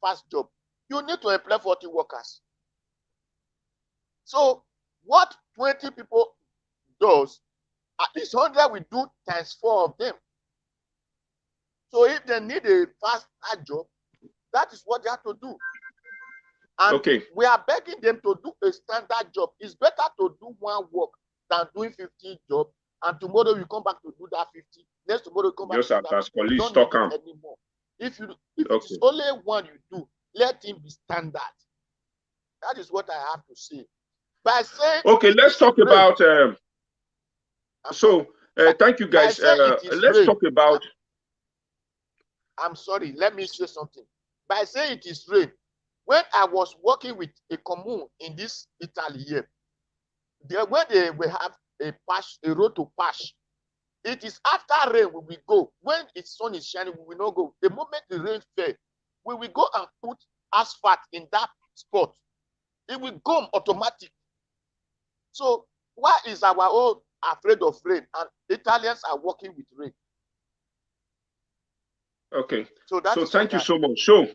fast job, you need to employ 40 workers. So what 20 people does, at least 100 will do times 4 of them. So if they need a fast job, that is what they have to do. And we are begging them to do a standard job. It's better to do one work than doing 50 jobs, and tomorrow you come back to do that 50. Next tomorrow you come back just to do that 50. You don't need it anymore. If it's only one you do, let him be standard. That is what I have to say. by saying okay, let's talk rain, about thank you guys. Let's talk about. I'm sorry, let me say something. By saying it is rain, when I was working with a commune in this Italy here, when they will have a road to pass, it is after rain we will go. When the sun is shining, we will not go. The moment the rain fell, we will go and put asphalt in that spot. It will come automatic. So why is our own afraid of rain? And Italians are working with rain. Okay. So thank you so much. So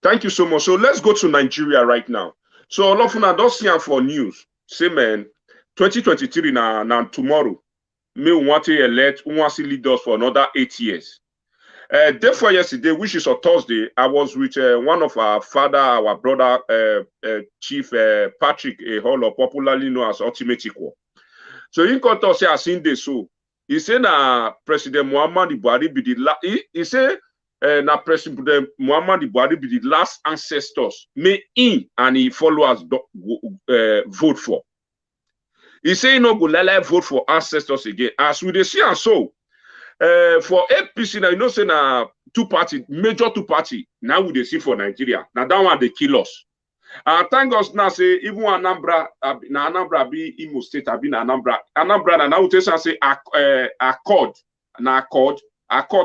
thank you so much. So let's go to Nigeria right now. So all of you don't see for news. Say man, 2023 now tomorrow. Me want to elect, want to lead us for another 8 years. Therefore, yesterday, which is on Thursday, I was with one of our father, our brother, Chief Patrick Eholo, popularly known as Ultimate Equal. So he got to say, I seen this. So he said, President Muhammadu Buhari be the last. He said, President Muhammadu Buhari be the last ancestors. May he and his followers vote for. He say he no go let vote for ancestors again. As we see and so for APC now, you know say na major two party. Now we dey see for Nigeria. Now that one they kill us. And thank us now say even Anambra be Imo State be na Anambra na now we say accord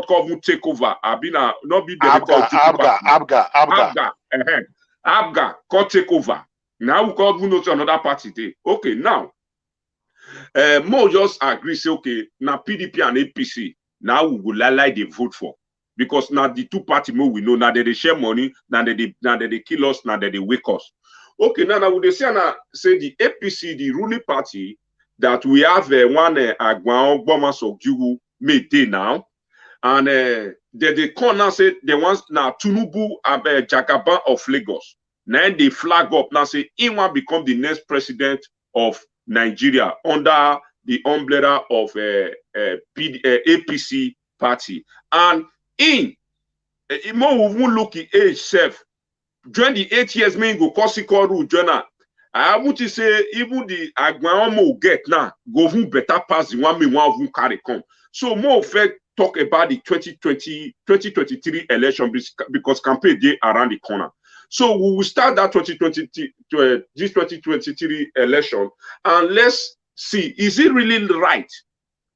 come take over. Abi na not be the Abga come take over. Now we call who to another party day. Okay, now. More just agree say okay now PDP and APC now we will like they vote for because now the two party more we know now they share money now they kill us now they wake us. Okay, now we say the APC the ruling party that we have one Agwan Bomas of Jugu made day now and they come now say they want now Tinubu Jagaban of Lagos now they flag up now say he want become the next president of Nigeria under the umbrella of APC party. And more look at age self. During the 8 years, me go Kosikoru journal. I want to say even the Agbaomo get now go better pass the one me one carry come. So more fair talk about the 2023 election because campaign day around the corner. So we will start that 2023 election and let's see, is it really right?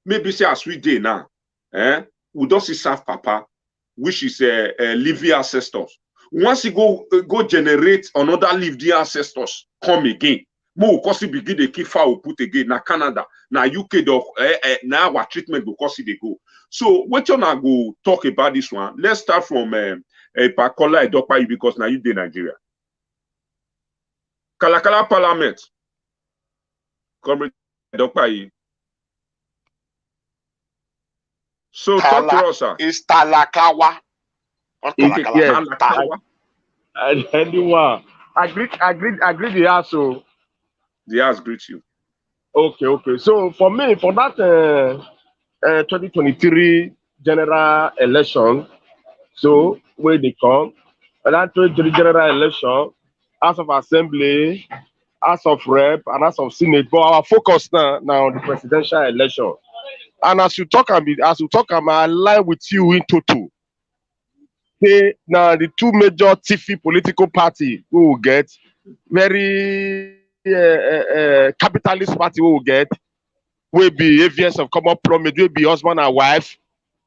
Maybe say as we day now, we don't see South Papa, which is living ancestors. Once you go generate another living ancestors, come again. More because it begin the keep file put again na Canada, na UK now our treatment because they go. So what you now go talk about this one? Let's start from Pakola Edopayi because now you in Nigeria. Kalakala Parliament. Comrade Edopayi. So talk to us, sir. It's Talakawa. Yes. Talakawa. Anyone. Agree the answer. The house greet you. Okay. So for me, for that 2023 general election, so where they come, that 2023 general election, House of Assembly, House of Rep, and House of Senate, but our focus now on the presidential election. And as you talk, I align with you in total. Say now the two major TIFI political party we will get very capitalist party we will get will be AVS of Common Promise, will be husband and wife,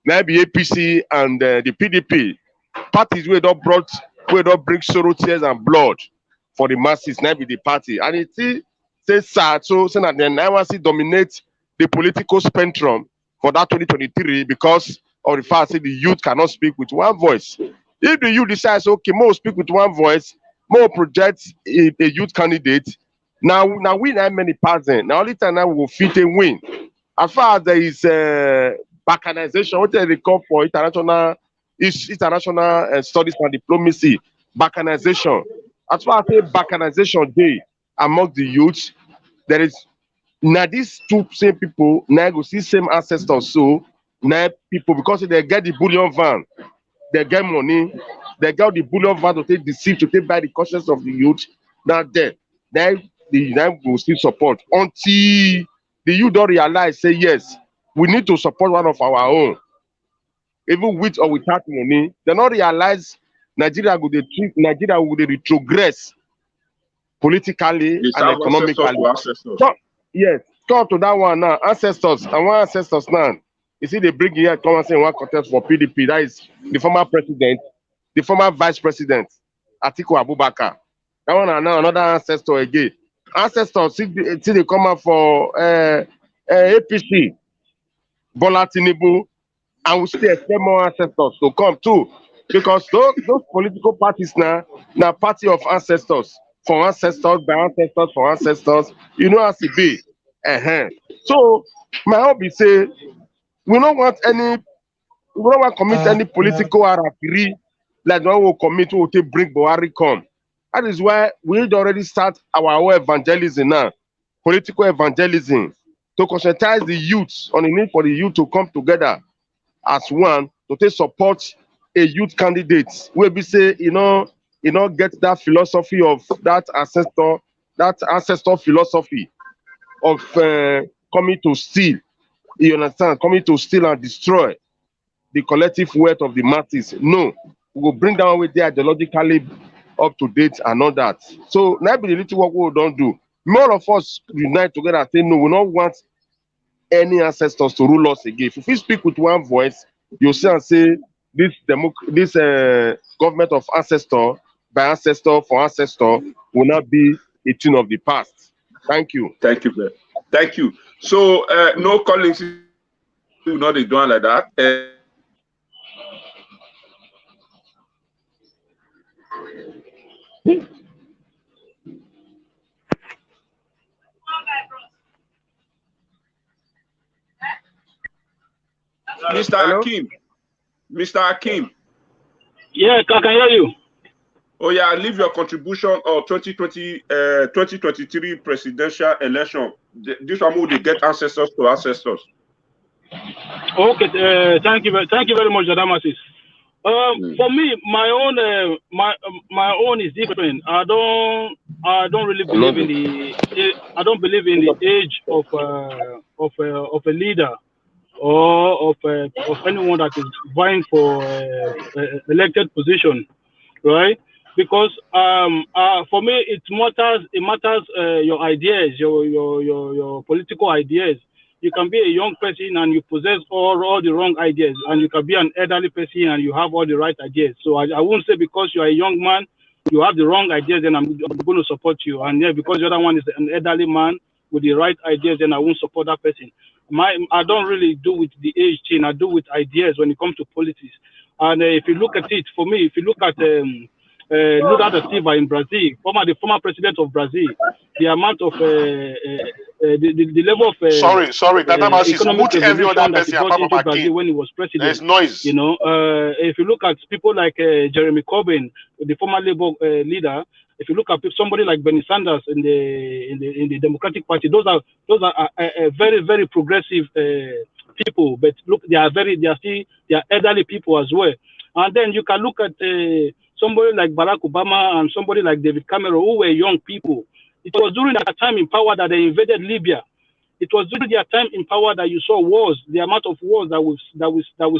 maybe APC and the PDP parties we don't bring sorrow, tears and blood for the masses, maybe the party. And it says sad, so that the NYC dominates the political spectrum for that 2023 because of the fact that the youth cannot speak with one voice. If the youth decides, okay, more speak with one voice, more project a youth candidate, now we have many parts then. Now only time now we will fit and win. As far as there is balkanization, what they call for international studies and diplomacy, balkanization. As far as the balkanization day among the youth, there is now these two same people now go see same ancestors. So now people because they get the bullion van, they get money, they got the bullion van to take deceive, to take by the conscience of the youth. Now then the United will still support until the youth don't realize, say, yes, we need to support one of our own. Even with or without money, they don't realize Nigeria will retrogress politically and economically. So, yes, come to that one now. Ancestors, and one ancestors now. You see, they bring here, come and say one contest for PDP. That is the former president, the former vice president, Atiku Abubakar. That one are now another ancestor again. Ancestors, see they come out for APC, Bola Tinubu, and we still expect more ancestors to come too. Because those political parties now party of ancestors, for ancestors, by ancestors, for ancestors, you know as it be. So my hope is say we don't want to commit any political harakiri like the one we commit to bring Buhari come. That is why we already start our own evangelism now, political evangelism, to conscientize the youth on the need for the youth to come together as one to take support a youth candidate. Where we say, you know, get that philosophy of that ancestor philosophy of coming to steal. You understand? Coming to steal and destroy the collective wealth of the masses. No, we will bring down with the ideologically up to date and all that. So now be the little work we don't do. More of us unite together and say no, we don't want any ancestors to rule us again. If we speak with one voice, you see and say this government of ancestor by ancestor for ancestor will not be a thing of the past. Thank you. Thank you, man. Thank you. So no callings, not they doing like that. Mr. Hakim. Mr. Hakim. Yeah, I can hear you. Oh yeah, leave your contribution of 2023 presidential election. This one will get ancestors to ancestors. Okay, thank you very much, Adamasis. For me, my own is different. I don't really believe in the age of a leader or of anyone that is vying for elected position, right? Because for me it matters your ideas, your political ideas. You can be a young person and you possess all the wrong ideas, and you can be an elderly person and you have all the right ideas. So I won't say because you are a young man you have the wrong ideas then I'm going to support you, and yeah, because the other one is an elderly man with the right ideas then I won't support that person. I don't really do with the age thing. I do with ideas when it comes to politics. And if you look at it, for me, if you look at Lula da Silva in Brazil, the former president of Brazil, the amount of the level of sorry, Adamasis, mute every other person apart from Brazil when he was president. There's noise. You know, if you look at people like Jeremy Corbyn, the former Labour leader, if you look at somebody like Bernie Sanders in the Democratic Party, those are very, very progressive people. But look, they are elderly people as well. And then you can look at somebody like Barack Obama and somebody like David Cameron, who were young people. It was during that time in power that they invaded Libya. It was during their time in power that you saw wars, the amount of wars that we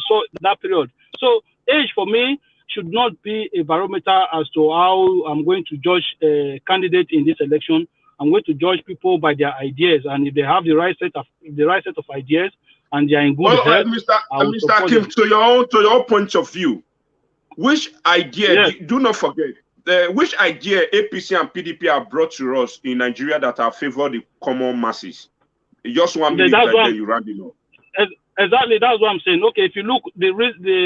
saw in that period. So age for me should not be a barometer as to how I'm going to judge a candidate in this election. I'm going to judge people by their ideas, and if they have the right set of ideas and they are in good health, Mr. Kim, to your point of view, which idea? Do not forget which idea APC and PDP have brought to us in Nigeria that have favored the common masses. Just 1 minute, then you round it up. Exactly, that's what I'm saying. Okay, if you look,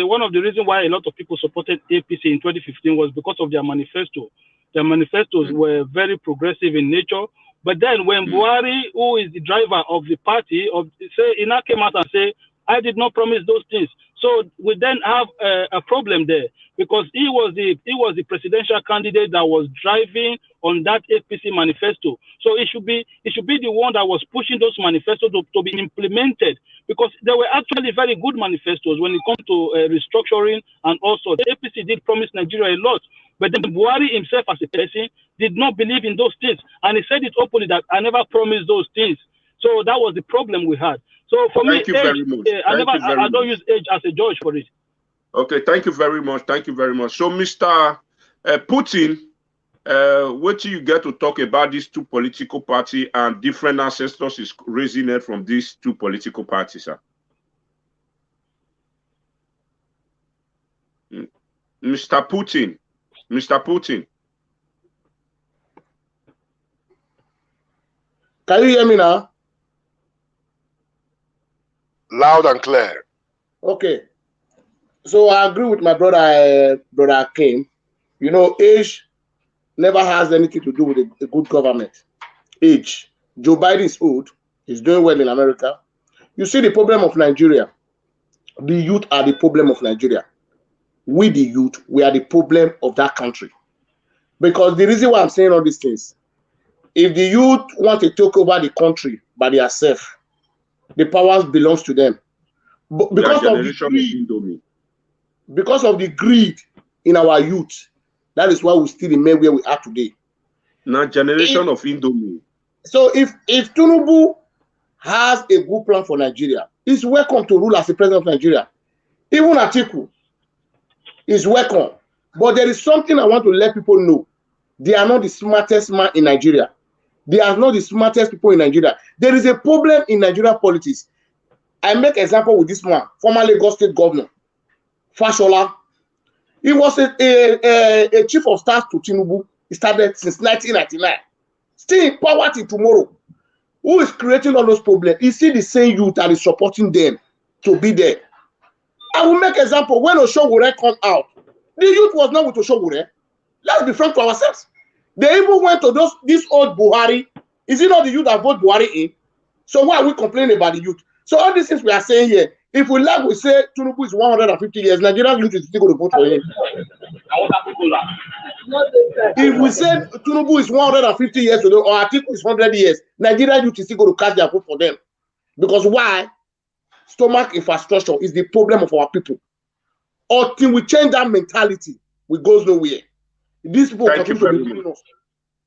one of the reasons why a lot of people supported APC in 2015 was because of their manifesto. Their manifestos were very progressive in nature. But then when Buhari, who is the driver of the party, he now came out and say, I did not promise those things. So we then have a problem there, because he was the presidential candidate that was driving on that APC manifesto. So it should be the one that was pushing those manifestos to be implemented, because there were actually very good manifestos when it comes to restructuring, and also the APC did promise Nigeria a lot. But then Buhari himself as a person did not believe in those things. And he said it openly that I never promised those things. So that was the problem we had. So for me, age, I don't use age as a judge for it. Okay, thank you very much. Thank you very much. So, Mr. Putin, what do you get to talk about these two political parties and different ancestors is raising it from these two political parties, sir? Mr. Putin. Mr. Putin. Can you hear me now? Loud and clear. Okay. So I agree with my brother, brother Kim. You know, age never has anything to do with a good government. Age. Joe Biden is old. He's doing well in America. You see the problem of Nigeria. The youth are the problem of Nigeria. We, the youth, we are the problem of that country. Because the reason why I'm saying all these things, if the youth want to take over the country by themselves, the powers belongs to them. But because of the greed in our youth, that is why we still remain where we are today. Now, generation of Indomie. So if Tinubu has a good plan for Nigeria, he's welcome to rule as the president of Nigeria. Even Atiku is welcome. But there is something I want to let people know. They are not the smartest man in Nigeria. They are not the smartest people in Nigeria. There is a problem in Nigeria politics. I make example with this man, former Lagos State Governor, Fashola. He was a chief of staff to Tinubu. He started since 1999. Still in power till tomorrow. Who is creating all those problems? Is it the same youth that is supporting them to be there? I will make example. When Oshogure come out, the youth was not with Oshogure. Let's be frank to ourselves. They even went to this old Buhari. Is it not the youth that vote Buhari in? So why are we complaining about the youth? So all these things we are saying here, if we like, we say Tinubu is 150 years, Nigerian youth is still going to vote for him. If we say Tinubu is 150 years old or Atiku is 100 years, Nigerian youth is still going to cast their vote for them. Because why? Stomach infrastructure is the problem of our people. Until we change that mentality, we go nowhere. These people continue to be killing us.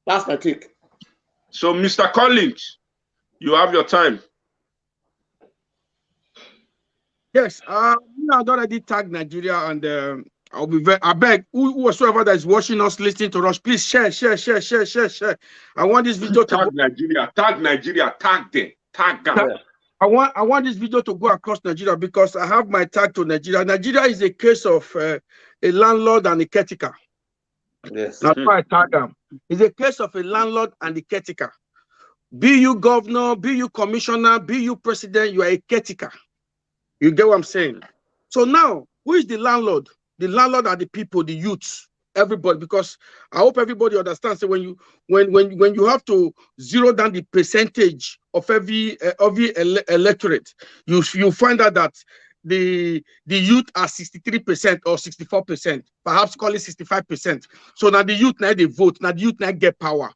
That's my take. So, Mr. Collins, you have your time. Yes, I've already tagged Nigeria, and I'll be very. I beg whoever that is watching us, listening to us, please share. I want this video to tag Nigeria, tag them, tag them. I want this video to go across Nigeria because I have my tag to Nigeria. Nigeria is a case of a landlord and a caretaker. Yes. That's why I tag them. It's a case of a landlord and a caretaker. Be you governor, be you commissioner, be you president, you are a caretaker. You get what I'm saying? So now, who is the landlord? The landlord are the people, the youths, everybody. Because I hope everybody understands that when you have to zero down the percentage of every electorate, you find out that the youth are 63% or 64%, perhaps call it 65%. So now the youth now they vote, now the youth now get power.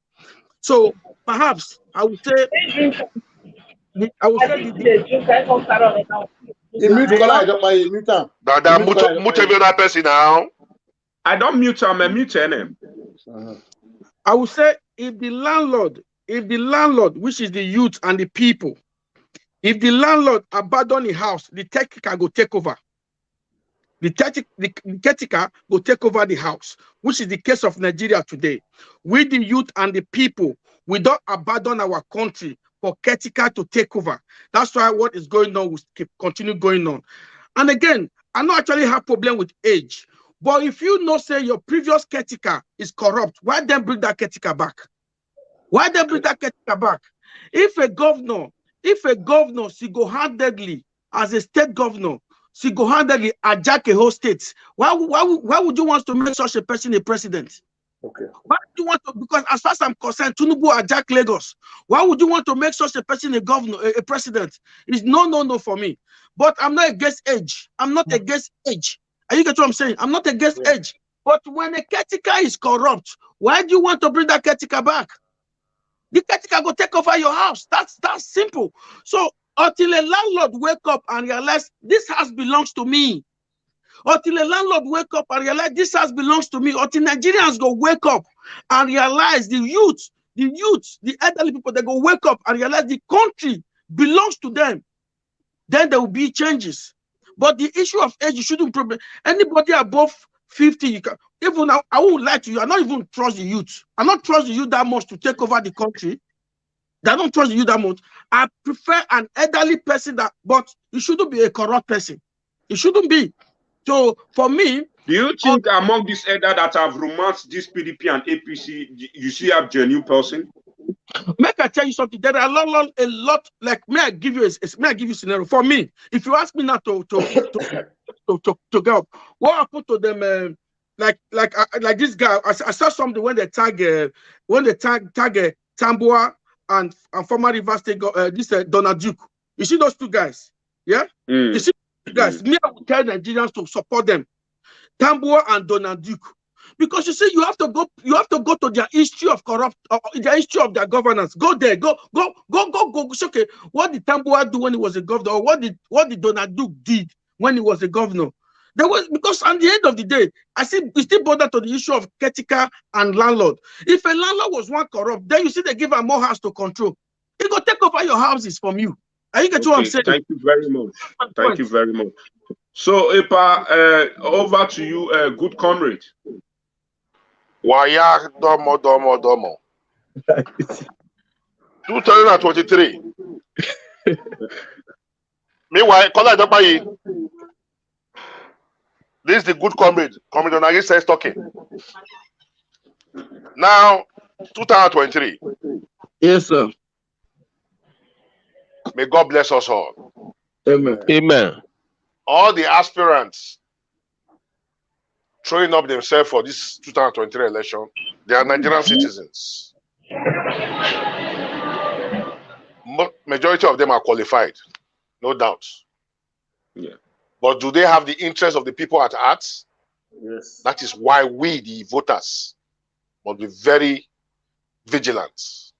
So perhaps I would say I don't mute him, I mute him. I would say if the landlord, which is the youth and the people, if the landlord abandon the house, the caretaker go take over. The caretaker go take over the house, which is the case of Nigeria today. We, the youth and the people, we don't abandon our country for caretaker to take over. That's why what is going on will continue going on. And again, I don't actually have problem with age, but if you know, say your previous caretaker is corrupt, why then bring that caretaker back? Why then bring that caretaker back? If a governor single-handedly, as a state governor, single-handedly hijack a whole state, why would you want to make such a person a president? Okay. Why do you want to? Because as far as I'm concerned, Tinubu hijack Lagos. Why would you want to make such a person a governor, a president? It's no for me. But I'm not against age. I'm not against age. Are you get what I'm saying? I'm not against age. But when a caretaker is corrupt, why do you want to bring that caretaker back? The caretaker go take over your house. That's simple. So Until a landlord wake up and realize this house belongs to me. Until a landlord wake up and realize this house belongs to me. Until Nigerians go wake up and realize the youth, the elderly people, they go wake up and realize the country belongs to them. Then there will be changes. But the issue of age, you shouldn't problem. Anybody above 50, you can. Even now, I won't lie to you. I don't even trust the youth. I don't trust the youth that much to take over the country. I don't trust the youth that much. I prefer an elderly person but it shouldn't be a corrupt person. It shouldn't be. So for me, do you think among these elders that have romanced this PDP and APC, you see a genuine person? Make I tell you something. There are a lot. Like, may I give you a scenario? For me, if you ask me now to go up, what happened to them? Like this guy, I saw something when they tag Tambuwal and former Rivers State Donald Duke. You see those two guys, yeah? You see those guys. Me, I would tell Nigerians to support them, Tambuwal and Donald Duke, because you see, you have to go to their history of their history of their governance. Go there, go. Okay, what did Tambuwal do when he was a governor? Or what did Donald Duke did when he was a governor? There was, because at the end of the day, I see we still bother to the issue of caretaker and landlord. If a landlord was one corrupt, then you see they give him more house to control. He go take over your houses from you. Are you getting what I'm saying? Thank you very much. Thank you very much. So, Epa, over to you, good comrade. Waya domo. 2023. Meanwhile, this is the good comrade. Comrade Onagi says talking. Now, 2023. Yes, sir. May God bless us all. Amen. Amen. All the aspirants throwing up themselves for this 2023 election, they are Nigerian citizens. Majority of them are qualified, no doubt. Yeah. But do they have the interest of the people at heart? Yes. That is why we, the voters, must be very vigilant.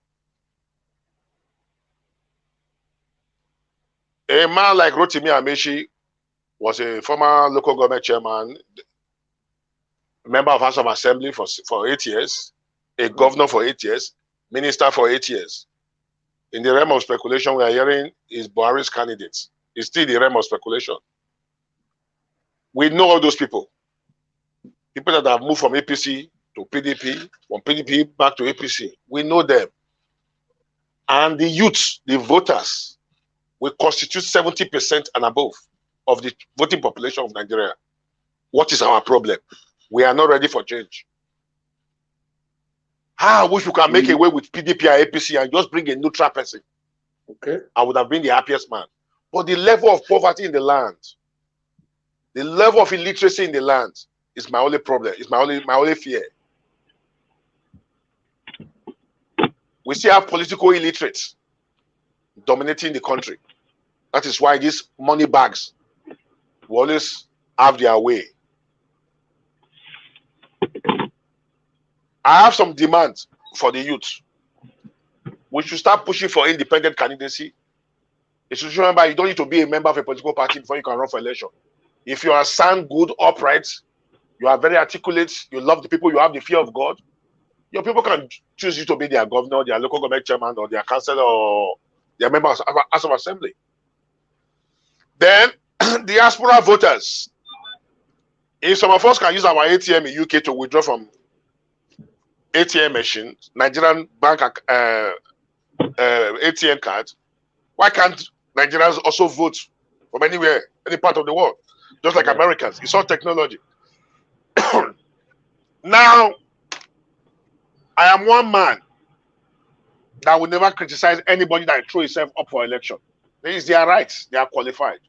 A man like Rotimi Amaechi was a former local government chairman, member of House of Assembly for 8 years, a governor for 8 years, minister for 8 years. In the realm of speculation, we are hearing is Buhari's candidate. It's still the realm of speculation. We know all those people. People that have moved from APC to PDP, from PDP back to APC. We know them. And the youth, the voters, will constitute 70% and above of the voting population of Nigeria. What is our problem? We are not ready for change. I wish we can make away with PDP and APC and just bring a neutral person. Okay. I would have been the happiest man. But the level of poverty in the land, the level of illiteracy in the land is my only problem. It's my only fear. We still have political illiterates dominating the country. That is why these money bags will always have their way. I have some demands for the youth. We should start pushing for independent candidacy. You should remember you don't need to be a member of a political party before you can run for election. If you are sound, good, upright, you are very articulate, you love the people, you have the fear of God, your people can choose you to be their governor, their local government chairman, or their councillor, or their member of House of Assembly. Then, diaspora voters. If some of us can use our ATM in UK to withdraw from ATM machines, Nigerian bank ATM cards, why can't Nigerians also vote from anywhere, any part of the world? Just like Americans. It's all technology. Now, I am one man that will never criticize anybody that throw himself up for election. It is their rights. They are qualified.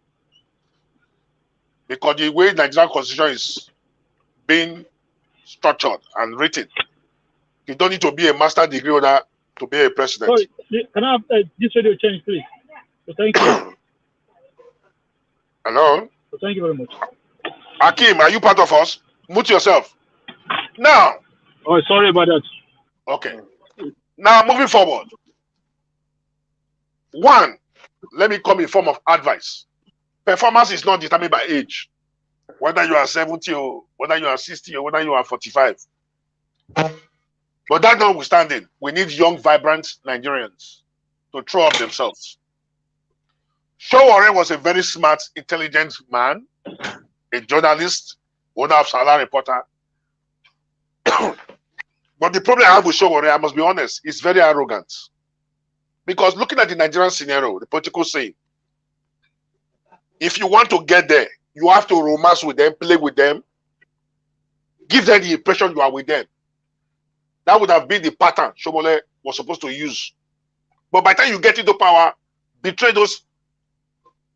Because the way the Nigerian constitution is being structured and written, you don't need to be a master degree holder to be a president. Sorry, can I have this video change, please? So thank you. Hello? So thank you very much. Akim, are you part of us? Mute yourself. Now. Oh, sorry about that. Okay. Now, moving forward. One, let me come in form of advice. Performance is not determined by age. Whether you are 70 or whether you are 60 or whether you are 45. But that notwithstanding, we need young, vibrant Nigerians to throw up themselves. Sowore was a very smart, intelligent man, a journalist, owner of Salah Reporter. But the problem I have with Sowore, I must be honest, is very arrogant. Because looking at the Nigerian scenario, the political scene, if you want to get there, you have to romance with them, play with them, give them the impression you are with them. That would have been the pattern Sowore was supposed to use. But by the time you get into power, betray those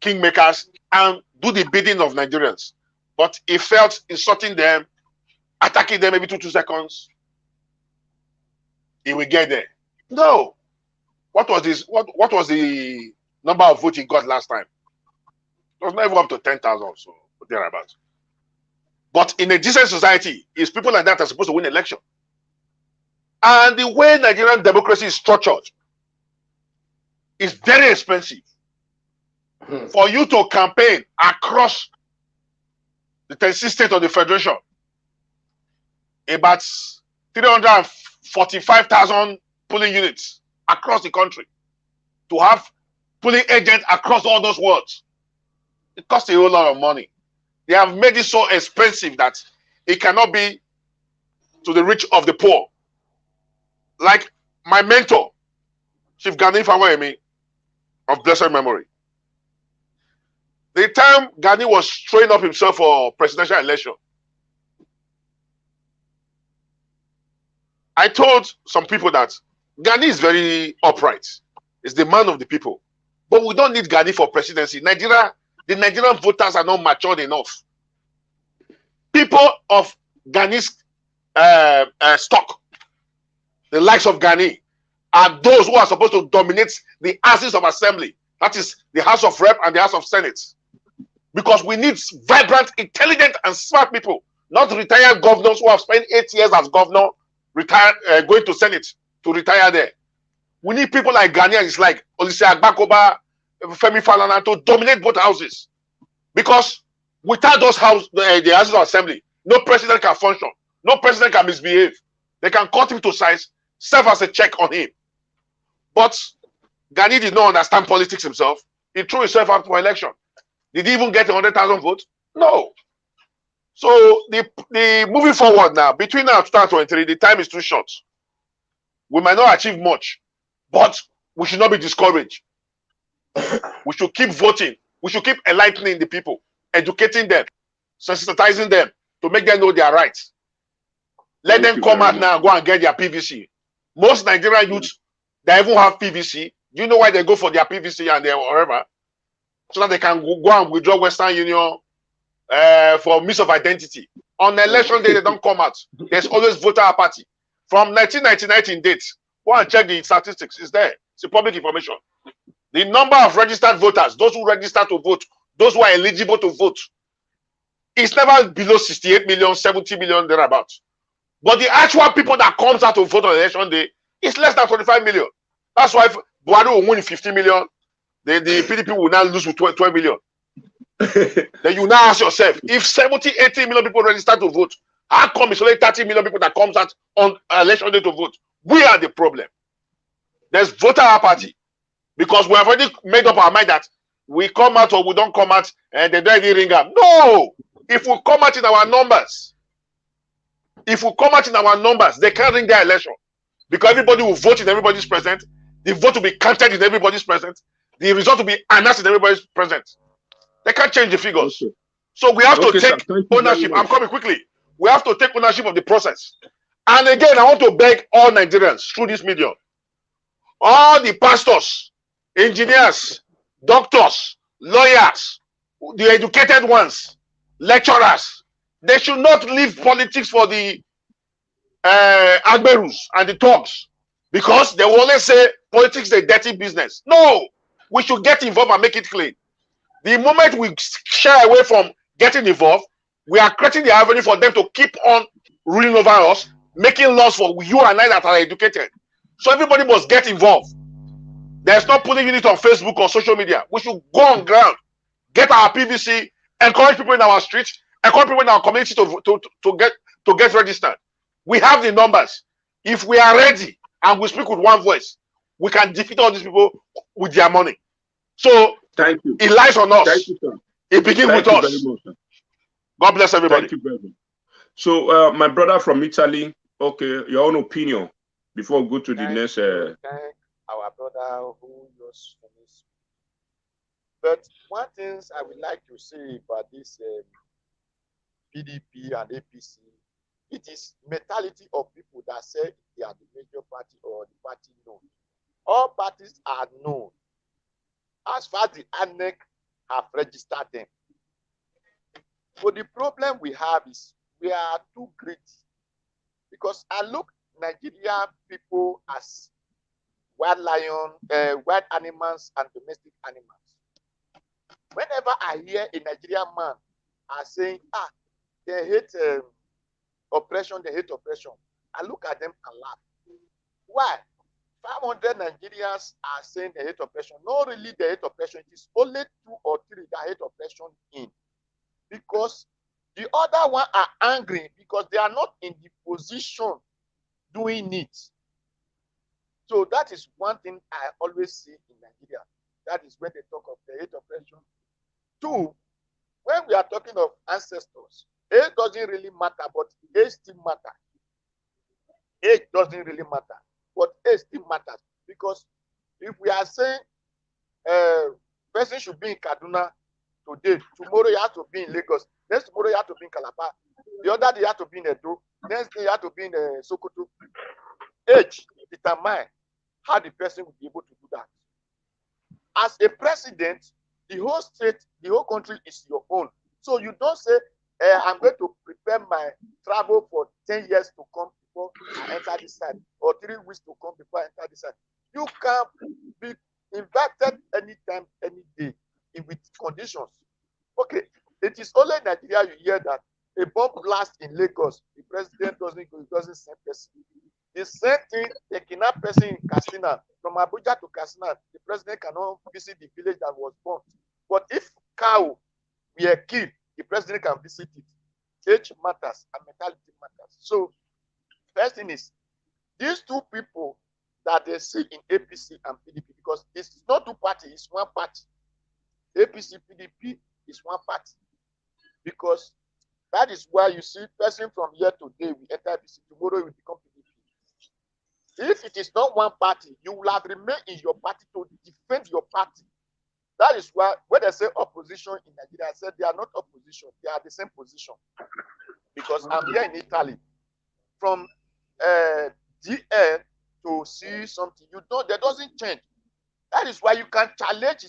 kingmakers and do the bidding of Nigerians. But he felt insulting them, attacking them every 2 seconds, he will get there. No. What was this? What was the number of votes he got last time? It was not even up to 10,000, so thereabouts. But in a decent society, it's people like that are supposed to win election. And the way Nigerian democracy is structured is very expensive. For you to campaign across the 36 states of the Federation, about 345,000 polling units across the country, to have polling agents across all those wards, it costs a whole lot of money. They have made it so expensive that it cannot be to the rich of the poor. Like my mentor, Chief Gani Fawehinmi, of blessed memory. The time Gani was throwing up himself for presidential election, I told some people that Gani is very upright. He's the man of the people. But we don't need Gani for presidency. Nigeria, the Nigerian voters are not matured enough. People of Gani's stock, the likes of Gani, are those who are supposed to dominate the houses of assembly. That is the House of Rep and the House of Senate. Because we need vibrant, intelligent, and smart people, not retired governors who have spent 8 years as governor, going to Senate to retire there. We need people like Ghanaians like Olise Agbakoba, Femi Falana to dominate both houses. Because without those houses, the houses of assembly, no president can function. No president can misbehave. They can cut him to size, serve as a check on him. But Gani did not understand politics himself. He threw himself out for election. Did he even get 100,000 votes? No. So the moving forward now, between now and 2023, the time is too short. We might not achieve much, but we should not be discouraged. We should keep voting. We should keep enlightening the people, educating them, sensitizing them to make them know their rights. Let them come out now and go and get their PVC. Most Nigerian youths, they even have PVC. Do you know why they go for their PVC and their whatever? So that they can go and withdraw Western Union for miss of identity. On election day, they don't come out. There's always voter apathy. From 1999 in date, go and check the statistics. It's there. It's the public information. The number of registered voters, those who register to vote, those who are eligible to vote, is never below 68 million, 70 million, thereabouts. But the actual people that comes out to vote on election day is less than 25 million. That's why Buhari will win 50 million. The PDP will now lose with 12 million. Then you now ask yourself, if 70, 80 million people register to vote, how come it's only 30 million people that comes out on election day to vote? We are the problem. There's voter apathy. Because we have already made up our mind that we come out or we don't come out and they don't ring up. No! If we come out in our numbers, they can't ring their election. Because everybody will vote in everybody's present. The vote will be counted in everybody's present. The result will be announced in everybody's present. They can't change the figures. Okay. So we have to take ownership. I'm coming quickly. We have to take ownership of the process. And again, I want to beg all Nigerians through this medium. All the pastors, engineers, doctors, lawyers, the educated ones, lecturers, they should not leave politics for the Agberus and the thugs, because they will always say politics is a dirty business. No, we should get involved and make it clean. The moment we shy away from getting involved, we are creating the avenue for them to keep on ruling over us, making laws for you and I that are educated. So everybody must get involved. There's no putting it on Facebook or social media. We should go on ground, get our PVC, encourage people in our streets, encourage people in our community to get registered. We have the numbers. If we are ready and we speak with one voice, we can defeat all these people with their money. So thank you. It lies on us. Thank you, sir. It begins with us. Much, God bless everybody. Thank you very much. So my brother from Italy, okay, your own opinion before we go to the next. Thank our brother who just finished. But one thing I would like to say about this PDP and APC, it is mentality of people that say they are the major party or the party known. All parties are known as far as the ANEC have registered them. So the problem we have is we are too greedy, because I look Nigeria people as wild lion, wild animals and domestic animals. Whenever I hear a Nigerian man are saying, they hate oppression, they hate oppression, I look at them and laugh. Why? 500 Nigerians are saying they hate oppression. No, really, they hate oppression. It is only 2 or 3 that hate oppression in. Because the other one are angry because they are not in the position doing it. So that is one thing I always see in Nigeria. That is when they talk of the hate oppression. 2, when we are talking of ancestors, age doesn't really matter, but age still matters. Age doesn't really matter, but age still matters. Because if we are saying person should be in Kaduna today, tomorrow you have to be in Lagos, next tomorrow you have to be in Calabar, the other day you have to be in Edo, next day you have to be in Sokoto. Age determine how the person will be able to do that. As a president, the whole state, the whole country is your own. So you don't say, I'm going to prepare my travel for 10 years to come before I enter this side, or 3 weeks to come before I enter this side. You can be invited anytime, any day, with conditions. Okay, it is only in Nigeria you hear that a bomb blast in Lagos, the president doesn't go, he doesn't send person. The same thing, they kidnap person in Katsina, from Abuja to Katsina, the president cannot visit the village that was burnt. But if cow were killed, the president can visit it. Age matters and mentality matters. So, first thing is, these 2 people that they see in APC and PDP, because it's not 2 parties, it's 1 party. APC, PDP is 1 party. Because that is why you see person from here today will enter APC, tomorrow will become PDP. If it is not 1 party, you will have remained in your party to defend your party. That is why when they say opposition in Nigeria, I said they are not opposition, they are the same position. Because I'm here in Italy. From DN to see something, that doesn't change. That is why you can challenge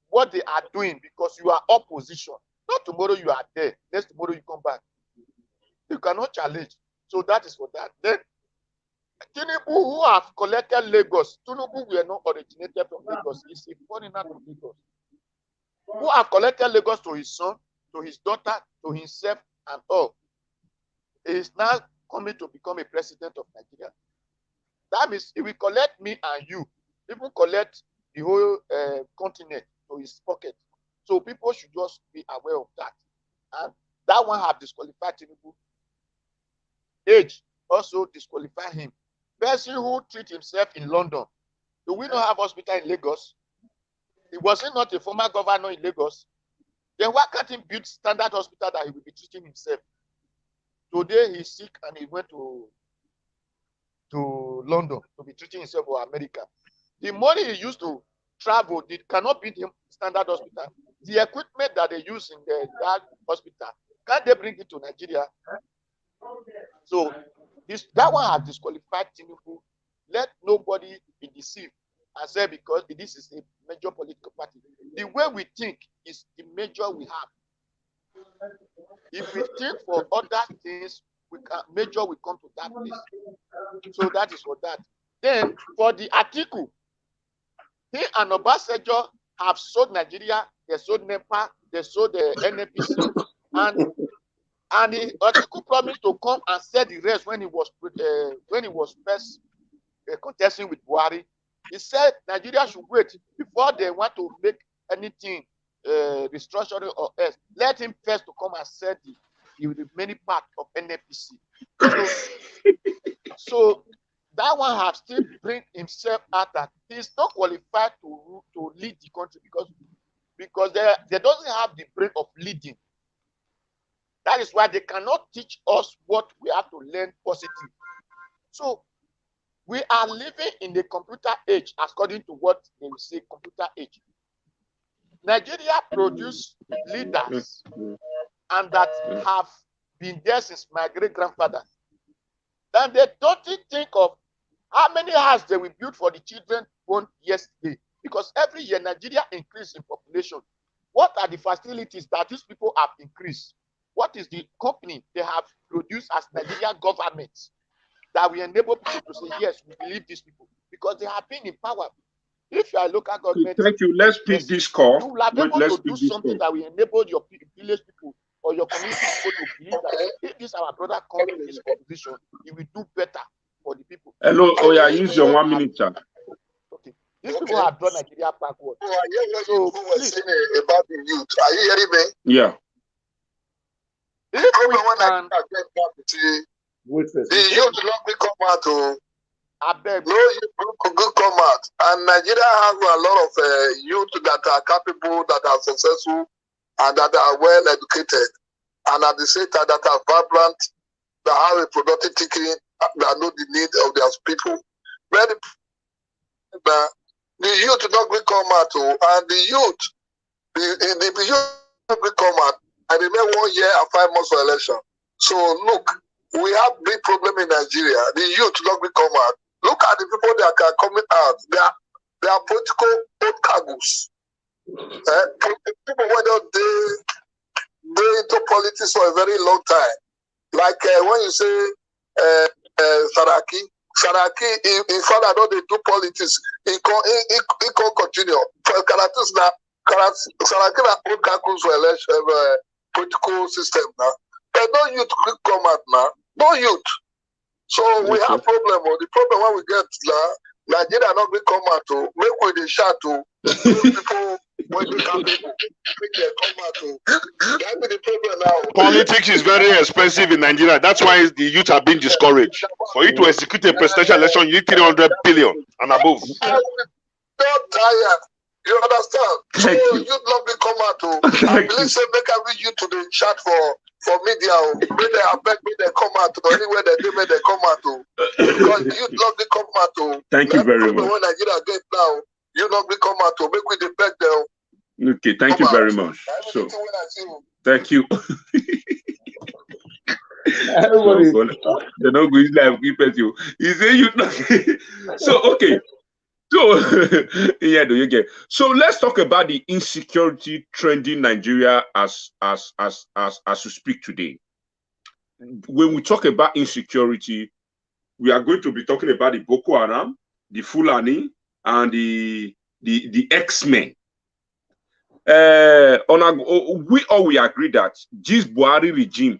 what they are doing, because you are opposition. Not tomorrow you are there, next tomorrow you come back. You cannot challenge. So that is for that. Then Tinubu, who have collected Lagos, Tinubu were not originated from Lagos. He's a foreigner from Lagos. Who have collected Lagos to his son, to his daughter, to himself, and all. He is now coming to become a president of Nigeria. That means he will collect me and you, even collect the whole continent to his pocket. So people should just be aware of that. And that one have disqualified Tinubu. Age also disqualify him. Person who treat himself in London. Do we not have hospital in Lagos? Was he not a former governor in Lagos? Then why can't he build standard hospital that he will be treating himself? Today he's sick and he went to London to be treating himself for America. The money he used to travel cannot build him standard hospital. The equipment that they use in that hospital, can't they bring it to Nigeria? So that one has disqualified Tinubu. Let nobody be deceived and say because this is a major political party. The way we think is the major we have. If we think for other things, major will come to that place. So that is for that. Then for the article, he and Obasanjo have sold Nigeria, they sold NEPA, they sold the NNPC, and the article promised to come and sell the rest when he was first contesting with Buhari. He said Nigeria should wait before they want to make anything restructuring or else. Let him first to come and set the remaining part of NNPC. So that one has still bring himself out that he's not qualified to lead the country because they doesn't have the brain of leading. That is why they cannot teach us what we have to learn positive. So we are living in the computer age, according to what they will say, computer age. Nigeria produced leaders and that have been there since my great-grandfather. Then they don't think of how many houses they will build for the children born yesterday. Because every year Nigeria increases in population. What are the facilities that these people have increased? What is the company they have produced as Nigeria government that will enable people to say, yes, we believe these people? Because they have been in power. If you are local government, thank you. Let's pick this call. You will have able to do something that will enable your village people or your community people to believe that if this our brother comes in this position, he will do better for the people. Hello, oh yeah, use your 1 minute, sir. Okay. These people have brought Nigeria backward. So, please. About the youth. Are you hearing me? Yeah. The problem when I get back to see the youth not be come out to no youth good come out. And Nigeria has a lot of youth that are capable, that are successful, and that are well educated, and at the same time that are vibrant, that have a productive thinking, that know the need of their people. But the youth not will come out, and the youth will come out. I remember 1 year and 5 months for election. So look, we have big problem in Nigeria. The youth not will come out. Look at the people that are coming out. They are political old cargoes. People went they into politics for a very long time. Like when you say Saraki, in fact, I know they do politics. He can't continue. For Karatus now, Saraki na old cargoes for election, political system now. But no youth could come out now. No youth. So we have problem. The problem when we get now, Nigeria not will come out to make with the shot to people when they come people make them come out to. That be the problem now. Politics is very expensive in Nigeria. That's why the youth are being discouraged. For you to execute a presidential election, you need 300 billion and above. Don't tired. You understand? So you not be come out to. I believe say make every youth to the chat for media, when they have begged me, they come out to anywhere they do, they come out to. Because you not be come out to. Thank you very much. When Nigeria get now, you not be come out to make with the beg them. Okay, thank you very much. So, thank you. They're not going to keep you. You say you not. So okay. So yeah, do you get? So let's talk about the insecurity trending Nigeria as we speak today. When we talk about insecurity, we are going to be talking about the Boko Haram, the Fulani, and the X-Men. We all agree that this Buhari regime,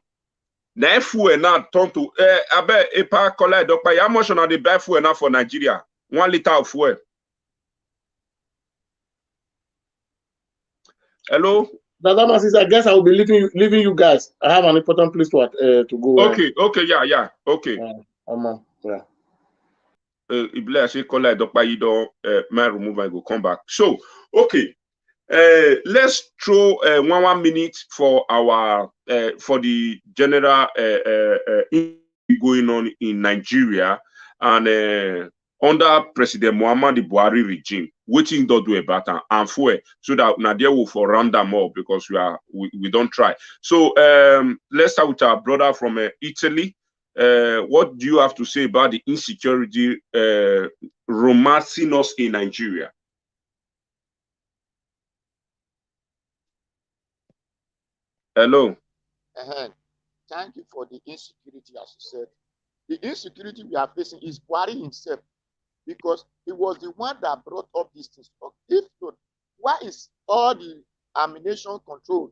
now if we not turn to abe epa kola dokpa ya much on the buy fuel now for Nigeria. 1 liter of fuel. Hello? Brother, I guess I will be leaving you guys. I have an important place to go. Okay, yeah. Okay. Yeah. Ibile say call Dr. Ido my remove and go come back. So, okay. Let's throw 1 minute for our for the general going on in Nigeria and under President Muhammadu Buhari regime, waiting to do about and for so that Nadia will for round them up because we don't try. So let's start with our brother from Italy. What do you have to say about the insecurity romancing us in Nigeria? Hello. Thank you for the insecurity, as you said. The insecurity we are facing is Buhari himself, because he was the one that brought up these things. If not, why is all the ammunition control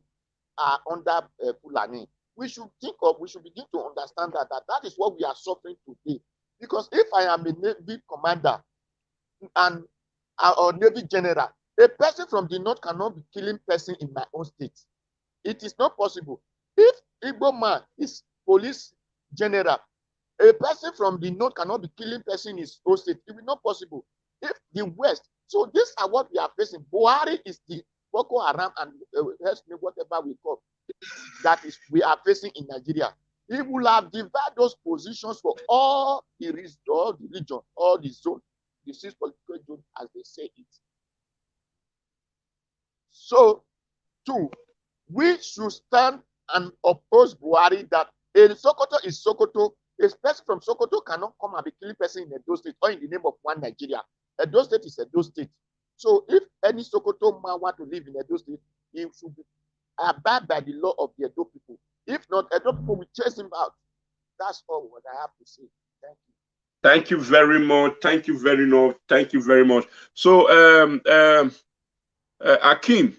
are under Fulani? We should begin to understand that is what we are suffering today. Because if I am a Navy commander or Navy general. A person from the north cannot be killing person in my own state. It is not possible. If Igbo man is police general, a person from the north cannot be killing person in his own state. It is not possible. If the west, so these are what we are facing. Buhari is the Boko Haram and whatever we call that is we are facing in Nigeria. He will have divided those positions for all the region, all the zone, the 6 political zone, as they say it. So, 2, we should stand and oppose Buhari that a Sokoto is Sokoto. A person from Sokoto cannot come and be killing person in Edo State or in the name of one Nigeria. Edo State is Edo State. So if any Sokoto man want to live in Edo State, he should be abide by the law of the Edo people. If not, Edo people will chase him out. That's all what I have to say. Thank you. Thank you very much. Thank you very much. Thank you very much. So, Akin.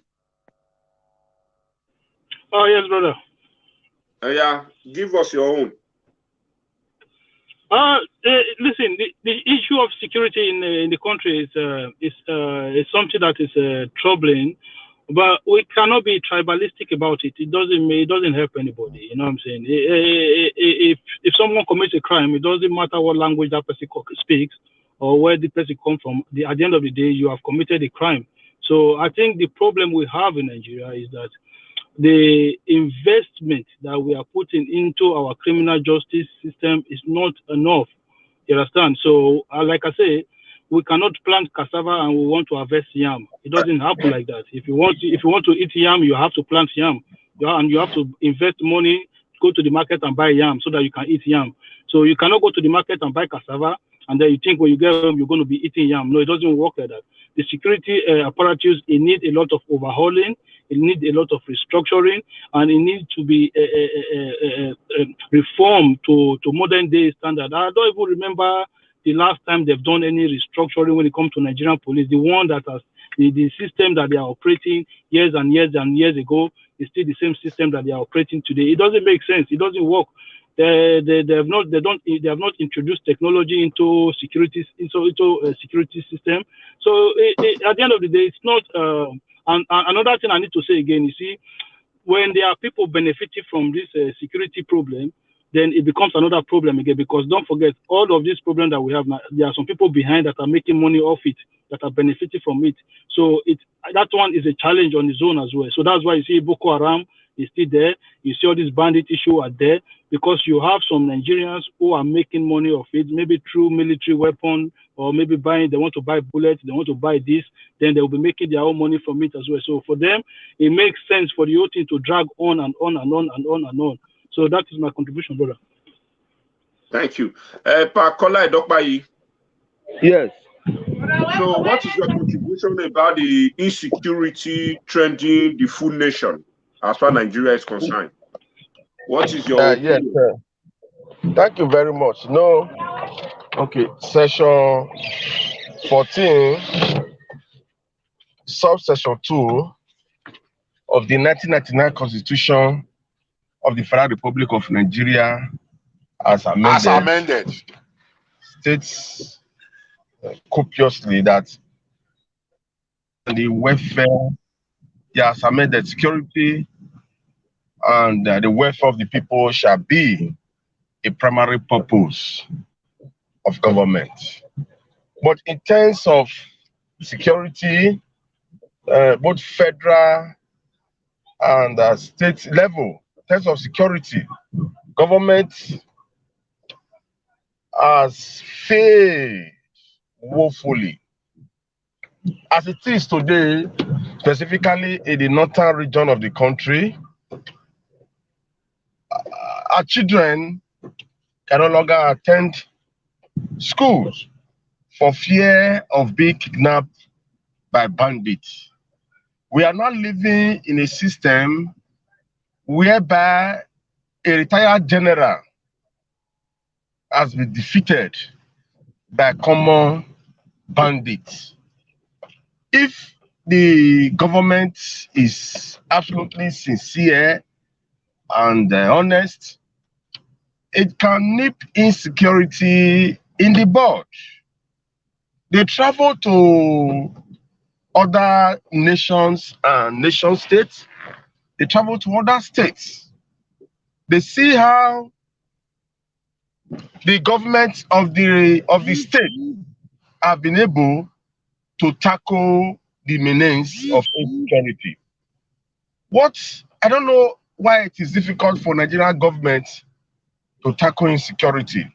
Oh, yes, brother. Yeah, give us your own. Listen, the issue of security in the country is something that is troubling, but we cannot be tribalistic about it. It doesn't help anybody. You know what I'm saying? If someone commits a crime, it doesn't matter what language that person speaks or where the person comes from. At the end of the day, you have committed a crime. So I think the problem we have in Nigeria is that the investment that we are putting into our criminal justice system is not enough. You understand? So, like I say, we cannot plant cassava and we want to harvest yam. It doesn't happen like that. If you want to eat yam, you have to plant yam, and you have to invest money, go to the market and buy yam so that you can eat yam. So you cannot go to the market and buy cassava and then you think when you get home you're going to be eating yam. No, it doesn't work like that. The security apparatus, it needs a lot of overhauling. It needs a lot of restructuring, and it needs to be reformed to modern day standard. I don't even remember the last time they've done any restructuring when it comes to Nigerian police. The one that has the system that they are operating years and years and years ago is still the same system that they are operating today. It doesn't make sense. It doesn't work. They have not introduced technology into security security system. So at the end of the day, it's not. And another thing I need to say again, you see, when there are people benefiting from this security problem, then it becomes another problem again, because don't forget, all of these problems that we have now, there are some people behind that are making money off it, that are benefiting from it. So that one is a challenge on its own as well. So that's why you see Boko Haram is still there. You see all these bandit issues are there, because you have some Nigerians who are making money off it, maybe through military weapon, or maybe they want to buy bullets, they want to buy this, then they will be making their own money from it as well. So for them, it makes sense for the whole thing to drag on and on and on and on and on. So that is my contribution, brother. Thank you. Pakola Edokpayi. Yes. So what is your contribution about the insecurity trending the full nation as far as Nigeria is concerned? What is your yes, sir. Thank you very much. No. Okay. Session 14, subsection 2 of the 1999 Constitution of the Federal Republic of Nigeria, as amended. States copiously that the welfare, as amended, security and the welfare of the people shall be a primary purpose of government. But in terms of security, both federal and state level, in terms of security, government has failed woefully. As it is today, specifically in the northern region of the country, our children can no longer attend schools for fear of being kidnapped by bandits. We are now living in a system whereby a retired general has been defeated by common bandits. If the government is absolutely sincere and honest, it can nip insecurity in the bud. They travel to other nations and nation states. They travel to other states. They see how the government of the state have been able to tackle the menace of insecurity. I don't know why it is difficult for Nigerian government to tackle insecurity.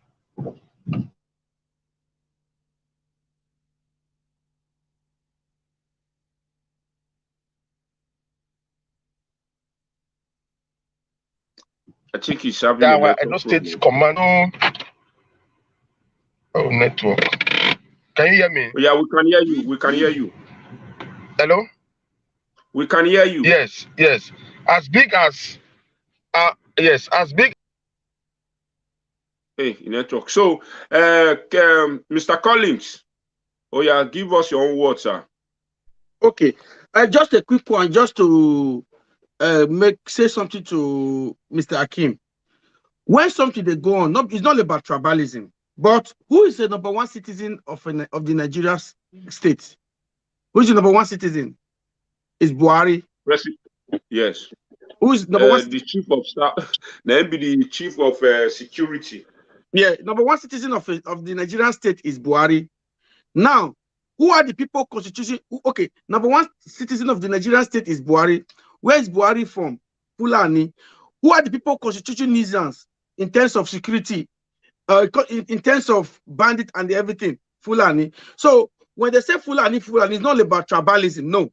I think he's having a network States Commando. Oh, network. Can you hear me? Yeah, we can hear you. We can hear you. Hello? We can hear you. Yes, yes. As big as yes, as big. Hey, network. So, Mr. Collins, oh yeah, give us your own words, sir. Okay, just a quick one, just to say something to Mr. Akim. When something they go on, it's not about tribalism, but who is the #1 citizen of the Nigeria state? Who is the #1 citizen? Is Buhari? Yes. Who is #1? The chief of staff. Then be the chief of security. Yeah, #1 citizen of the Nigerian state is Buhari. Now, who are the people constitution? Okay, #1 citizen of the Nigerian state is Buhari. Where is Buhari from? Fulani. Who are the people constitution nuisance in terms of security? In terms of bandit and everything, Fulani. So when they say Fulani, it's not about tribalism. No,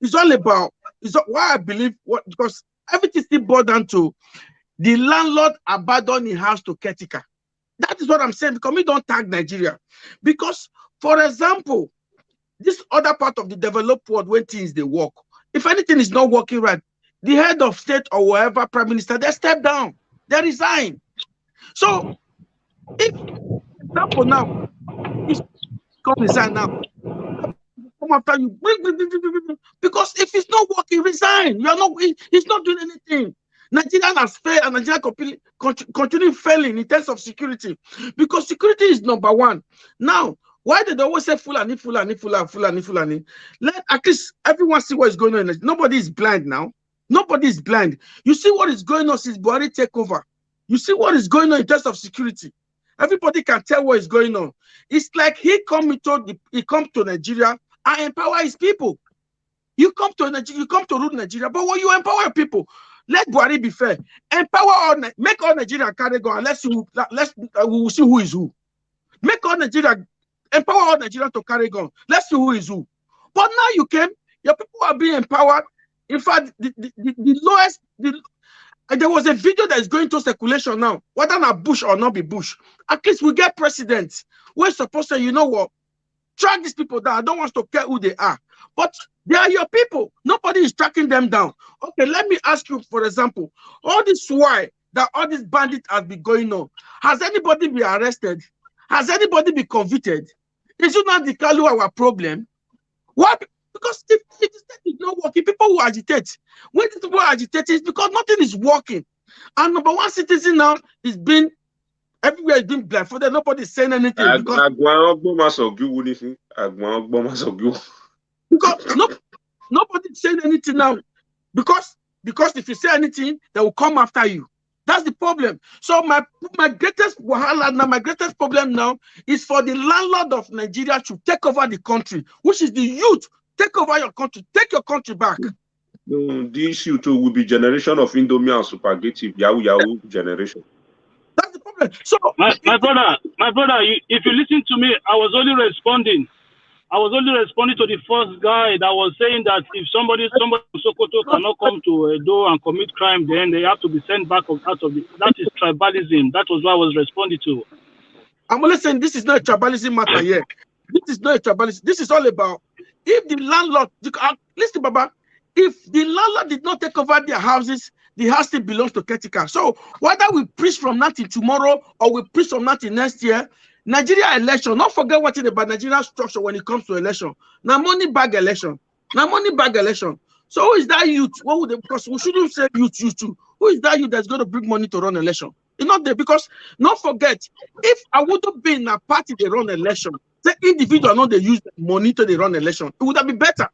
it's all about. Why I believe because everything still boiled down to the landlord abandoned his house to caretaker. That is what I'm saying. Because we don't tag Nigeria. Because, for example, this other part of the developed world when things they work, if anything is not working right, the head of state or whatever prime minister, they step down, they resign. So, if, for example, now, if come resign now, come after you, because if it's not working, resign. You are not. It's not doing anything. Nigeria has failed, and Nigeria continue failing in terms of security, because security is #1. Now, why did they always say Fulani? Let at least everyone see what is going on. Nobody is blind now. Nobody is blind. You see what is going on since Buhari take over. You see what is going on in terms of security. Everybody can tell what is going on. It's like he come to Nigeria and empower his people. You come to Nigeria, you come to rule Nigeria, but when you empower people, let Buhari be fair. Empower make all Nigeria carry go, and we will see who is who. Make all Nigeria, empower all Nigeria to carry on. Let's see who is who. But now you came, your people are being empowered. In fact, the lowest, there was a video that is going to circulation now, whether not Bush or not be Bush. At least we get presidents. We're supposed to, you know what, track these people down. I don't want to care who they are. But they are your people. Nobody is tracking them down. Okay, let me ask you, for example, all this why that all these bandits have been going on. Has anybody been arrested? Has anybody been convicted? Is it not the Kalu our problem? Why? Because if the state is not working, people will agitate. When these people are agitating, it's because nothing is working. And #1 citizen now is being everywhere is being blindfolded. Nobody is saying anything. Because nobody is saying anything now. Because if you say anything, they will come after you. That's the problem. So my greatest wahala now, my greatest problem now is for the landlord of Nigeria to take over the country, which is the youth. Take over your country. Take your country back. This youth will be generation of Indomie and spaghetti, Yahoo generation. That's the problem. So my brother, if you listen to me, I was only responding to the first guy that was saying that if somebody from Sokoto cannot come to Edo and commit crime, then they have to be sent back out of it. That is tribalism. That was what I was responding to. I'm only saying this is not a tribalism matter yet. This is not a tribalism. This is all about if the landlord, listen, Baba, if the landlord did not take over their houses, the house still belongs to caretaker. So whether we preach from nothing tomorrow or we preach from nothing next year, Nigeria election, not forget what it about Nigeria structure when it comes to election. Now money bag election. Now money bag election. So who is that youth? What would they, because we shouldn't say youth too. Who is that youth that's going to bring money to run election? It's not there, because not forget, if I would have been a party they run election, The individual not they use money to they run election. It would have been better.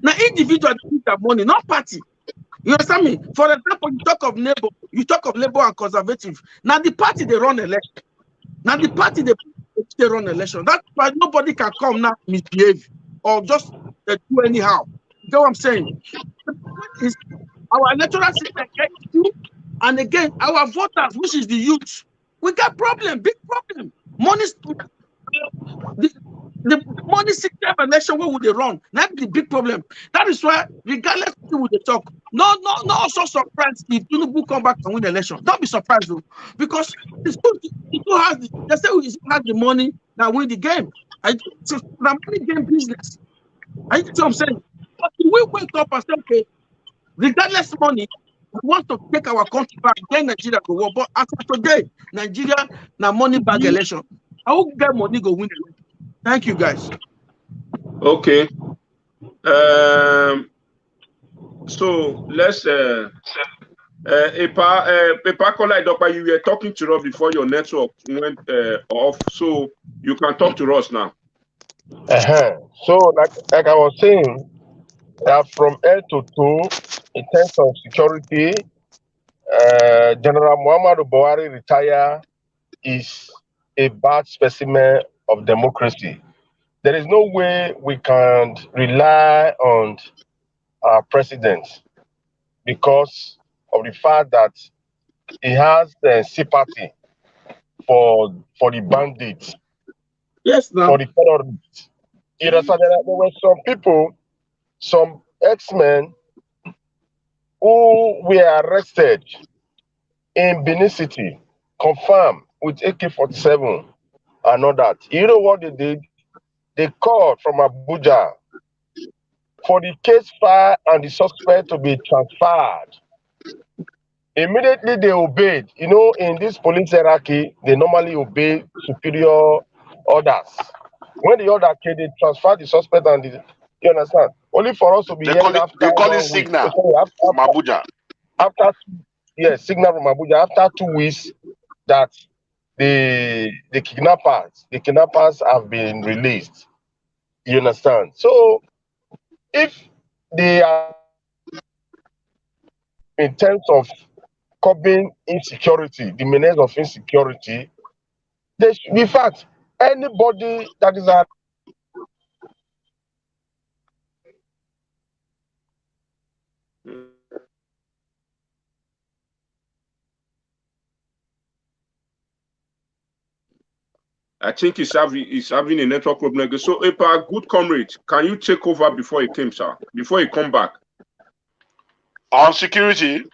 Now individual use that money, not party. You understand me? For example, you talk of Labour and Conservative. Now the party they run election. Now the party they run election. That's why nobody can come now misbehave or just do anyhow. You know what I'm saying? Is our electoral system you, and again our voters, which is the youth, we got problem, big problem. Money, the money system election, where would they run? That's the big problem. That is why, regardless of who they talk, no also surprised if Tinubu come back and win the election. Don't be surprised though, because it's good. They say he has the money that win the game. It's a money game business. I see what I'm saying. But we wake up and say, okay, regardless of money, we want to take our country back. Then Nigeria go war. But as of today, Nigeria na money bag election. I will get money go win the election. Thank you, guys. Okay. So let's Epa, you were talking to us before your network went off, so you can talk to us now. So, like I was saying, from head to toe, in terms of security, General Muhammadu Buhari retire is a bad specimen of democracy. There is no way we can rely on our president because of the fact that he has sympathy for the bandits, yes, no. for the terrorists. You know, so there were some people, some X-Men who were arrested in Benin City, confirmed with AK-47 and all that. You know what they did? They called from Abuja for the case file and the suspect to be transferred. Immediately they obeyed. You know, in this police hierarchy, they normally obey superior orders. When the order came, they transferred the suspect and the, you understand? Only for us to be they call it signal from Abuja. After signal from Abuja. After 2 weeks, that the kidnappers have been released. You understand? So if they are in terms of curbing insecurity, the menace of insecurity, they should, in fact, anybody that is a I think he's having a network problem. So, Epa, good comrade, can you take over before he came, sir? Before he come back? On security?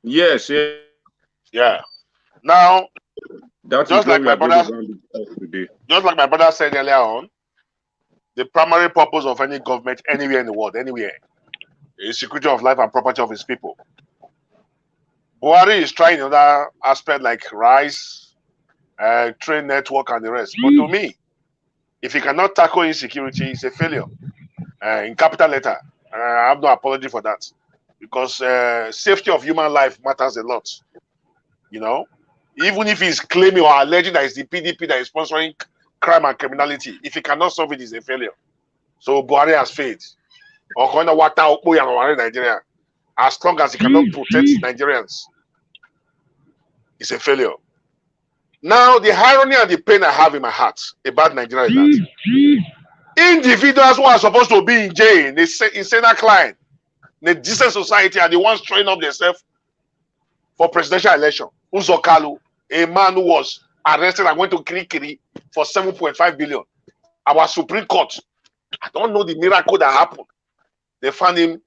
Yes, yeah. Yeah. Now, that's just like my brother said earlier on, the primary purpose of any government anywhere in the world, anywhere, is security of life and property of its people. Buhari is trying another aspect like rice, train network and the rest. But to me, if he cannot tackle insecurity, it's a failure. In capital letter, I have no apology for that, because safety of human life matters a lot. You know, even if he's claiming or alleging that it's the PDP that is sponsoring crime and criminality, if he cannot solve it, it's a failure. So Buhari has failed. Nigeria, as long as he cannot protect Nigerians, it's a failure. Now, the irony and the pain I have in my heart about Nigeria is that individuals who are supposed to be in jail, in Senate client, in a decent society, are the ones throwing up themselves for presidential election. Uzokalu, a man who was arrested and went to Kirikiri for 7.5 billion. Our Supreme Court, I don't know the miracle that happened. They found him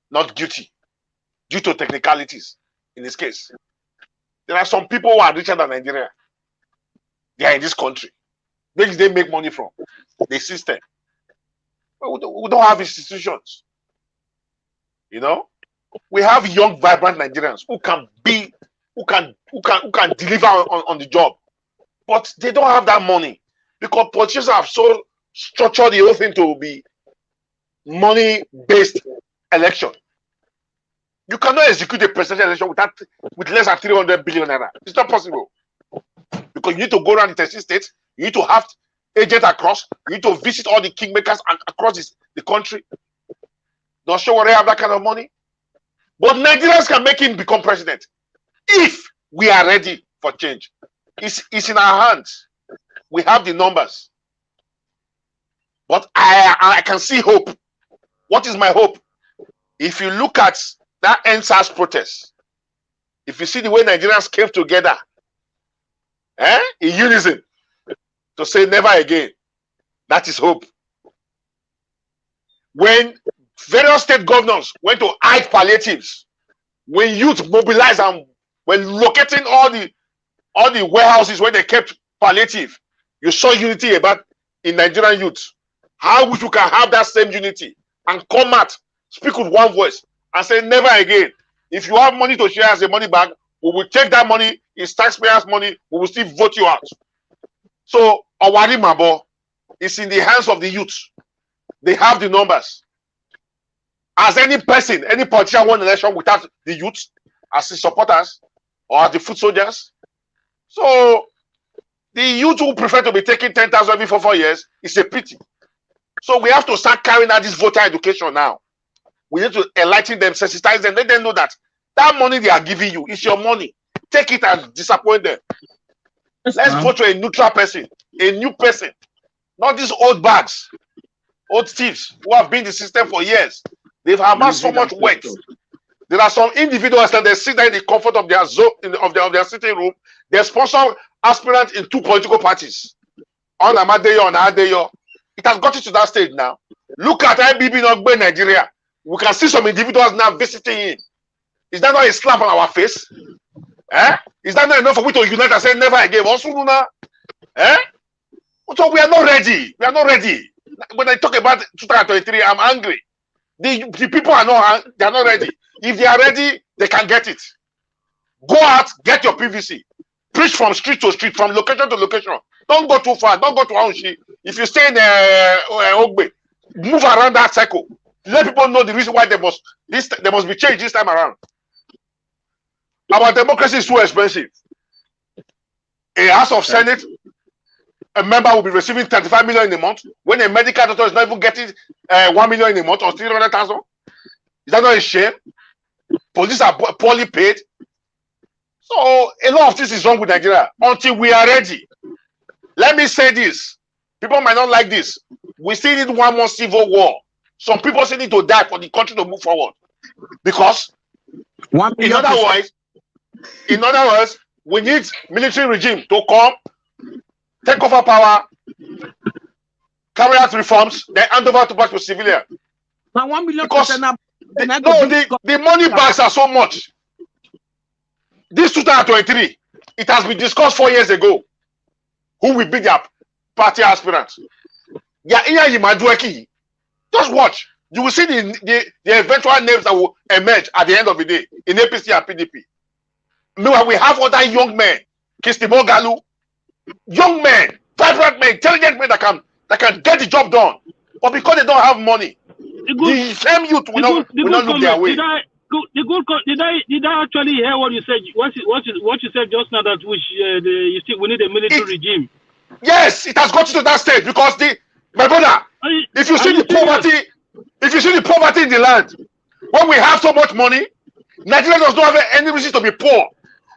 not guilty due to technicalities in this case. There are some people who are richer than Nigeria. They are in this country. Where they make money from? The system. We don't have institutions. You know, we have young, vibrant Nigerians who can deliver on the job, but they don't have that money because politicians have so structured the whole thing to be money-based election. You cannot execute a presidential election with less than 300 billion naira. It's not possible. Because you need to go around the 30 states, you need to have agent across. You need to visit all the kingmakers across the country. Not sure whether they have that kind of money. But Nigerians can make him become president if we are ready for change. It's in our hands. We have the numbers. But I can see hope. What is my hope? If you look at that NSAS protest, if you see the way Nigerians came together in unison to say never again, that is hope. When various state governors went to hide palliatives, when youth mobilized and when locating all the warehouses where they kept palliative, you saw unity about in Nigerian youth. How we can have that same unity and come out, speak with one voice, and say never again. If you have money to share as a money bag, we will take that money, it's taxpayers' money, we will still vote you out. So Awari Mabo is in the hands of the youth. They have the numbers. As any person, any politician won an election without the youth as his supporters or as the foot soldiers. So the youth who prefer to be taking 10,000 every 4 years is a pity. So we have to start carrying out this voter education now. We need to enlighten them, sensitize them, let them know that that money they are giving you is your money. Take it and disappoint them. Let's vote for a neutral person, a new person, not these old bags, old thieves who have been in the system for years. They've amassed so much wealth. There are some individuals that they sit there in the comfort of their zone, of their sitting room. They sponsor aspirants in 2 political parties. On Amadeyo, on Adeyo. It has gotten to that stage now. Look at IBB Nogbe, Nigeria. We can see some individuals now visiting him. Is that not a slap on our face? Is that not enough for we to unite and say never again? Also, so we are not ready. We are not ready. When I talk about 2023, I'm angry. The people are not. They are not ready. If they are ready, they can get it. Go out, get your PVC. Preach from street to street, from location to location. Don't go too far. Don't go to Aunshi. If you stay in Ogbe, move around that cycle. Let people know the reason why there must be change this time around. Our democracy is too expensive. A House of Senate, a member will be receiving 35 million in a month when a medical doctor is not even getting 1 million in a month or 300,000. Is that not a shame? Police are poorly paid. So a lot of this is wrong with Nigeria until we are ready. Let me say this. People might not like this. We still need one more civil war. Some people still need to die for the country to move forward. Because in other words, we need military regime to come, take over power, carry out reforms, then hand over to civilian. Now 1 million because the money bags are so much. This 2023, it has been discussed 4 years ago. Who will be their party aspirants? Just watch. You will see the eventual names that will emerge at the end of the day in APC and PDP. Meanwhile, we have other young men, Kisti Mogalu, young men, vibrant men, intelligent men that can get the job done. But because they don't have money, the same youth will not look their way. Did I actually hear what you said? What you said just now, that we need a military regime? Yes, it has gotten to that stage because my brother, if you see the poverty in the land, when we have so much money, Nigeria does not have any reason to be poor.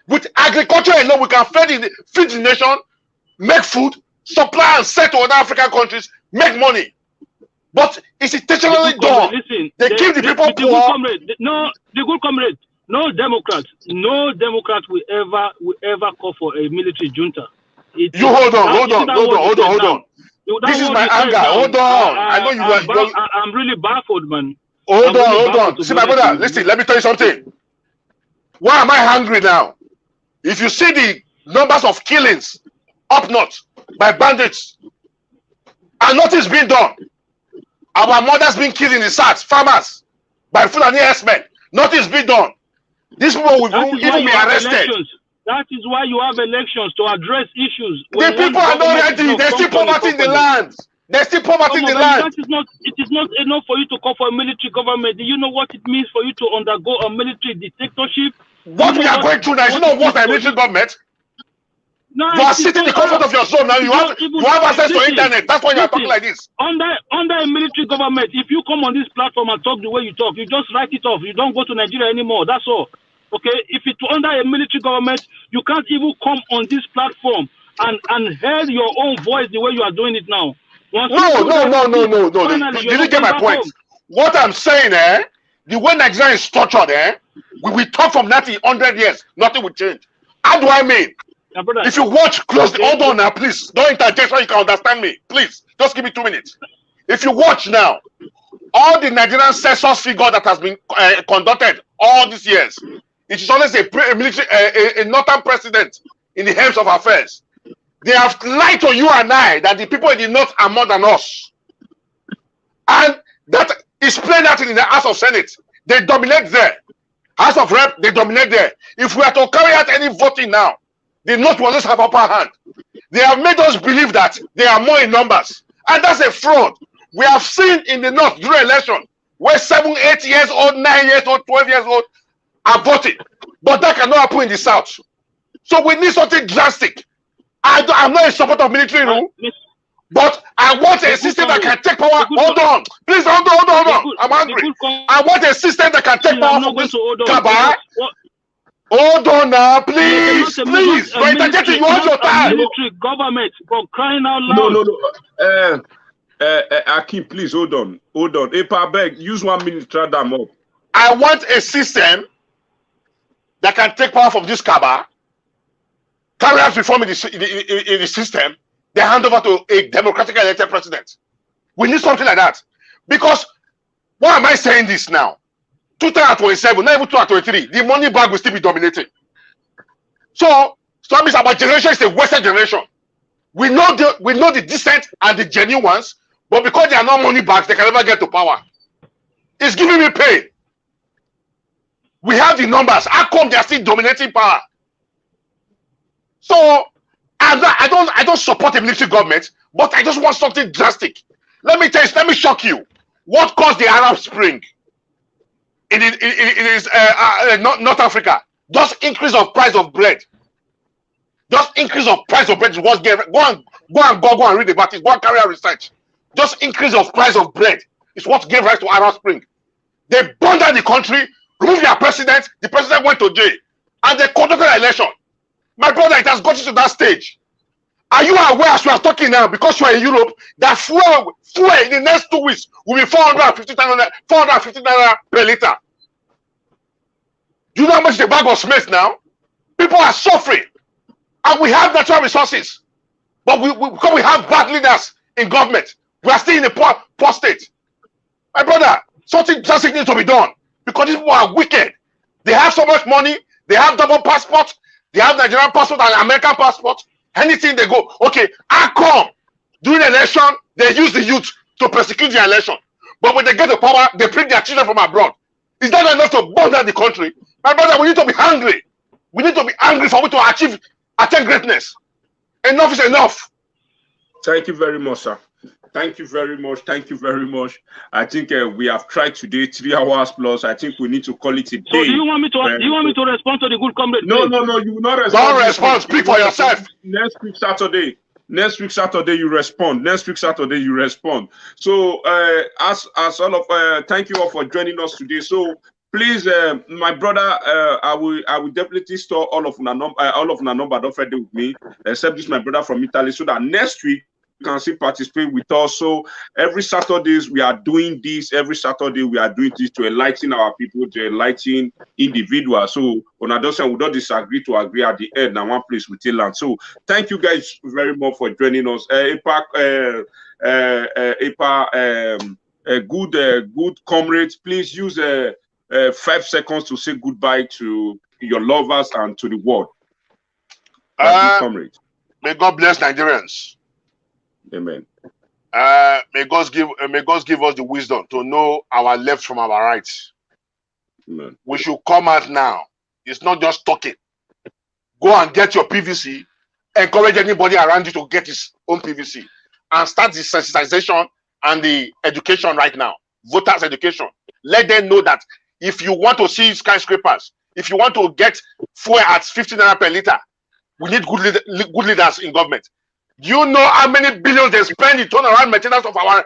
With agriculture alone, we can feed the nation, make food, supply and sell to other African countries, make money. But it's intentionally done. Listen, they keep the people poor. The good comrade, no Democrat will ever call for a military junta. Hold on. This is my anger. Hold on. I know you are. I'm really baffled, man. Hold on. See, my brother, listen, let me tell you something. Why am I hungry now? If you see the numbers of killings up north by bandits, and nothing's being done. Our mothers being killed in the south, farmers, by Fulani herdsmen. Nothing's being done. These people will even be arrested. That is why you have elections, to address issues. The people are not ready. There's still poverty in the land. There's still poverty in the land. It is not enough for you to call for a military government. Do you know what it means for you to undergo a military dictatorship? What we are going through now is not worse than a military government. No, You are sitting in the comfort of your zone now. You have access to internet. That's why you are talking like this. Under a military government, if you come on this platform and talk the way you talk, you just write it off. You don't go to Nigeria anymore. That's all. Okay? If it's under a military government, you can't even come on this platform and hear your own voice the way you are doing it now. No. Did you get my point? What I'm saying, the way Nigeria is structured, we will talk from 100 years, nothing will change. How do I mean? Yeah, brother, if you watch closely, hold on now, please. Don't interject so you can understand me. Please, just give me 2 minutes. If you watch now, all the Nigerian census figure that has been conducted all these years, it is always a military, a northern president in the helms of affairs. They have lied to you and I that the people in the north are more than us. And that is plain out in the House of Senate. They dominate there. House of Rep, they dominate there. If we are to carry out any voting now, the North will always have upper hand. They have made us believe that they are more in numbers. And that's a fraud. We have seen in the North during election where 7, 8 years old, 9 years old, 12 years old are voting. But that cannot happen in the South. So we need something drastic. I'm not in support of military rule, but I want a system that can take power. Hold on. Please, hold on. I'm angry. I want a system that can take power from this cabal. Hold on now, please. You're interjecting. You want your time. Military government for crying out loud. No. Akim, please hold on. Epa, beg, use 1 minute to try them up. I want a system that can take power from this cabal, carry out reform in the system, they hand over to a democratically elected president. We need something like that. Because why am I saying this now? 2027, not even 2023, the money bag will still be dominating. So that means our generation is a wasted generation. We know the decent and the genuine ones, but because they are not money bags, they can never get to power. It's giving me pain. We have the numbers. How come they are still dominating power? So I don't support a military government, but I just want something drastic. Let me shock you. What caused the Arab Spring in North Africa? Just increase of price of bread. Just increase of price of bread was given. Go and read about it. Go and carry out research. Just increase of price of bread is what gave rise to Arab Spring. They burned down the country, removed their president. The president went to jail, and they conducted an election. My brother, it has gotten to that stage. Are you aware, as we are talking now, because you are in Europe, that fuel in the next 2 weeks will be 450 naira per liter? Do you know how much the bag of cement now? People are suffering, and we have natural resources, but because we have bad leaders in government, we are still in a poor state. My brother, something drastic needs to be done because these people are wicked. They have so much money. They have double passport. They have Nigerian passport and American passport. Anything they go, okay, how come during election they use the youth to persecute the election, but when they get the power, they bring their children from abroad? Is that enough to burn down the country? My brother, we need to be hungry. We need to be angry for we to attain greatness. Enough is enough. Thank you very much, sir. Thank you very much. I think we have tried today 3 hours plus. I think we need to call it a day. So do you want me to respond to the good comrade? No, you will not respond. Don't respond. Speak for yourself. Next week Saturday, you respond. So as all of thank you all for joining us today. So please, my brother, I will definitely store all of my number. Don't forget with me, except this my brother from Italy, so that next week you can still participate with us. So every Saturdays we are doing this. Every Saturday we are doing this to enlighten our people, to enlighten individuals. So on adoption, we don't disagree to agree at the end. Now one place we still land. So thank you guys very much for joining us. Good comrades, please use 5 seconds to say goodbye to your lovers and to the world. Comrades. May God bless Nigerians. Amen. May God give us the wisdom to know our left from our right. Amen. We should come out now. It's not just talking. Go and get your PVC. Encourage anybody around you to get his own PVC, and start the sensitization and the education right now. Voters education. Let them know that if you want to see skyscrapers, if you want to get fuel at 50 naira per liter, We need good leaders in government. Do you know how many billions they spend in turnaround maintenance of our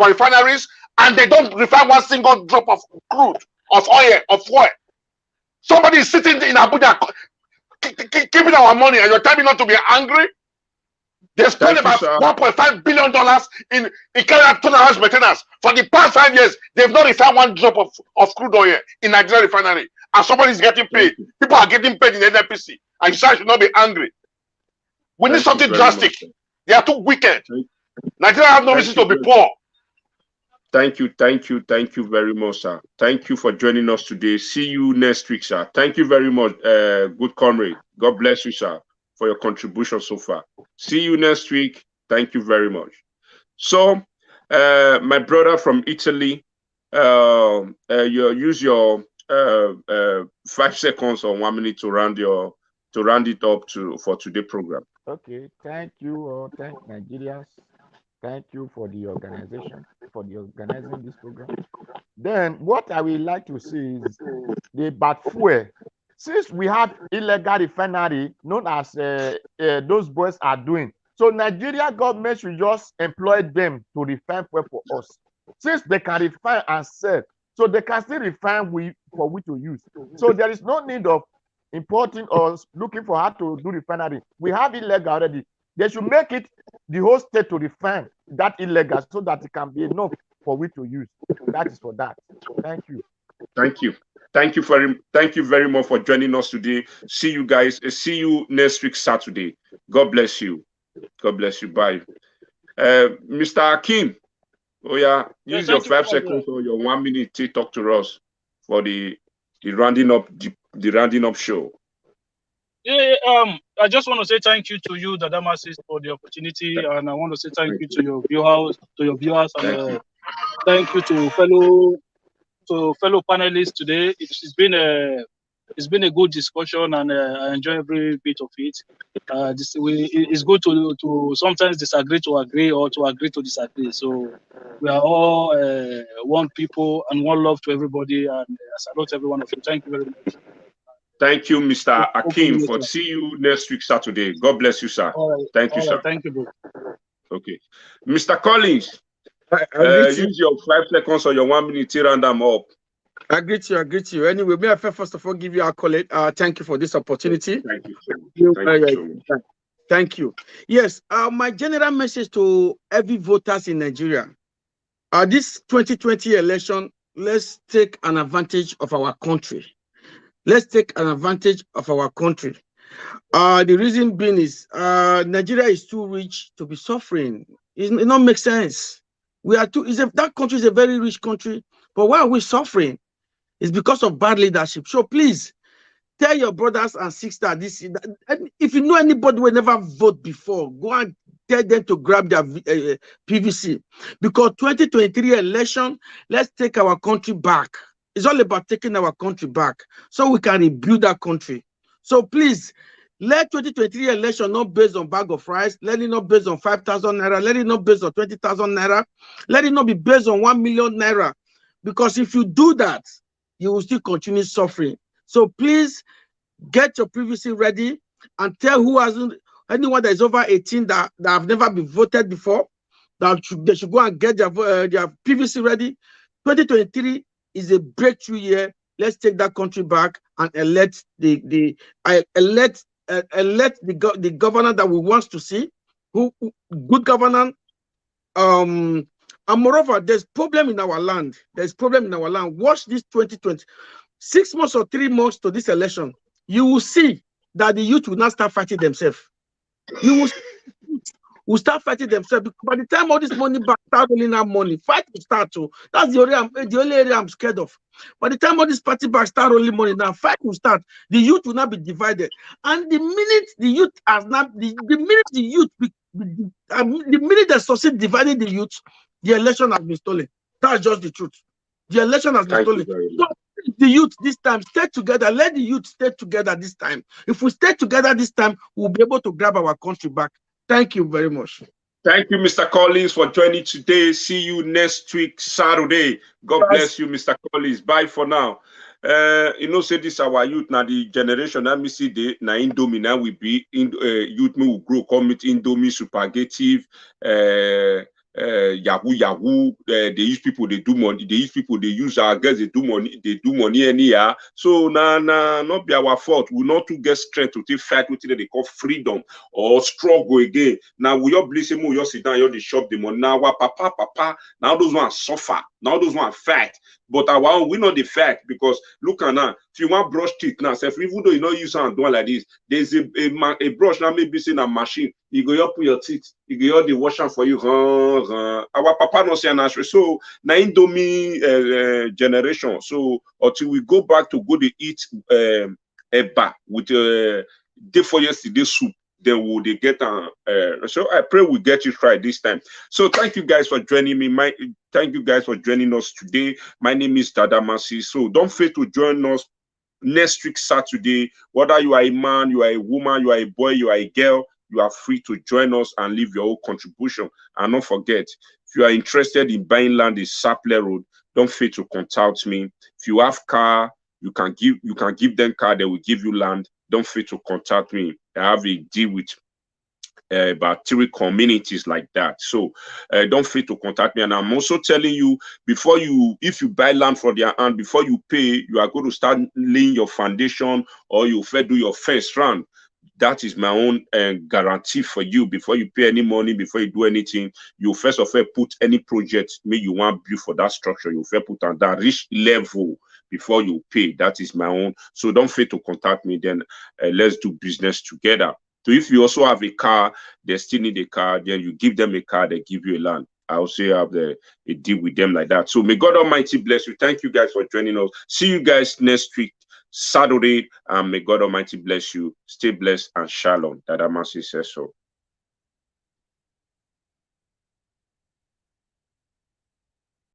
refineries, and they don't refine one single drop of crude, of oil? Somebody is sitting in Abuja keeping our money, and you're telling me not to be angry? They spent about $1.5 billion in carrying out turnaround maintenance. For the past 5 years, they've not refined one drop of crude oil in Nigeria refinery, and somebody is getting paid. People are getting paid in the NNPC, and you should not be angry. We need something drastic. They are too wicked. Nigeria have no reason to be poor. Thank you very much, sir. Thank you for joining us today. See you next week, sir. Thank you very much, good comrade. God bless you, sir, for your contribution so far. See you next week. Thank you very much. So, my brother from Italy, you use your 5 seconds or 1 minute to round it up for today's program. Okay, thank you. Thank Nigerians. Thank you for the organization, for the organizing this program. Then what I would like to see is the bad fuel. Since we have illegal refinery known as those boys are doing, so Nigeria government should just employ them to refine fuel for us. Since they can refine and sell, so they can still refine for we to use. So there is no need of importing or looking for how to do refinery. We have illegal already. They should make it the whole state to refine that illegal so that it can be enough for we to use. That is for that. Thank you. Thank you. Thank you very much for joining us today. See you guys. See you next week Saturday. God bless you. God bless you. Bye. Mr. Akim. Oh yeah, use your 5 seconds or your 1 minute to talk to us for the rounding up show. Yeah, I just want to say thank you to you, Dada Masses, for the opportunity, and I want to say thank you to your viewers, and thank you to fellow panelists today. It's been a good discussion, and I enjoy every bit of it. It's good to sometimes disagree to agree, or to agree to disagree. So we are all one people and one love to everybody, and I salute every one of you. Thank you very much. Thank you, Mr. Akim, for see you next week Saturday. God bless you, sir. Thank you, sir. Thank you, bro. Okay. Mr. Collins, use your 5 seconds or your 1 minute to round them up. I greet you. Anyway, may I first of all give you a accolade. Thank you for this opportunity. Thank you. Thank you. Yes, my general message to every voters in Nigeria. This 2020 election, let's take an advantage of our country. Let's take an advantage of our country. The reason being is Nigeria is too rich to be suffering. It don't make sense. That country is a very rich country, but why are we suffering? It's because of bad leadership. So please tell your brothers and sisters if you know anybody who never vote before, go and tell them to grab their PVC, because 2023 election, let's take our country back. It's all about taking our country back so we can rebuild that country. So please, let 2023 election not based on bag of rice. Let it not based on 5,000 naira. Let it not based on 20,000 naira. Let it not be based on 1 million naira. Because if you do that, you will still continue suffering. So please get your PVC ready and tell anyone that is over 18 that have never been voted before, that they should go and get their PVC ready. 2023 is a breakthrough year. Let's take that country back and elect the governor that we want to see, good governor. And moreover, there's problem in our land. Watch this 2020. 6 months or 3 months to this election, you will see that the youth will not start fighting themselves. You will start fighting themselves, because by the time all this money start rolling out money, fight will start to. That's the only area I'm scared of. By the time all this party back start rolling money, now fight will start. The youth will not be divided. And the minute the youth has not, the minute they succeed dividing the youth, the election has been stolen. That's just the truth. The election has been stolen. So the youth this time stay together. Let the youth stay together this time. If we stay together this time, we'll be able to grab our country back. Thank you very much. Thank you, Mr. Collins, for joining today. See you next week, Saturday. God bless you, Mr. Collins. Bye for now. You know, say this our youth now, the generation that me see the na Indomie now will be in youth me will grow, come with Indomie, spaghetti, Yahoo. They use people, they do money, they use people, they use our girls, they do money anyhow. So not be our fault. We not to get strength to take fight with it they call freedom or struggle again. Now we all blessing more, you sit down, you the shop the money. Now our papa, now those ones suffer, now those ones fight. But our own, we know the fact because look at now. If you want brush teeth now, so even though you not use hand doing like this, there's a brush now maybe saying a machine. You go up with your teeth, you go up the wash hand for you. Our papa no say an answer. So na Indomie generation. So until we go back to go to eat eba with day for yesterday soup. Then will they get so I pray we get it right this time. So thank you guys for joining me. Thank you guys for joining us today. My name is Dada Masi. So don't fail to join us next week Saturday. Whether you are a man, you are a woman, you are a boy, you are a girl, you are free to join us and leave your own contribution. And don't forget, if you are interested in buying land in Sapler Road, don't fail to contact me. If you have car, you can give them car, they will give you land. Don't fail to contact me. I have a deal with about 3 communities like that. So don't fail to contact me. And I'm also telling you, if you buy land for their hand, before you pay, you are going to start laying your foundation or you first do your first round. That is my own guarantee for you. Before you pay any money, before you do anything, you first of all put any project maybe you want build for that structure. You first put on that rich level before you pay. That is my own. So don't fail to contact me. Then let's do business together. So if you also have a car, they still need a car. Then you give them a car, they give you a land. I also have a deal with them like that. So may God Almighty bless you. Thank you guys for joining us. See you guys next week, Saturday. And may God Almighty bless you. Stay blessed and shalom. Dada Masi says so.